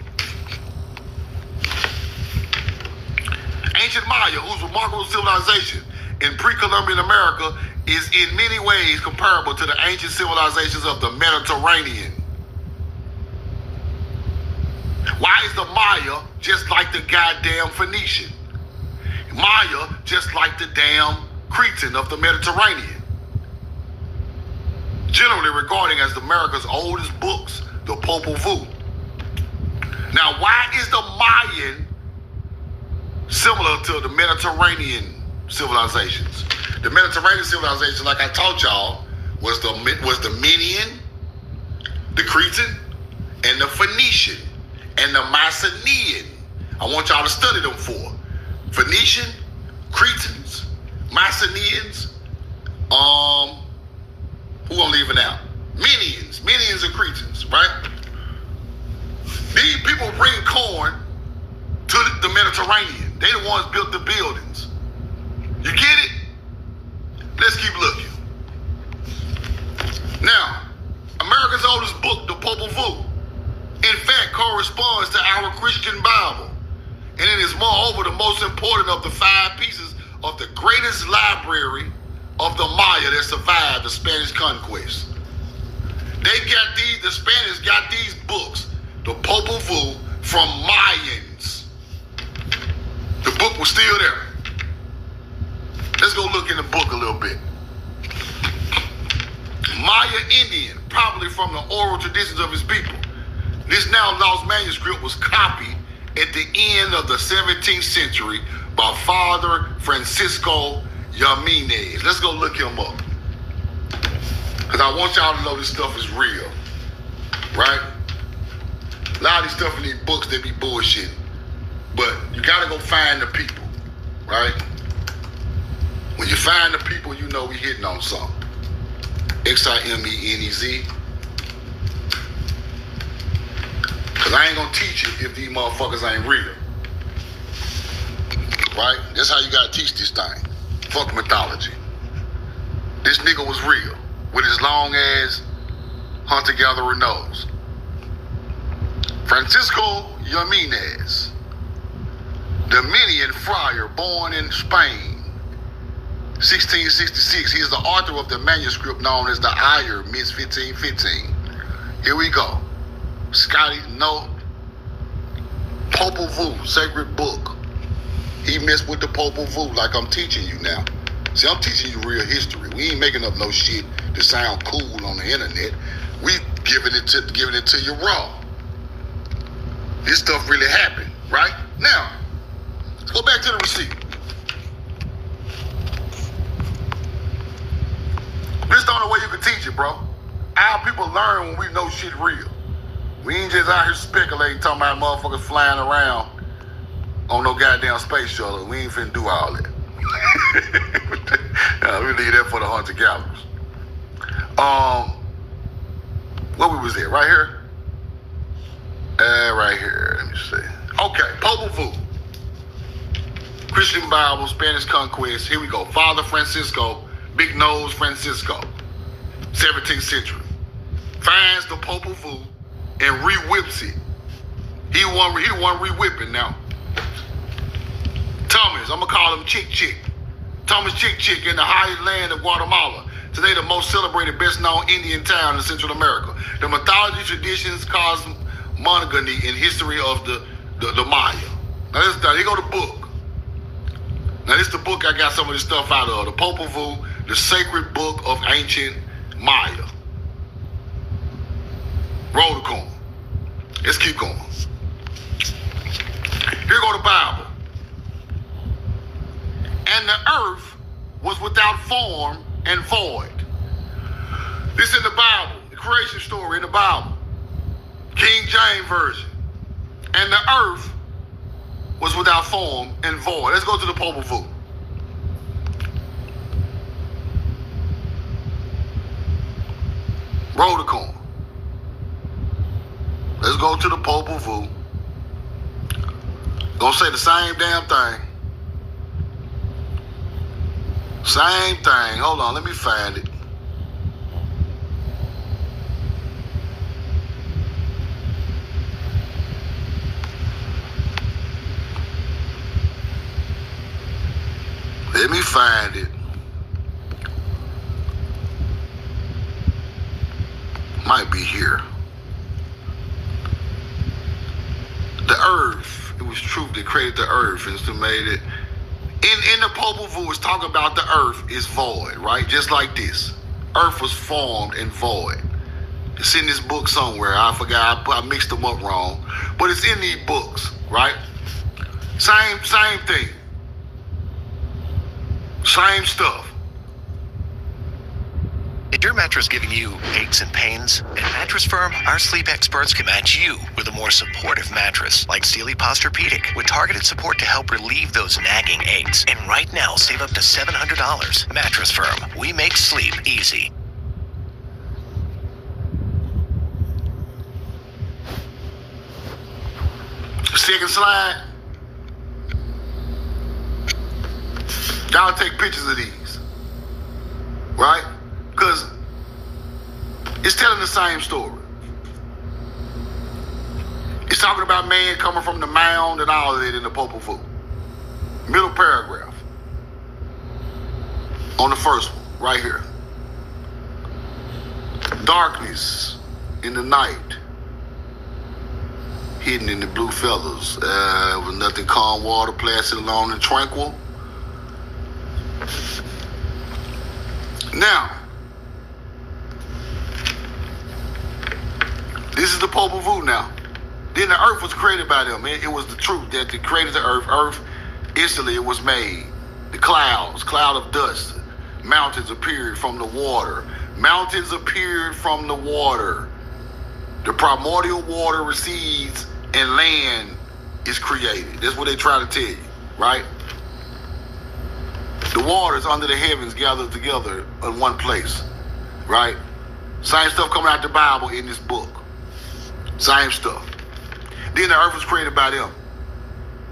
Ancient Maya, whose remarkable civilization in pre-Columbian America is in many ways comparable to the ancient civilizations of the Mediterranean. Why is the Maya just like the goddamn Phoenician? Maya just like the damn Cretan of the Mediterranean. Generally regarded as America's oldest books, the Popol Vuh. Now, why is the Mayan similar to the Mediterranean civilizations? The Mediterranean civilization, like I taught y'all, was the Median, the Cretan, and the Phoenician, and the Mycenaean. I want y'all to study them for. Phoenician, Cretans, Mycenaeans, who gonna leave it out? Medians and Cretans, right? These people bring corn to the Mediterranean. They the ones built the buildings. You get it? Let's keep looking. Now, America's oldest book, the Popol Vuh, in fact corresponds to our Christian Bible. And it is moreover the most important of the 5 pieces of the greatest library of the Maya that survived the Spanish conquest. The Spanish got these books, the Popol Vuh, from Mayans. The book was still there. Let's go look in the book a little bit. Maya Indian, probably from the oral traditions of his people. This now lost manuscript was copied at the end of the 17th century by Father Francisco Jimenez. Let's go look him up. Because I want y'all to know this stuff is real. Right? A lot of these stuff in these books, they be bullshit. But you gotta go find the people. Right? When you find the people, you know we hitting on something. Ximenez. Because I ain't gonna teach it if these motherfuckers ain't real. Right? That's how you gotta teach this thing. Fuck mythology. This nigga was real. With his long ass hunter-gatherer nose. Francisco Jimenez, Dominican friar born in Spain, 1666. He is the author of the manuscript known as the Iyer, Miss 1515. Here we go. Scotty, no. Popol Vuh, sacred book. He messed with the Popol Vuh like I'm teaching you now. See, I'm teaching you real history. We ain't making up no shit to sound cool on the internet. We giving it to you raw. This stuff really happened, right? Now, let's go back to the receipt. This is the only way you can teach it, bro. Our people learn when we know shit real. We ain't just out here speculating, talking about motherfuckers flying around on no goddamn space shuttle. We ain't finna do all that. We leave that for the hunter-gatherers. Where we was at? Right here? Right here. Let me see. Okay, Popol Vuh. Christian Bible, Spanish Conquest. Here we go. Father Francisco, Big Nose Francisco, 17th century. Finds the Popol Vuh and re-whips it. He the one re-whipping now. Thomas, I'm gonna call him Chick. Thomas Chick in the highest land of Guatemala. Today the most celebrated, best known Indian town in Central America. The mythology, traditions, cosmogony, and history of the Maya. Now here go the book. Now this is the book I got some of this stuff out of. The Popol Vuh, the sacred book of ancient Maya. Roll the corn. Let's keep going. Here go the Bible. And the earth was without form and void. This in the Bible, the creation story in the Bible. King James Version. And the earth was without form and void. Let's go to the Popol Vuh. Roll the corn. Let's go to the Popol Vuh. Gonna say the same damn thing. Same thing. Hold on, let me find it. Let me find it. Might be here. The earth. It was truth that created the earth and still made it. In the Popol Vuh, it's talking about the earth is void, right? Just like this. Earth was formed and void. It's in this book somewhere. I forgot. I mixed them up wrong. But it's in these books, right? Same thing. Same stuff. Is your mattress giving you aches and pains? At Mattress Firm, our sleep experts can match you with a more supportive mattress like Sealy Posturepedic with targeted support to help relieve those nagging aches. And right now, save up to $700. Mattress Firm, we make sleep easy. Second slide. Y'all take pictures of these, right? Because it's telling the same story. It's talking about man coming from the mound and all of that in the Popol Vuh. Middle paragraph. On the first one, right here. Darkness in the night. hidden in the blue feathers. It was nothing calm water, placid, alone, and tranquil. Now, this is the Popol Vuh now. Then the earth was created by them. It was the truth that they created the earth. Earth, instantly it was made. The clouds, cloud of dust. Mountains appeared from the water. Mountains appeared from the water. The primordial water recedes and land is created. That's what they try to tell you, right? The waters under the heavens gathered together in one place, right? Same stuff coming out the Bible in this book. Same stuff. Then the earth was created by them.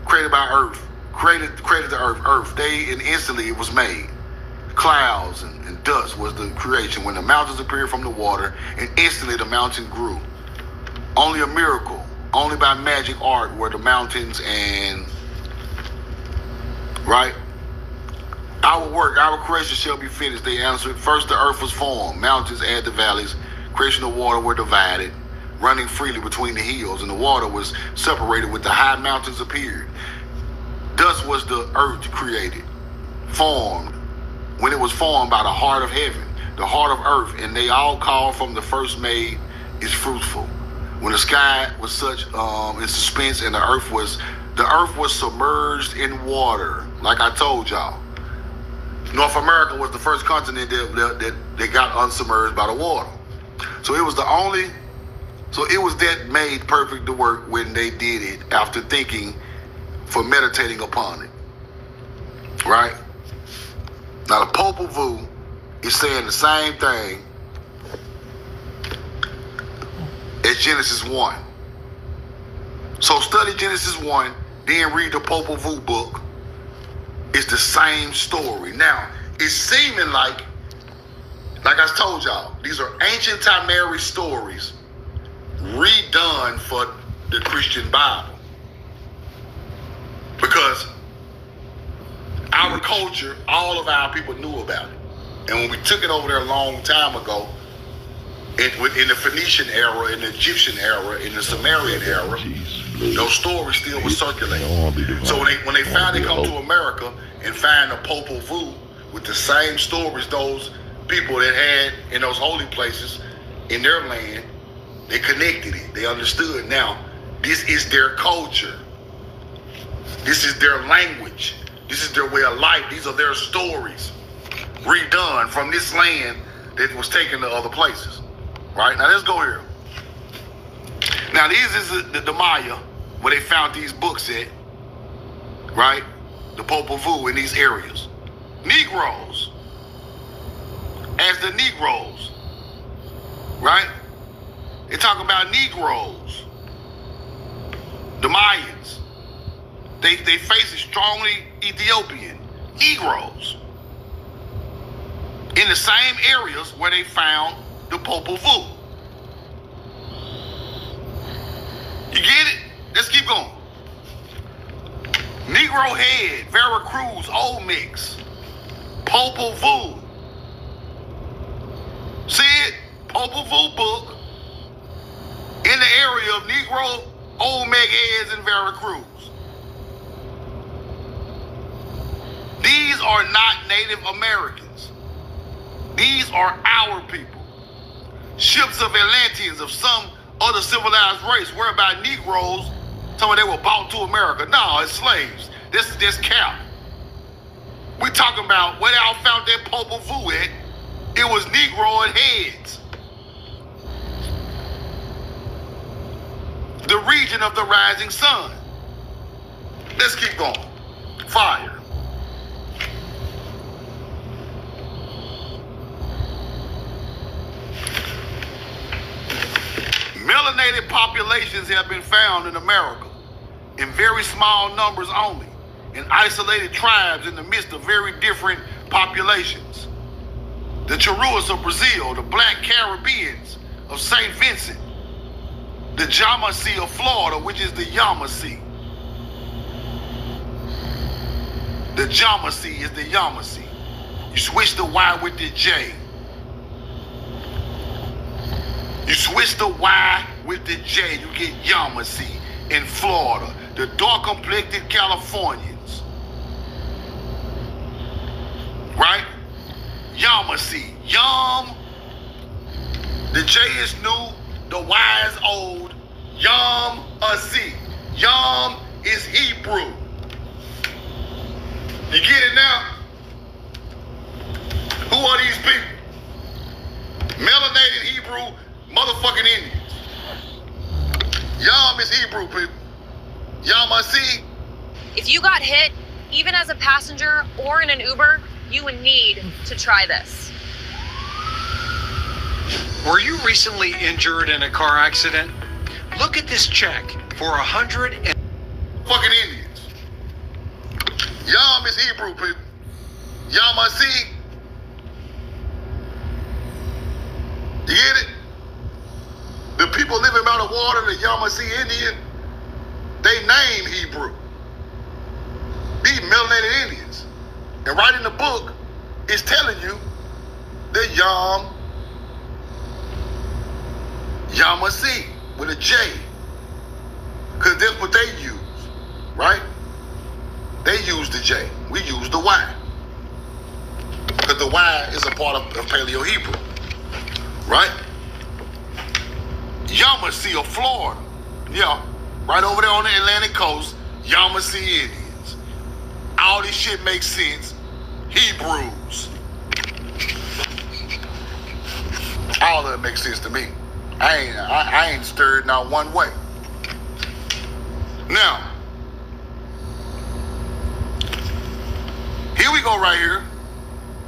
Created by earth. Created the earth. Earth. They, and instantly it was made. Clouds and dust was the creation. When the mountains appeared from the water, and instantly the mountain grew. Only a miracle. Only by magic art were the mountains and... Right? Our work, our creation shall be finished, they answered. First the earth was formed. Mountains add the valleys. Creation of water were divided, running freely between the hills, and the water was separated with the high mountains appeared. Thus was the earth created, formed, when it was formed by the heart of heaven, the heart of earth, and they all called from the first made is fruitful. When the sky was such in suspense and the earth was submerged in water, like I told y'all. North America was the first continent that got unsubmerged by the water. So it was that made perfect to work when they did it after thinking for meditating upon it. Right? Now the Popol Vuh is saying the same thing as Genesis 1. So study Genesis 1, then read the Popol Vuh book. It's the same story. Now, it's seeming like I told y'all, these are ancient Timeric stories redone for the Christian Bible. Because our culture, all of our people knew about it. And when we took it over there a long time ago, in the Phoenician era, in the Egyptian era, in the Sumerian era, those stories still were circulating. So when they finally come to America and find the Popol Vuh with the same stories those people that had in those holy places in their land, they connected it. They understood. Now, this is their culture. This is their language. This is their way of life. These are their stories redone from this land that was taken to other places. Right? Now, let's go here. Now, this is the Maya, where they found these books at, right? The Popol Vuh in these areas. Negroes. As the Negroes. Right? They talk about Negroes. The Mayans. They face a strongly Ethiopian. Negroes. In the same areas where they found the Popol Vuh. You get it? Let's keep going. Negro Head, Veracruz, Olmecs, Popol Vuh. See it? Popol Vuh book in the area of Negro, Olmec heads in Veracruz. These are not Native Americans. These are our people. Ships of Atlanteans of some other civilized race, whereby Negroes, some of them were brought to America. No, it's slaves. This is just cap. We talking about where they all found that Popol Vuh at. It was Negroid heads. The region of the rising sun. Let's keep going. Fire. Melanated populations have been found in America in very small numbers only, in isolated tribes in the midst of very different populations. The Chiruas of Brazil, the Black Caribbeans of St. Vincent, the Yamasee of Florida, which is the Yamasee. The Yamasee is the Yamasee. You switch the Y with the J. You switch the Y with the J, you get Yamasee. in Florida, the dark-complected Californians, right? Yamasee, Yam. The J is new, the Y is old. Yamasee. Yam is Hebrew. You get it now? Who are these people? Melanated Hebrew motherfucking Indians. Yam is Hebrew, people. Yamasee. If you got hit, even as a passenger or in an Uber, you would need to try this. Were you recently injured in a car accident? Look at this check for 100 and... Fucking Indians. Yam is Hebrew, people. Yamasee. You get it? The people living by the water, the Yamasee Indian, they name Hebrew. These melanated Indians. And right in the book, it's telling you that Yamasee with a J. Because that's what they use, right? They use the J. We use the Y. Because the Y is a part of Paleo-Hebrew, right? Yamasee of Florida. Yeah, right over there on the Atlantic coast, Yamasee Indians. All this shit makes sense. Hebrews. All of it makes sense to me. I ain't stirred not one way. Now, here we go right here.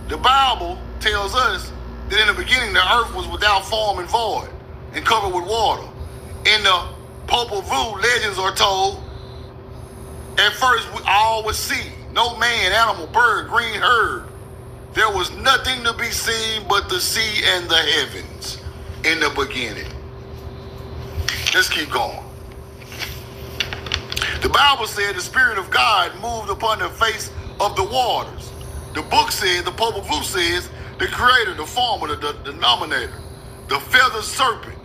The Bible tells us that in the beginning the earth was without form and void and covered with water. In the Popol Vuh legends are told, at first we all was sea. No man, animal, bird, green herb. There was nothing to be seen but the sea and the heavens in the beginning. Let's keep going. The Bible said the Spirit of God moved upon the face of the waters. The book said, the Popol Vuh says, the creator, the former, the denominator, the feathered serpent,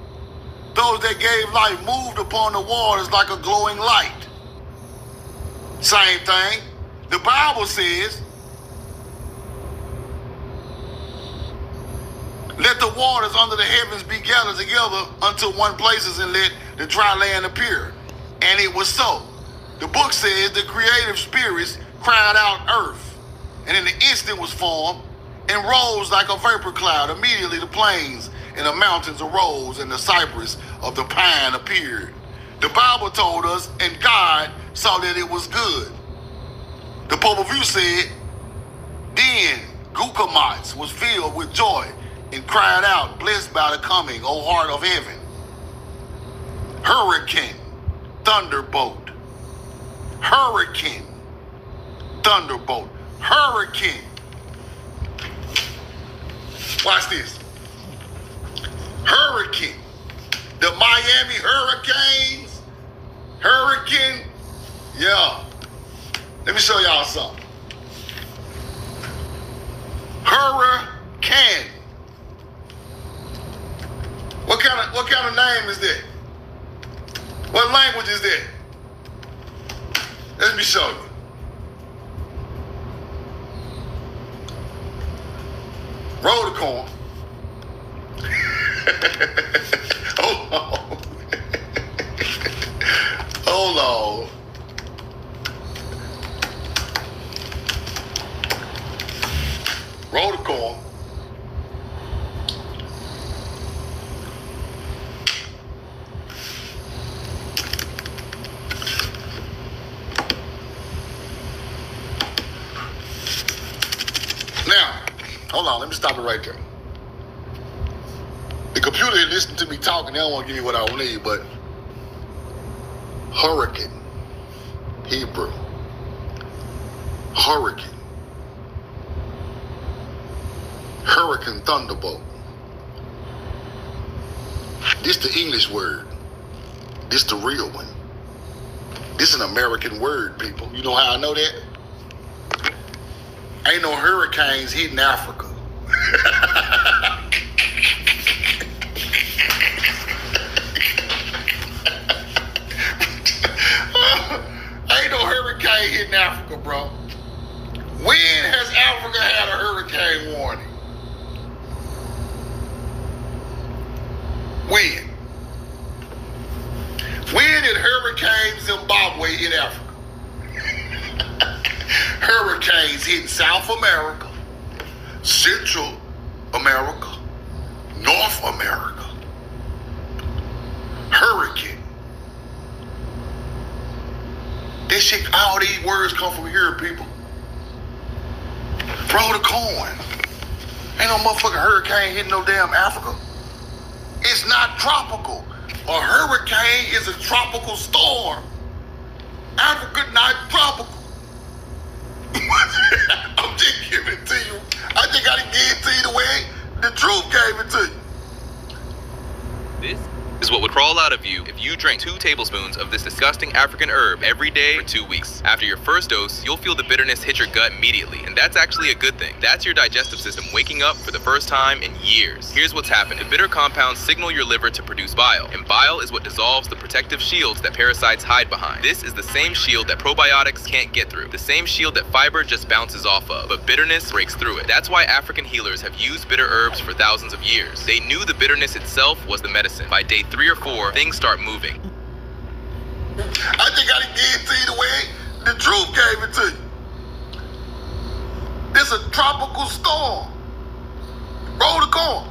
those that gave life moved upon the waters like a glowing light. Same thing. The Bible says, let the waters under the heavens be gathered together unto one place and let the dry land appear. And it was so. The book says the creative spirits cried out earth, and in the instant was formed and rose like a vapor cloud. Immediately the plains and the mountains arose, and the cypress of the pine appeared. The Bible told us, and God saw that it was good. The Popol Vuh said, then Gucamites was filled with joy and cried out, blessed by the coming, O heart of heaven. Hurricane, thunderbolt. Hurricane, thunderbolt. Hurricane. Watch this. Hurricane. The Miami Hurricanes. Hurricane. Yeah. Let me show y'all something. Hurricane. What kind of name is that? What language is that? Let me show you. Roll the corn. Hold on. Hold on. Roll the corn. Now, hold on, let me stop it right there. The computer is listening to me talking. They don't want to give me what I need, but hurricane, Hebrew, hurricane, hurricane thunderbolt. This the English word. This the real one. This an American word, people. You know how I know that? Ain't no hurricanes hitting Africa. Africa, bro. When has Africa had a hurricane warning? When? When did Hurricane Zimbabwe hit Africa? Hurricanes hit South America, Central America, North America. Hurricane. This shit, all these words come from here, people. Roll the coin. Ain't no motherfucking hurricane hitting no damn Africa. It's not tropical. A hurricane is a tropical storm. Africa not tropical. I'm just giving it to you. I think I done gave it to you the way the truth gave it to you. This is what would crawl out of you if you drank 2 tablespoons of this disgusting African herb every day for 2 weeks. After your first dose, you'll feel the bitterness hit your gut immediately, and that's actually a good thing. That's your digestive system waking up for the first time in years. Here's what's happened. The bitter compounds signal your liver to produce bile, and bile is what dissolves the protective shields that parasites hide behind. This is the same shield that probiotics can't get through, the same shield that fiber just bounces off of, but bitterness breaks through it. That's why African healers have used bitter herbs for thousands of years. They knew the bitterness itself was the medicine. By day 3 or 4, things start moving. I think I done gave it to you the way the truth gave it to you. This a tropical storm. Roll the coin.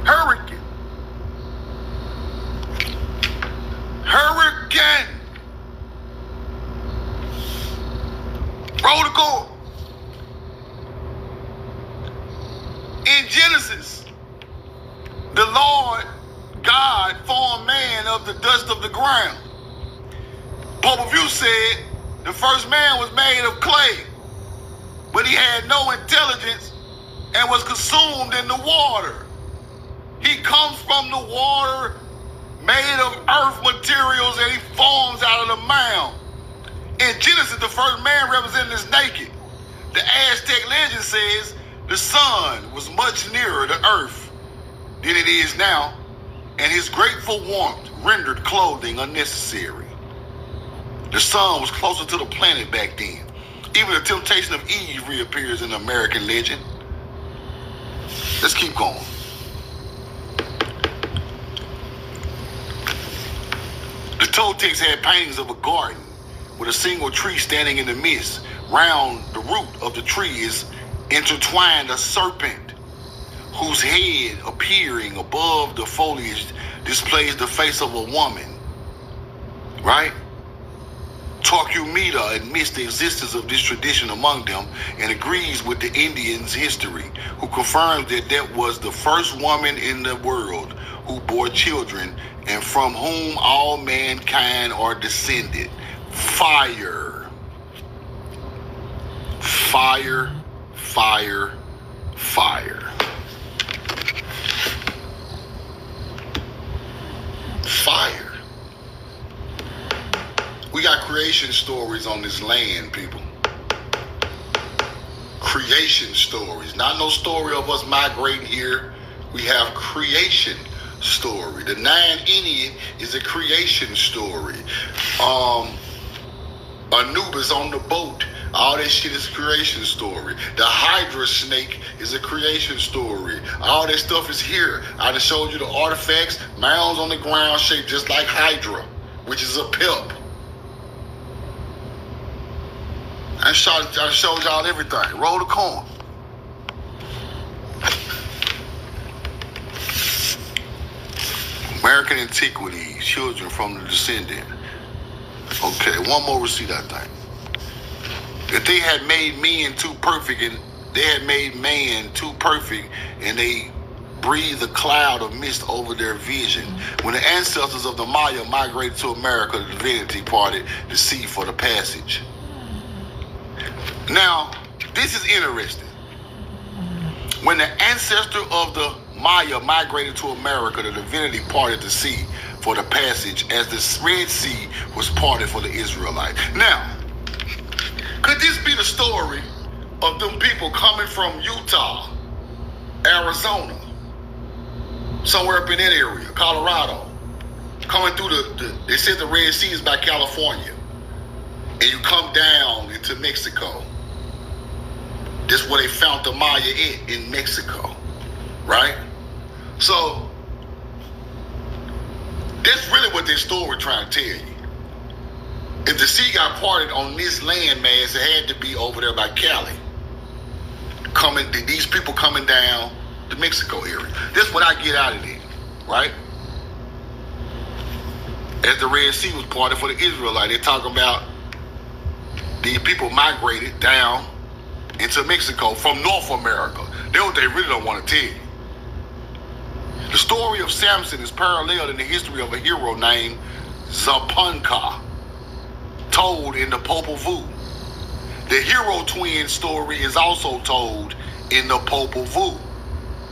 Hurricane. Hurricane. Roll the coin. In Genesis, the Lord God formed man of the dust of the ground. Pope View said the first man was made of clay, but he had no intelligence and was consumed in the water. He comes from the water, made of earth materials, and he forms out of the mound. In Genesis, the first man represented is naked. The Aztec legend says the sun was much nearer the earth than it is now, and his grateful warmth rendered clothing unnecessary. The sun was closer to the planet back then. Even the temptation of Eve reappears in the American legend. Let's keep going. The Toltecs had paintings of a garden with a single tree standing in the midst. Round the root of the tree is intertwined a serpent whose head appearing above the foliage displays the face of a woman, right? Torquemada admits the existence of this tradition among them and agrees with the Indians' history, who confirms that that was the first woman in the world who bore children and from whom all mankind are descended. Fire. Fire, fire, fire. Fire. We got creation stories on this land, people. Creation stories. Not no story of us migrating here. We have creation story. The 9 Indian is a creation story. Anubis on the boat. All that shit is a creation story. The Hydra snake is a creation story. All that stuff is here. I just showed you the artifacts, mounds on the ground shaped just like Hydra, which is a pimp. I showed y'all everything. Roll the coin. American antiquity, children from the descendant. Okay, one more receipt, I think. If they had made men too perfect and they had made man too perfect and they breathed a cloud of mist over their vision. When the ancestors of the Maya migrated to America, the divinity parted the sea for the passage. Now, this is interesting. When the ancestor of the Maya migrated to America, the divinity parted the sea for the passage as the Red Sea was parted for the Israelites. Now, could this be the story of them people coming from Utah, Arizona, somewhere up in that area, Colorado, coming through they said the Red Sea is by California, and you come down into Mexico. This is where they found the Maya in Mexico, right? So that's really what this story trying to tell you. If the sea got parted on this landmass, it had to be over there by Cali. These people coming down the Mexico area. That's what I get out of it, right? As the Red Sea was parted for the Israelites, they're talking about these people migrated down into Mexico from North America. That's what they really don't want to tell you. The story of Samson is paralleled in the history of a hero named Zapanka, told in the Popol Vuh. The hero twin story is also told in the Popol Vuh,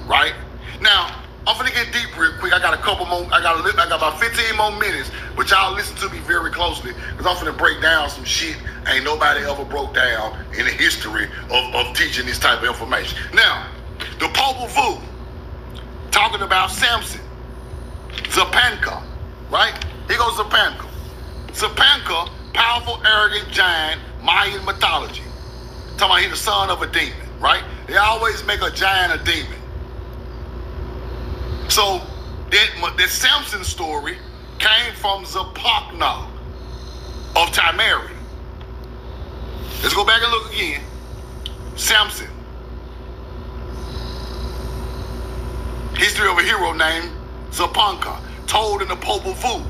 right? Now, I'm gonna get deep real quick. I got about 15 more minutes, but y'all listen to me very closely, because I'm gonna break down some shit ain't nobody ever broke down in the history of teaching this type of information. Now, the Popol Vuh, talking about Samson, Zapanka, right? Here goes Zapanka. Zapanka, powerful, arrogant giant, Mayan mythology. Talking about he's the son of a demon, right? They always make a giant a demon. So that Samson story came from Zapakna of Timeri. Let's go back and look again. Samson. History of a hero named Zapanka, told in the Popol Vuh.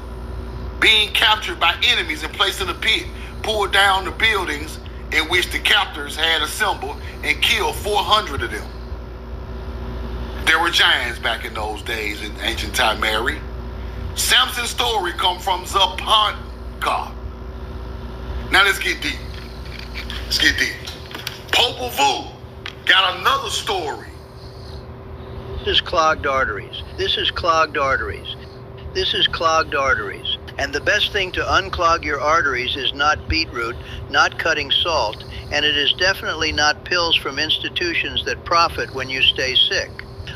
Being captured by enemies and placed in a pit, pulled down the buildings in which the captors had assembled and killed 400 of them. There were giants back in those days in ancient Timeri. Samson's story comes from Zapanka. Now let's get deep. Let's get deep. Popol Vuh got another story. This is clogged arteries. This is clogged arteries. This is clogged arteries. And the best thing to unclog your arteries is not beetroot, not cutting salt, and it is definitely not pills from institutions that profit when you stay sick.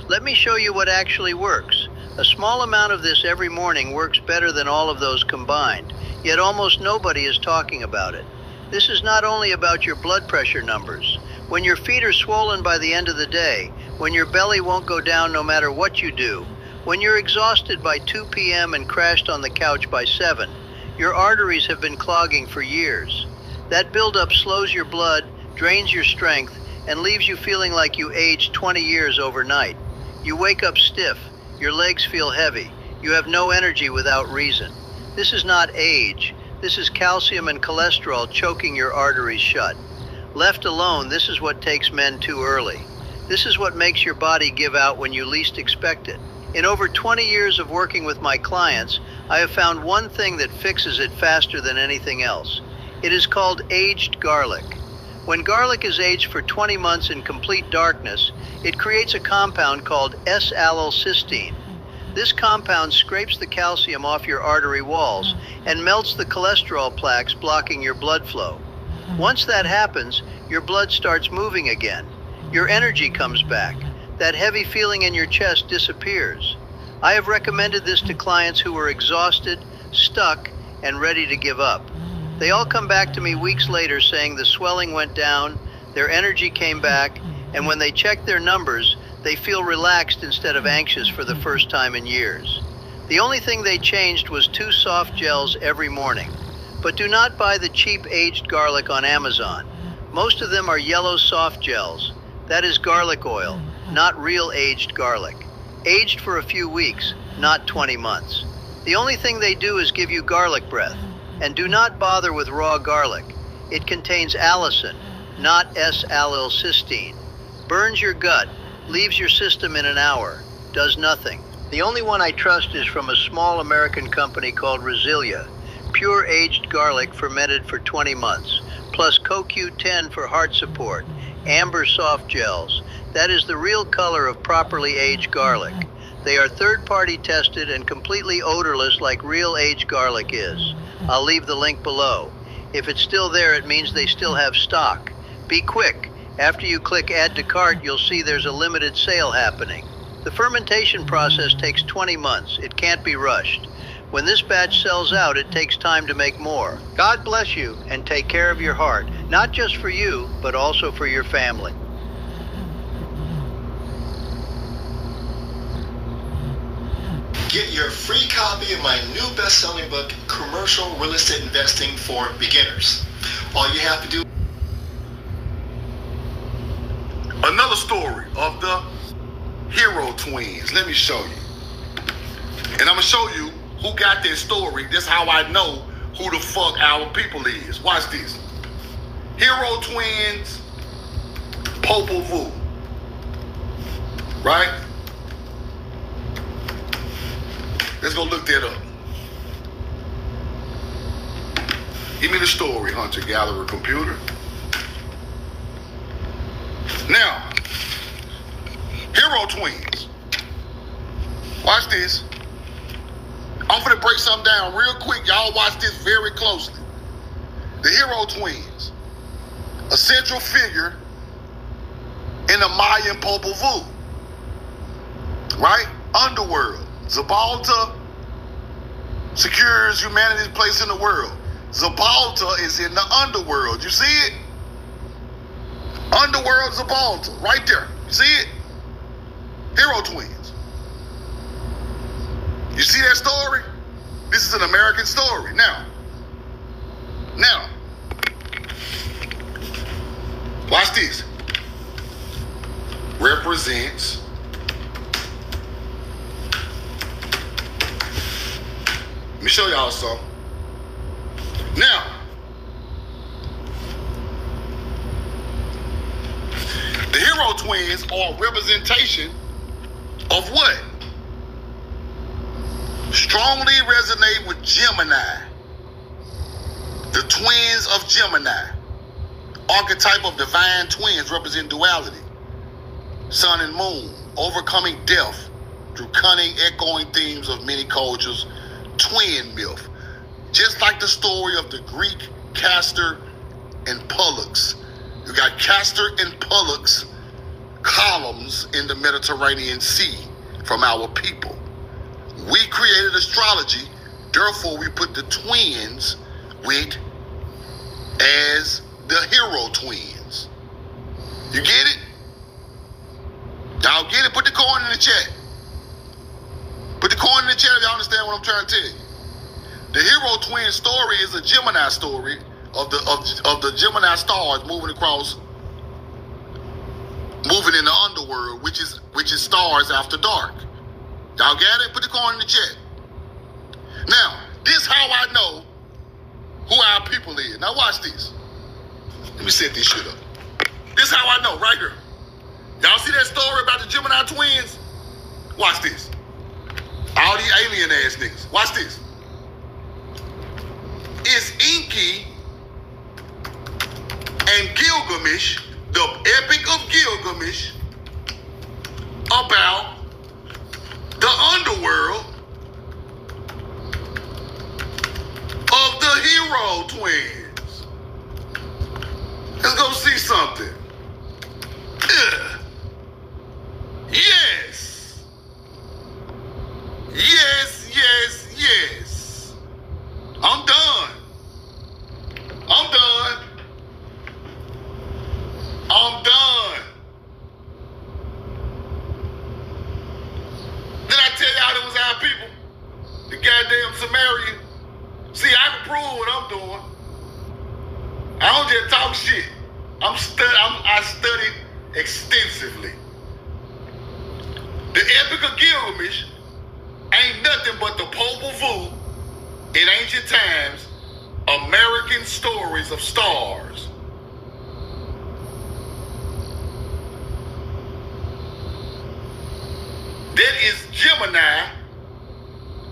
Let me show you what actually works. A small amount of this every morning works better than all of those combined, yet almost nobody is talking about it. This is not only about your blood pressure numbers. When your feet are swollen by the end of the day, when your belly won't go down no matter what you do, when you're exhausted by 2 p.m. and crashed on the couch by 7, your arteries have been clogging for years. That buildup slows your blood, drains your strength, and leaves you feeling like you aged 20 years overnight. You wake up stiff, your legs feel heavy, you have no energy without reason. This is not age, this is calcium and cholesterol choking your arteries shut. Left alone, this is what takes men too early. This is what makes your body give out when you least expect it. In over 20 years of working with my clients, I have found one thing that fixes it faster than anything else. It is called aged garlic. When garlic is aged for 20 months in complete darkness, it creates a compound called S-allylcysteine. This compound scrapes the calcium off your artery walls and melts the cholesterol plaques blocking your blood flow. Once that happens, your blood starts moving again. Your energy comes back. That heavy feeling in your chest disappears. I have recommended this to clients who were exhausted, stuck, and ready to give up. They all come back to me weeks later saying the swelling went down, their energy came back, and when they check their numbers, they feel relaxed instead of anxious for the first time in years. The only thing they changed was 2 soft gels every morning. But do not buy the cheap aged garlic on Amazon. Most of them are yellow soft gels. That is garlic oil, not real aged garlic. Aged for a few weeks, not 20 months. The only thing they do is give you garlic breath. And do not bother with raw garlic. It contains allicin, not S-allylcysteine. Burns your gut, leaves your system in an hour, does nothing. The only one I trust is from a small American company called Resilia. Pure aged garlic fermented for 20 months, plus CoQ10 for heart support, amber soft gels. That is the real color of properly aged garlic. They are third-party tested and completely odorless like real aged garlic is. I'll leave the link below. If it's still there, it means they still have stock. Be quick. After you click Add to Cart, you'll see there's a limited sale happening. The fermentation process takes 20 months. It can't be rushed. When this batch sells out, it takes time to make more. God bless you, and take care of your heart, not just for you, but also for your family. Get your free copy of my new best-selling book, Commercial Real Estate Investing for Beginners. All you have to do... Another story of the Hero Twins. Let me show you. And I'm going to show you who got this story. This is how I know who the fuck our people is. Watch this. Hero Twins, Popol Vuh. Right? Let's go look that up. Give me the story, hunter-gatherer computer. Now, Hero Twins. Watch this. I'm gonna break something down real quick. Y'all watch this very closely. The Hero Twins, a central figure in the Mayan Popol Vuh. Right? Underworld. Zabalta secures humanity's place in the world. Zabalta is in the underworld. You see it? Underworld Zabalta, right there. You see it? Hero Twins. You see that story? This is an American story. Now, watch this. Represents let me show y'all something. Now, the Hero Twins are a representation of what? Strongly resonate with Gemini. The twins of Gemini. Archetype of divine twins represent duality. Sun and moon, overcoming death through cunning, echoing themes of many cultures. Twin myth. Just like the story of the Greek Castor and Pollux. You got Castor and Pollux columns in the Mediterranean Sea from our people. We created astrology, therefore we put the twins with as the Hero Twins. You get it? Y'all get it? Put the coin in the chat. Put the coin in the chat if y'all understand what I'm trying to tell you. The Hero Twin story is a Gemini story of the Gemini stars moving in the underworld, which is stars after dark. Y'all got it? Put the coin in the chat. Now, this how I know who our people is. Now watch this. Let me set this shit up. This how I know, right here. Y'all see that story about the Gemini twins? Watch this. All these alien ass niggas. Watch this. It's Enki and Gilgamesh, the Epic of Gilgamesh, about the underworld of the Hero Twins. Let's go see something. Yes. Yes, yes, yes. I'm done. I'm done. I'm done. Did I tell y'all it was our people? The goddamn Sumerian. See, I can prove what I'm doing. I don't just talk shit. I studied extensively. The Epic of Gilgamesh ain't nothing but the Popol Vuh in ancient times, American stories of stars. That is Gemini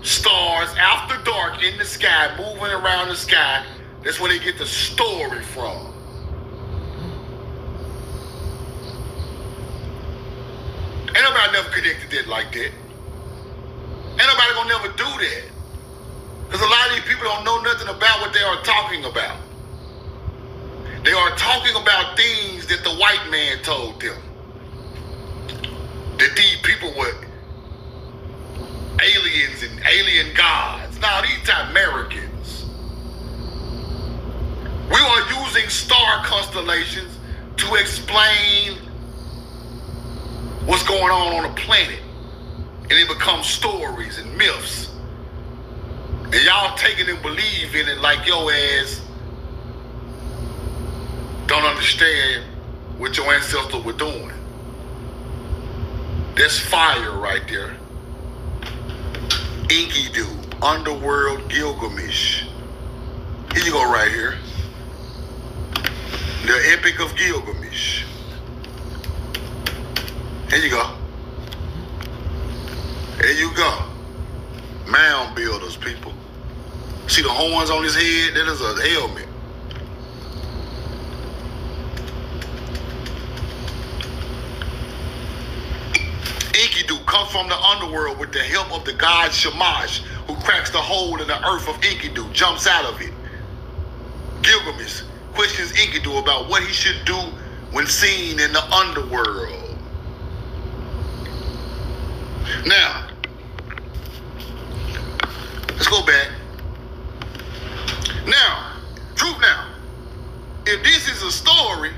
stars after dark in the sky, moving around the sky. That's where they get the story from. Ain't nobody never connected that like that. Ain't nobody gonna never do that. Because a lot of these people don't know nothing about what they are talking about. They are talking about things that the white man told them. That these people were aliens and alien gods. now these Americans, we are using star constellations to explain what's going on the planet. And it becomes stories and myths. And y'all take it and believe in it like your ass don't understand what your ancestors were doing. That's fire right there. Enkidu, Underworld Gilgamesh. Here you go right here. The Epic of Gilgamesh. Here you go. There you go. Mound builders, people. See the horns on his head? That is a helmet. Enkidu comes from the underworld with the help of the god Shamash, who cracks the hole in the earth of Enkidu, jumps out of it. Gilgamesh questions Enkidu about what he should do when seen in the underworld. Now, let's go back. Now, truth now. If this is a story,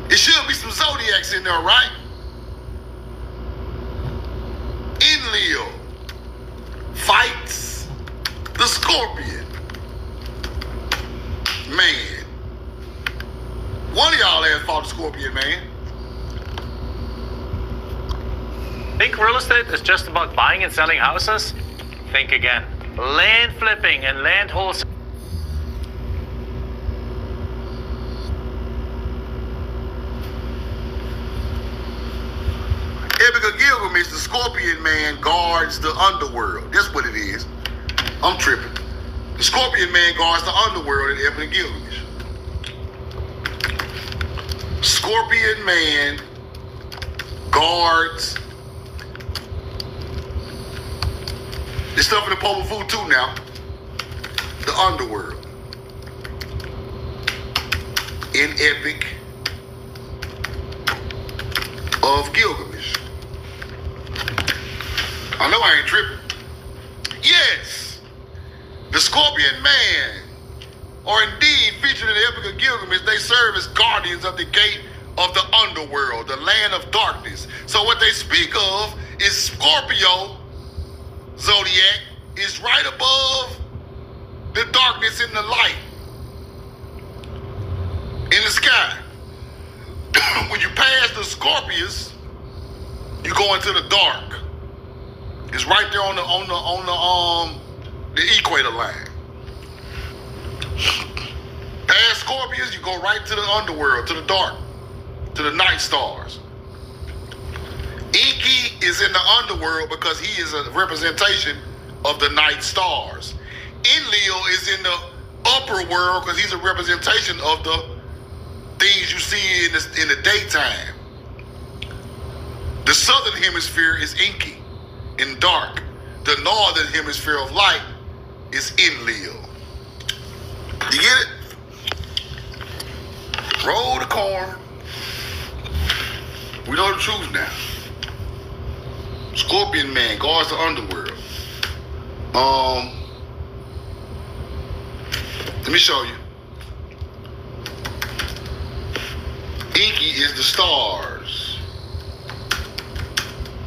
it should be some zodiacs in there, right? Enlil fights the scorpion. Man. One of y'all ass fought the scorpion, man. Think real estate is just about buying and selling houses? Think again. Land flipping and land wholesale. Epic of Gilgamesh, the scorpion man guards the underworld. That's what it is. I'm tripping. The scorpion man guards the underworld in Epic of Gilgamesh. Scorpion man guards. There's stuff in the Polar Food too now. The underworld. In Epic of Gilgamesh. I know I ain't tripping. Yes, the Scorpion Man are indeed featured in the Epic of Gilgamesh. They serve as guardians of the gate of the underworld, the land of darkness. So what they speak of is Scorpio zodiac is right above the darkness and the light in the sky. When you pass the Scorpius, you go into the dark. It's right there on the equator line. Past Scorpius, you go right to the underworld, to the dark, to the night stars. Enki is in the underworld because he is a representation of the night stars. Enlil is in the upper world because he's a representation of the things you see in the daytime. The southern hemisphere is Enki, in dark. The northern hemisphere of light is Enlil. You get it? Roll the corn. We know the truth now. Scorpion man guards the underworld. Let me show you. Enki is the stars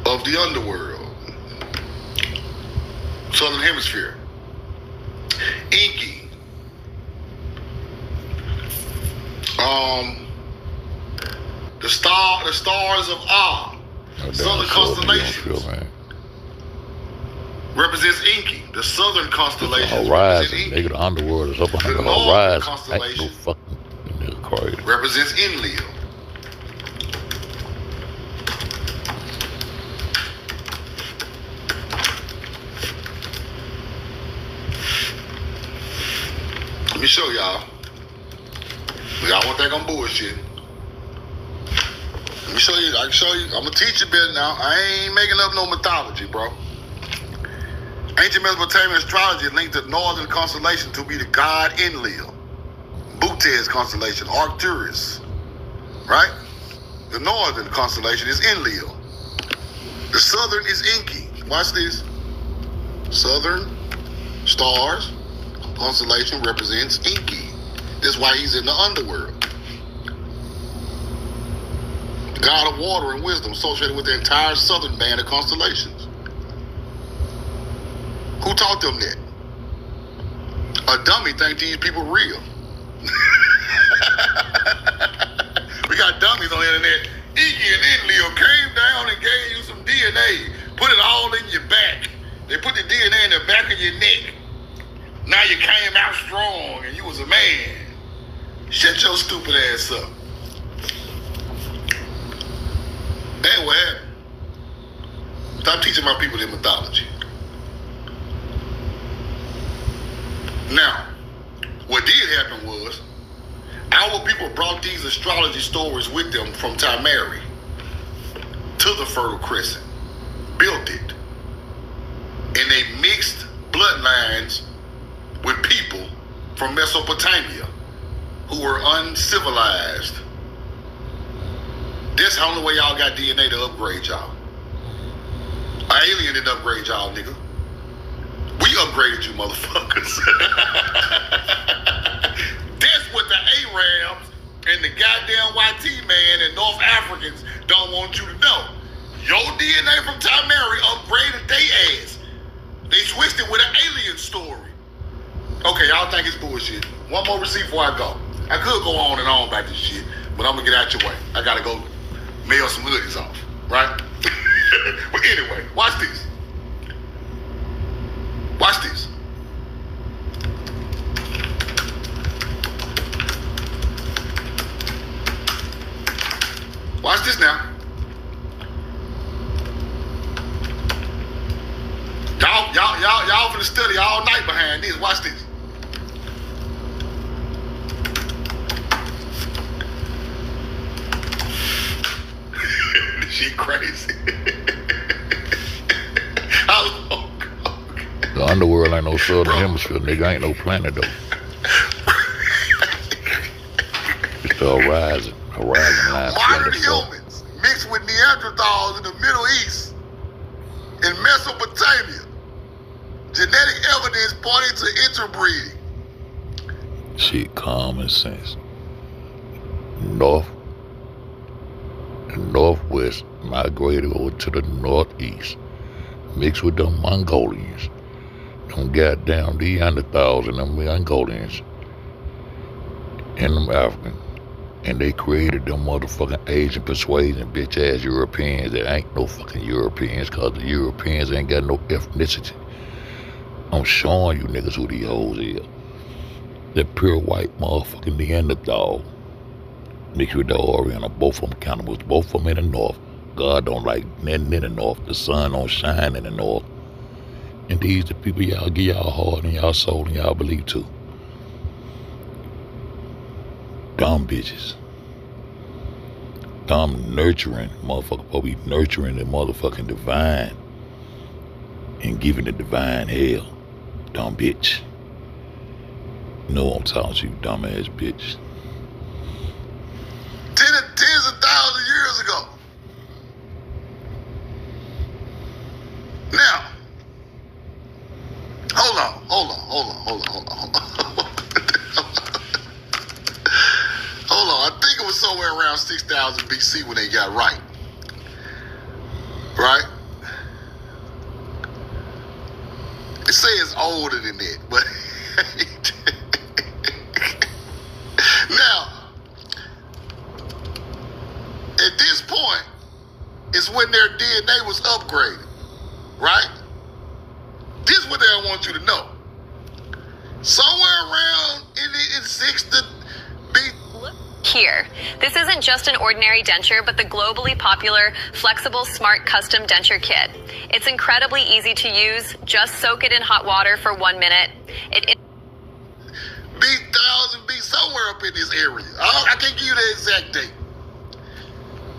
of the underworld. Southern hemisphere. Enki. The stars of Ah. Southern constellations. Represents Enki. The southern constellation Horizon, nigga, the underworld is up under the horizon. Constellation Ain't no fucking nigga crazy. represents Enlil. Let me show y'all. Y'all want to think I'm bullshit. Let me show you. I can show you. I'm going to teach you a bit now. I ain't making up no mythology, bro. Ancient Mesopotamian astrology linked the northern constellation to be the god Enlil. Butez constellation, Arcturus. Right? The northern constellation is Enlil. The southern is Enki. Watch this. Southern Stars constellation represents Enki. That's why he's in the underworld. The god of water and wisdom associated with the entire southern band of constellations. Who taught them that? A dummy think these people real. We got dummies on the internet. Enki and Enlil came down and gave you some DNA. Put it all in your back. They put the DNA in the back of your neck. Now you came out strong and you was a man. Shut your stupid ass up. That what happened. Stop teaching my people their mythology. Now, what did happen was, our people brought these astrology stories with them from Timeri to the Fertile Crescent, built it, and they mixed bloodlines with people from Mesopotamia who were uncivilized. That's the only way y'all got DNA to upgrade y'all. An alien didn't upgrade y'all, nigga. We upgraded you, motherfuckers. That's what the Arabs and the goddamn YT man and North Africans don't want you to know. Your DNA from Timeri upgraded they ass. They switched it with an alien story. Okay, y'all think it's bullshit. One more receipt before I go. I could go on and on about this shit, but I'm gonna get out your way. I gotta go mail some hoodies off, right? But anyway, watch this. Watch this. Watch this now. Y'all finna study all night behind this. Watch this. She crazy. How long? The underworld ain't no southern hemisphere, nigga. Ain't no planet though. It's the horizon line. Modern humans mixed with Neanderthals in the Middle East and Mesopotamia. Genetic evidence pointing to interbreeding. Shit, common sense. The Northwest migrated over to the Northeast, mixed with them Mongolians. Them goddamn Neanderthals and them Mongolians and them Africans. And they created them motherfucking Asian persuasion bitch ass Europeans that ain't no fucking Europeans, cause the Europeans ain't got no ethnicity. I'm showing you niggas who these hoes is. They're pure white motherfucking Neanderthal. Mixed with the Oriental, both of them cannibals, both of them in the north. God don't like nothing in the north. The sun don't shine in the north. And these the people y'all give y'all heart and y'all soul and y'all believe to. Dumb bitches. Dumb nurturing. Motherfucker supposed to be nurturing the motherfucking divine and giving the divine hell. Dumb bitch. No, I'm talking to you, dumbass bitch. Tens of thousands of years ago. Now, hold on. Hold on, I think it was somewhere around 6,000 BC when they got right. Right? It says older than that, but now, at this point, it's when their DNA was upgraded, right? This is what they want you to know. Somewhere around in 6 to be. Here, this isn't just an ordinary denture, but the globally popular flexible smart custom denture kit. It's incredibly easy to use. Just soak it in hot water for 1 minute. B1000 be somewhere up in this area. I can't give you the exact date.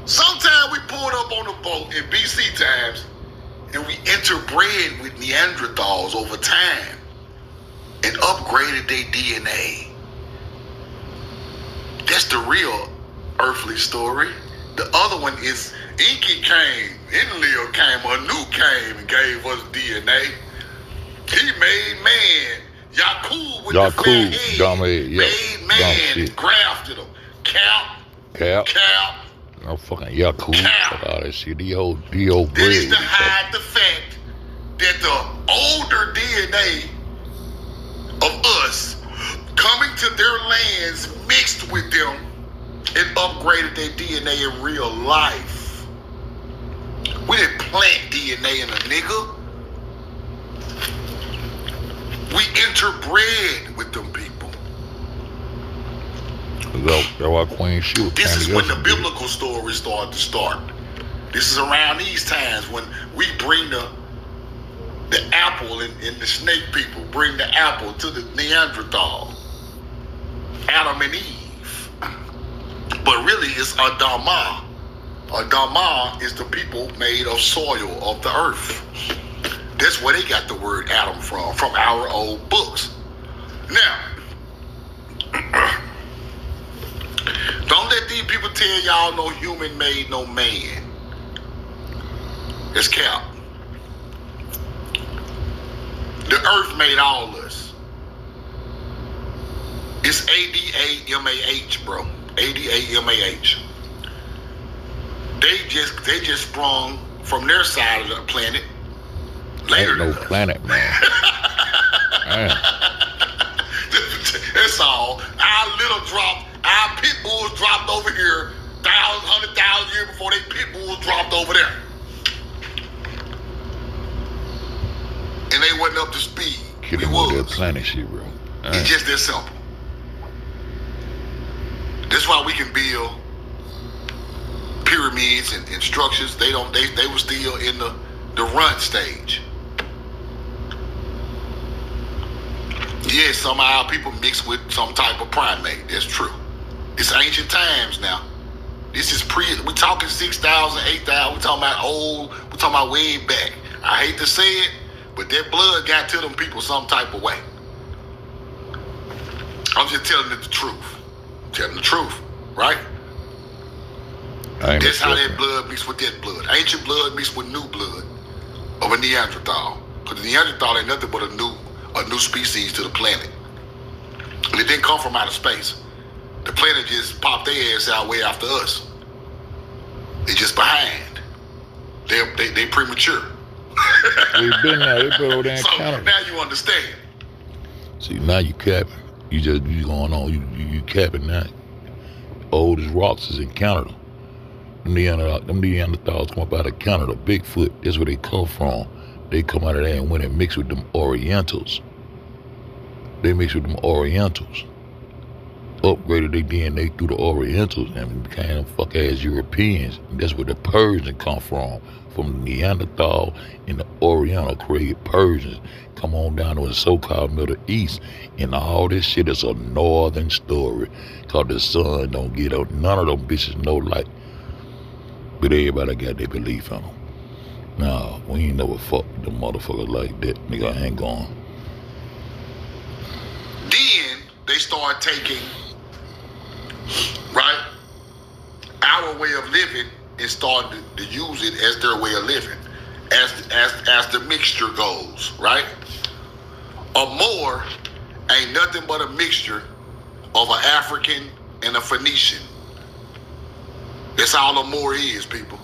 Sometime we pulled up on a boat in BC times and we interbred with Neanderthals over time and upgraded their DNA. That's the real earthly story. The other one is Enki came, Enlil came, Anu came and gave us DNA. He made man. Yakub with Yakub, the fat head. dumb head, yeah. Made man. Grafted him. Cap. No fucking Yakub. Fuck all that shit. The old That is bread. to hide the fact that the older DNA of us coming to their lands mixed with them and upgraded their DNA in real life. We didn't plant DNA in a nigga. We interbred with them people. That's why Queen Sheba This is came when the yesterday. biblical stories started to start. This is around these times when we bring the apple and the snake people bring the apple to the Neanderthal, Adam and Eve. But really it's Adamah. Adamah is the people made of soil of the earth. That's where they got the word Adam from our old books. Now, don't let these people tell y'all no human made no man. It's cap. The earth made all us. It's ADAMAH, bro. ADAMAH. They just sprung from their side of the planet. Later Ain't no planet, man. Man. That's all. Our little drop, our pit bulls dropped over here 100,000 years before they pit bulls dropped over there. And they wasn't up to speed. Get them on that planet shit, bro. It's just that simple. That's why we can build pyramids and structures. They were still in the run stage. Yes, some of our people mix with some type of primate. That's true. It's ancient times now. This is we talking 6,000, 8,000. We talking about old. We talking about way back. I hate to say it, but that blood got to them people some type of way. I'm just telling it the truth. Telling the truth, right? That's how that blood mixed with that blood. Ancient blood mixed with new blood of a Neanderthal. Because the Neanderthal ain't nothing but a new species to the planet. And it didn't come from outer space. The planet just popped their ass out way after us. They just behind. They premature. We've been there. They been over there in So Canada. now you understand. See, now you capping. You going on. You capping now. Oldest rocks is in Canada. Them Neanderthals come up out of Canada. Bigfoot. That's where they come from. They come out of there and went and mixed with them Orientals. They mixed with them Orientals. Upgraded their DNA through the Orientals and became fuck ass Europeans. And that's where the Persians come from. From the Neanderthal and the Oriental created Persians. Come on down to the so-called Middle East. And all this shit is a northern story. Cause the sun don't get up. None of them bitches know light. But everybody got their belief on them. Nah, we ain't never fucked the motherfuckers like that. Nigga, I ain't gone. Then they start taking, right, our way of living and start to use it as their way of living, as the mixture goes, right? A Moor ain't nothing but a mixture of an African and a Phoenician. That's all a Moor is, people.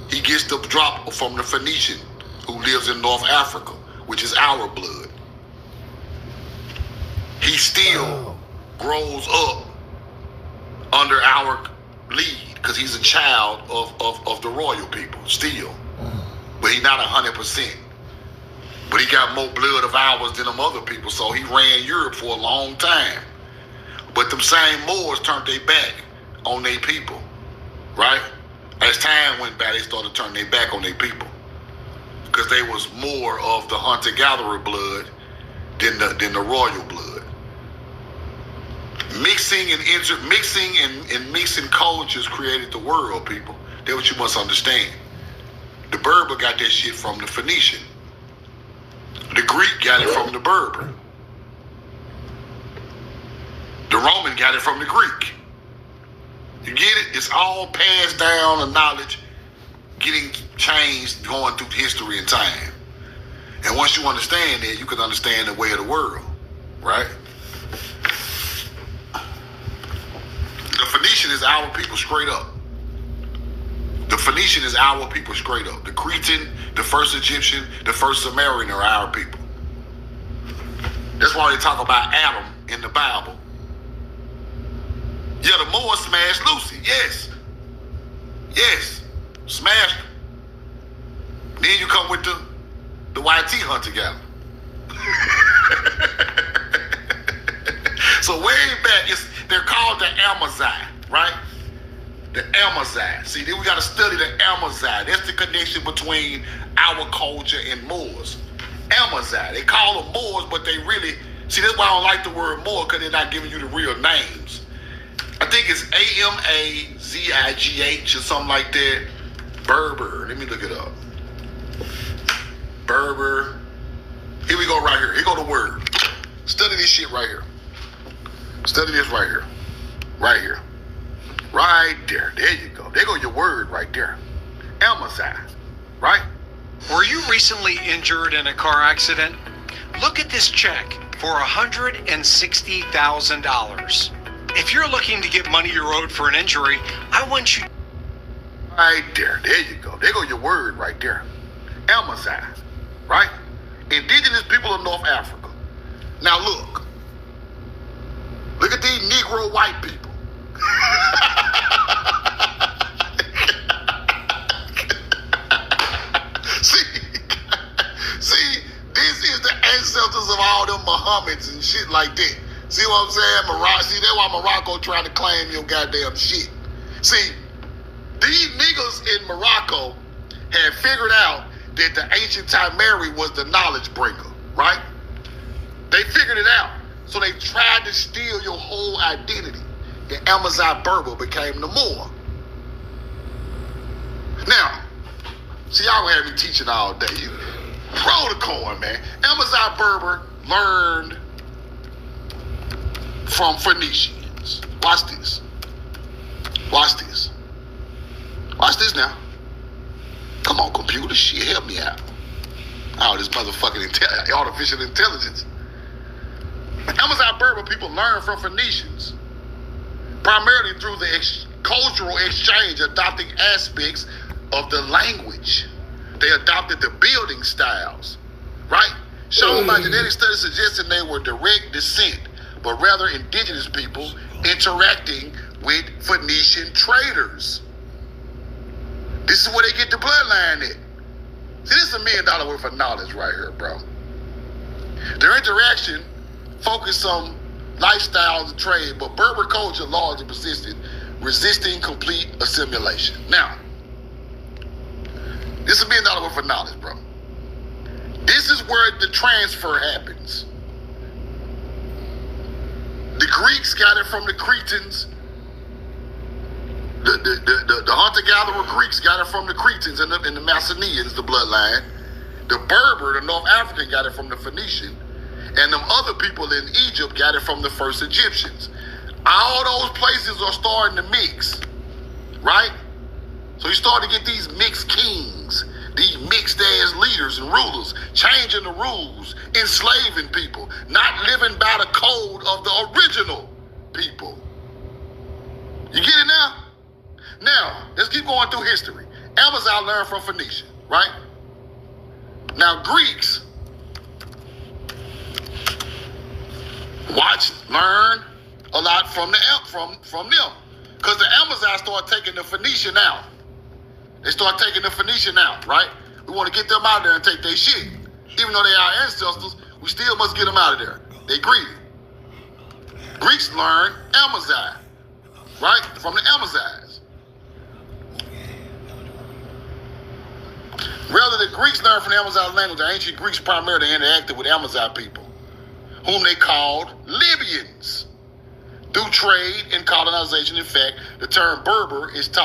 He gets the drop from the Phoenician who lives in North Africa, which is our blood. He still grows up under our lead because he's a child of the royal people still. But he's not 100%. But he got more blood of ours than them other people, so he ran Europe for a long time. But them same Moors turned their back on their people, right? As time went by, they started turning their back on their people because they was more of the hunter-gatherer blood than the royal blood. Mixing cultures created the world, people. That's what you must understand. The Berber got that shit from the Phoenician. The Greek got it from the Berber. The Roman got it from the Greek. You get it? It's all passed down, the knowledge getting changed, going through history and time. And once you understand that, you can understand the way of the world, right? The Phoenician is our people straight up. The Phoenician is our people straight up. The Cretan, the first Egyptian, the first Sumerian are our people. That's why they talk about Adam in the Bible. Yeah, the Moors smashed Lucy. Yes. Yes. Smashed her. Then you come with the YT hunter gal. So way back, they're called the Amazigh, right? The Amazigh. See, then we got to study the Amazigh. That's the connection between our culture and Moors. Amazigh. They call them Moors, but they really, see, that's why I don't like the word Moor, because they're not giving you the real names. I think it's Amazigh or something like that. Berber. Let me look it up. Berber. Here we go right here. Here go the word. Study this shit right here. Study this right here. Right here. Right there. There you go. There go your word right there. Amazigh. Right? Were you recently injured in a car accident? Look at this check for $160,000. If you're looking to get money you're owed for an injury, I want you... Right there. There you go. There go your word right there. Amazigh. Right? Indigenous people of North Africa. Now look. Look at these Negro white people. See, this is the ancestors of all them Muhammad's and shit like that. See what I'm saying? See, that's why Morocco trying to claim your goddamn shit. See, these niggas in Morocco had figured out that the ancient Timeri was the knowledge bringer, right? They figured it out. So they tried to steal your whole identity. The Amazigh Berber became the Moor. Now, see, y'all gonna have me teaching all day. You roll the coin, man. Amazigh Berber learned from Phoenicians. Watch this. Watch this. Watch this now. Come on, computer. Shit, help me out. Oh, this motherfucking artificial intelligence. Amazigh Berber people learn from Phoenicians, primarily through the cultural exchange, adopting aspects of the language. They adopted the building styles, right? Shown by genetic studies suggesting they were direct descent, but rather indigenous people interacting with Phoenician traders. This is where they get the bloodline at. See, this is $1 million worth of knowledge right here, bro. Their interaction focused on lifestyles and trade, but Berber culture largely persisted, resisting complete assimilation. Now, this is $1 million worth of knowledge, bro. This is where the transfer happens. The Greeks got it from the Cretans. The hunter-gatherer Greeks got it from the Cretans and the Macedonians, the bloodline. The Berber, the North African, got it from the Phoenician. And them other people in Egypt got it from the first Egyptians. All those places are starting to mix, right? So you start to get these mixed kings, these mixed-ass leaders and rulers, changing the rules, enslaving people, not living by the code of the original people. You get it now? Now, let's keep going through history. Amazigh learned from Phoenician, right? Now, Greeks learn a lot from them. Because the Amazigh start taking the Phoenician out. They start taking the Phoenician out, right? We want to get them out there and take their shit. Even though they are our ancestors, we still must get them out of there. They greedy. Greeks learn Amazigh, right? From the Amazighs. Rather, the Greeks learned from the Amazigh language. The ancient Greeks primarily interacted with Amazigh people, whom they called Libyans. Through trade and colonization, in fact, the term Berber is taught